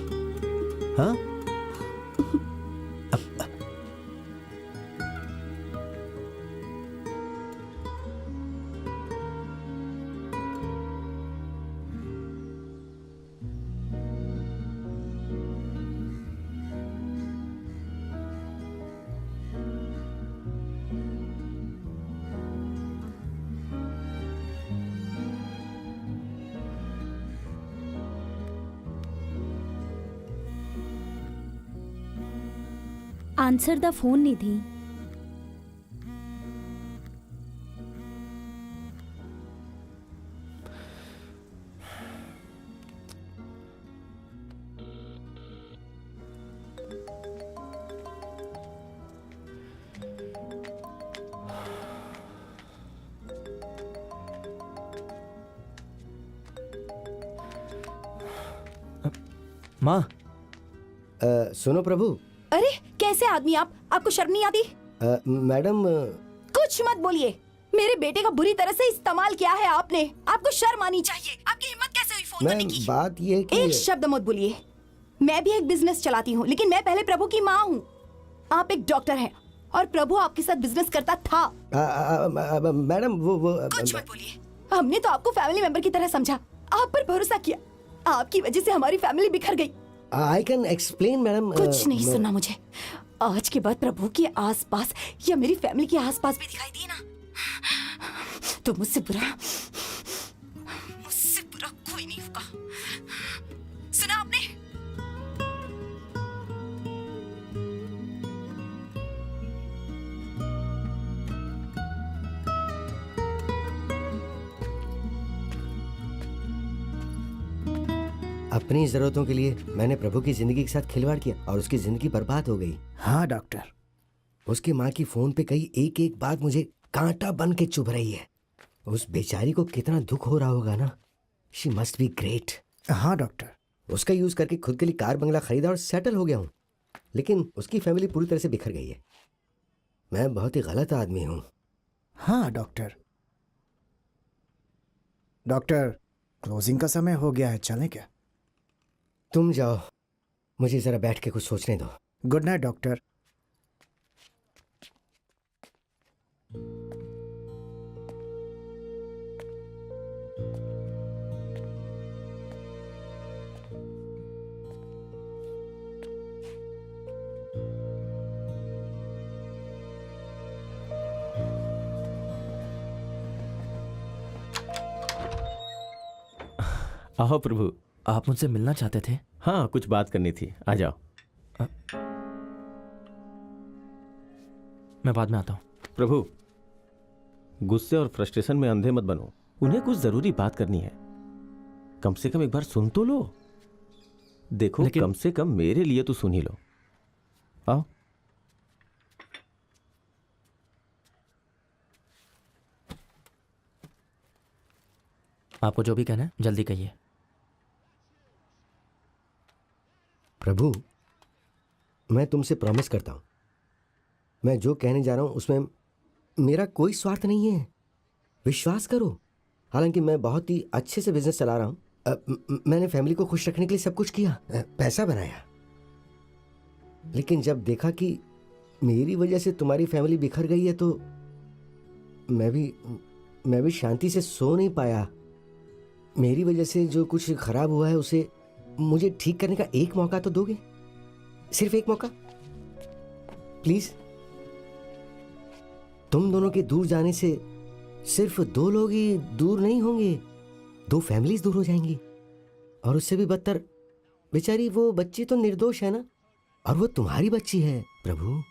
हाँ? आंसर द फोन निधि। माँ, सुनो प्रभु। अरे कैसे आदमी आप? आपको शर्म नहीं आती? मैडम, कुछ मत बोलिए। मेरे बेटे का बुरी तरह से इस्तेमाल किया है आपने। आपको शर्म आनी चाहिए। आपकी हिम्मत कैसे हुई फोन करने मैम की? बात ये है कि एक शब्द मत बोलिए। मैं भी एक बिजनेस चलाती हूँ, लेकिन मैं पहले प्रभु की माँ हूँ। आप एक डॉक्टर हैं और प्रभु आपके साथ बिजनेस करता था। मैडम वो कुछ मत बोलिए। हमने तो आपको फैमिली मेंबर की तरह समझा, आप पर भरोसा किया। आपकी वजह से हमारी फैमिली बिखर गई। I can explain madam. कुछ नहीं सुनना मुझे। आज के बाद प्रभु के आसपास या मेरी फैमिली के आसपास भी दिखाई दिए ना, तो मुझसे बुरा कोई नहीं होगा। सुना आपने? अपनी जरूरतों के लिए मैंने प्रभु की जिंदगी के साथ खिलवाड़ किया और उसकी जिंदगी बर्बाद हो गई। हाँ डॉक्टर। उसकी माँ की फोन पे कही एक एक बात मुझे कांटा बन के चुभ रही है। उस बेचारी को कितना दुख हो रहा होगा ना। She must be great. हाँ डॉक्टर। उसका यूज करके खुद के लिए कार बंगला खरीदा और सेटल हो गया हूँ, लेकिन उसकी फैमिली पूरी तरह से बिखर गई है। मैं बहुत ही गलत आदमी हूँ। हाँ डॉक्टर। डॉक्टर, क्लोजिंग का समय हो गया है, चलें क्या? तुम जाओ, मुझे जरा बैठ के कुछ सोचने दो। Good night doctor. आओ प्रभु। आप मुझसे मिलना चाहते थे? हाँ, कुछ बात करनी थी, आ जाओ। मैं बाद में आता हूँ। प्रभु, गुस्से और फ्रस्ट्रेशन में अंधे मत बनो। उन्हें कुछ जरूरी बात करनी है, कम से कम एक बार सुन तो लो। देखो, कम से कम मेरे लिए तो सुन ही लो। आओ। आपको जो भी कहना है जल्दी कहिए। प्रभु, मैं तुमसे प्रॉमिस करता हूं, मैं जो कहने जा रहा हूं उसमें मेरा कोई स्वार्थ नहीं है। विश्वास करो। हालांकि मैं बहुत ही अच्छे से बिजनेस चला रहा हूं। मैंने फैमिली को खुश रखने के लिए सब कुछ किया, पैसा बनाया, लेकिन जब देखा कि मेरी वजह से तुम्हारी फैमिली बिखर गई है तो मैं भी शांति से सो नहीं पाया। मेरी वजह से जो कुछ खराब हुआ है उसे मुझे ठीक करने का एक मौका तो दोगे? सिर्फ एक मौका प्लीज। तुम दोनों के दूर जाने से सिर्फ 2 लोग ही दूर नहीं होंगे, 2 फैमिलीज दूर हो जाएंगी। और उससे भी बदतर, बेचारी वो बच्ची तो निर्दोष है ना, और वो तुम्हारी बच्ची है प्रभु।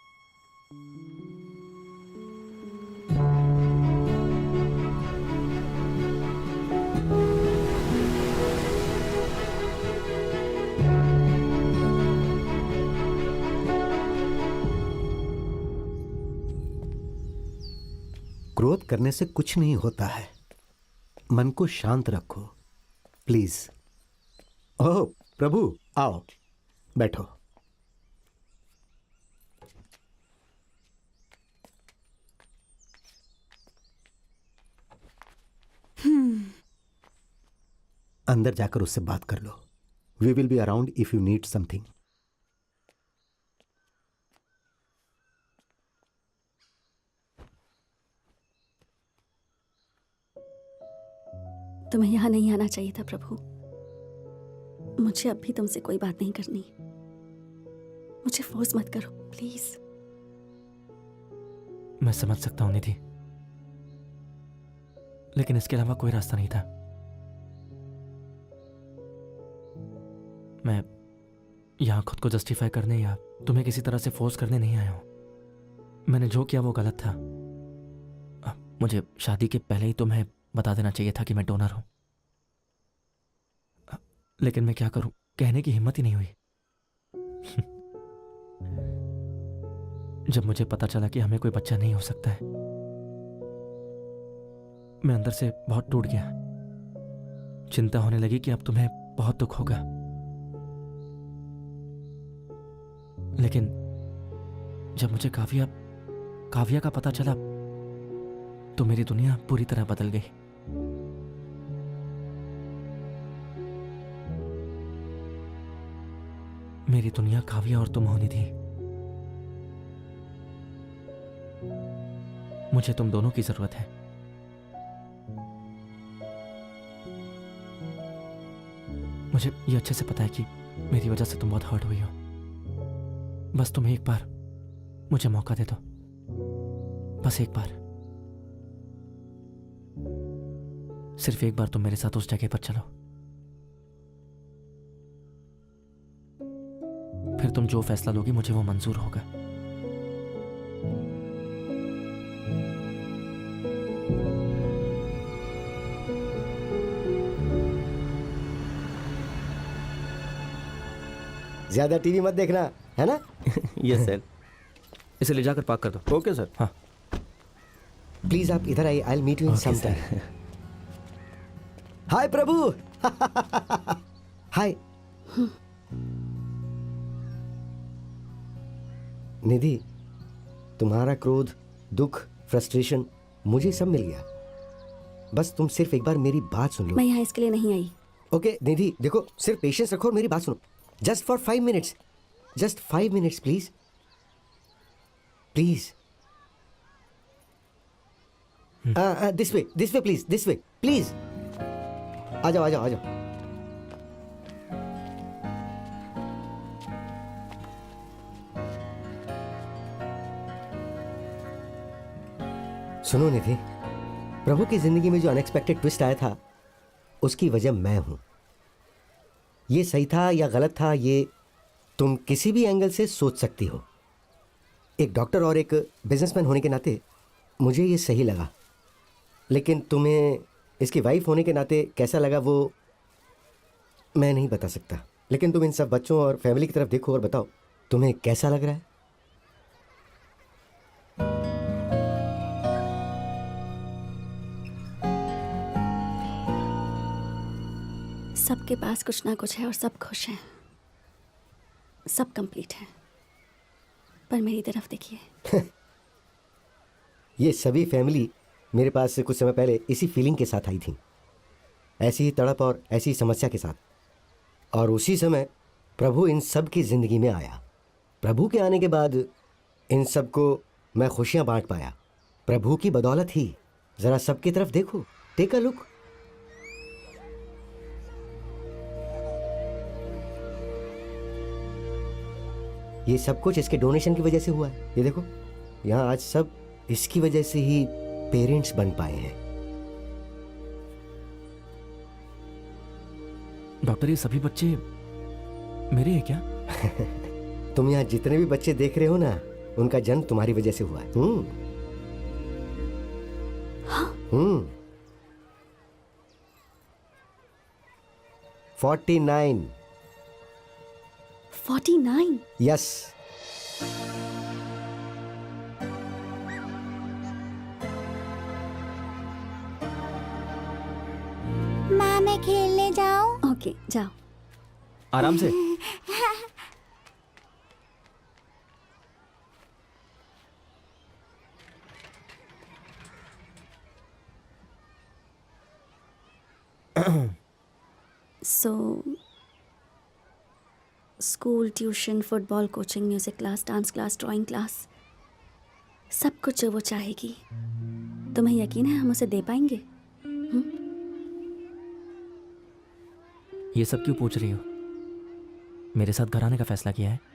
क्रोध करने से कुछ नहीं होता है। मन को शांत रखो प्लीज। ओह प्रभु, आओ बैठो। अंदर जाकर उससे बात कर लो. We will be around if you need something. तुम्हें यहाँ नहीं आना चाहिए था प्रभु। मुझे अब भी तुमसे कोई बात नहीं करनी। मुझे फोर्स मत करो प्लीज। मैं समझ सकता हूँ निधि, लेकिन इसके अलावा कोई रास्ता नहीं था। मैं यहां खुद को जस्टिफाई करने या तुम्हें किसी तरह से फोर्स करने नहीं आया हूं। मैंने जो किया वो गलत था। मुझे शादी के पहले ही तुम्हें बता देना चाहिए था कि मैं डोनर हूं, लेकिन मैं क्या करूं, कहने की हिम्मत ही नहीं हुई। जब मुझे पता चला कि हमें कोई बच्चा नहीं हो सकता है, मैं अंदर से बहुत टूट गया। चिंता होने लगी कि अब तुम्हें बहुत दुख होगा, लेकिन जब मुझे काव्या का पता चला तो मेरी दुनिया पूरी तरह बदल गई। मेरी दुनिया काव्या और तुम होनी थी। मुझे तुम दोनों की जरूरत है। मुझे ये अच्छे से पता है कि मेरी वजह से तुम बहुत हर्ट हुई हो। बस तुम एक बार मुझे मौका दे दो, बस एक बार, सिर्फ एक बार तुम मेरे साथ उस जगह पर चलो। फिर तुम जो फैसला लोगी मुझे वो मंजूर होगा। ज्यादा टीवी मत देखना, है ना? Yes sir. इसे ले जाकर पार्क कर दो। Okay sir. हाँ प्लीज आप इधर आइए, I will meet you in some time. Hi Prabhu. Hi Nidhi, तुम्हारा क्रोध, दुख, फ्रस्ट्रेशन मुझे सब मिल गया। बस तुम सिर्फ एक बार मेरी बात सुन लो। मैं यहाँ इसके लिए नहीं आई। ओके निधि, देखो सिर्फ पेशेंस रखो और मेरी बात सुनो। Just for 5 minutes, just 5 minutes please, please. This way please, this way please. आ जाओ आ जाओ आ जाओ। सुनो निधि, प्रभु की जिंदगी में जो अनएक्सपेक्टेड ट्विस्ट आया था उसकी वजह मैं हूं। ये सही था या गलत था ये तुम किसी भी एंगल से सोच सकती हो। एक डॉक्टर और एक बिजनेसमैन होने के नाते मुझे ये सही लगा, लेकिन तुम्हें इसकी वाइफ होने के नाते कैसा लगा वो मैं नहीं बता सकता। लेकिन तुम इन सब बच्चों और फैमिली की तरफ देखो और बताओ तुम्हें कैसा लग रहा है। सबके पास कुछ ना कुछ है और सब खुश हैं, सब कंप्लीट है। पर मेरी तरफ देखिए। ये सभी फैमिली मेरे पास कुछ समय पहले इसी फीलिंग के साथ आई थी, ऐसी ही तड़प और ऐसी समस्या के साथ। और उसी समय प्रभु इन सब की ज़िंदगी में आया। प्रभु के आने के बाद इन सब को मैं खुशियां बांट पाया, प्रभु की बदौलत ही। ज़रा सबकी तरफ देखो, टेक अ लुक। ये सब कुछ इसके डोनेशन की वजह से हुआ है। ये देखो यहाँ आज सब इसकी वजह से ही पेरेंट्स बन पाए हैं। डॉक्टर, ये सभी बच्चे मेरे हैं क्या? तुम यहाँ जितने भी बच्चे देख रहे हो ना, उनका जन्म तुम्हारी वजह से हुआ है। 49। 49? यस। माँ मैं खेलने जाऊँ? ओके जाओ। आराम से। So school, tuition, football coaching, music class, dance class, drawing class, सब कुछ जो वो चाहेगी, तुम्हें यकीन है हम उसे दे पाएंगे? ये सब क्यों पूछ रही हो? मेरे साथ घर आने का फैसला किया है?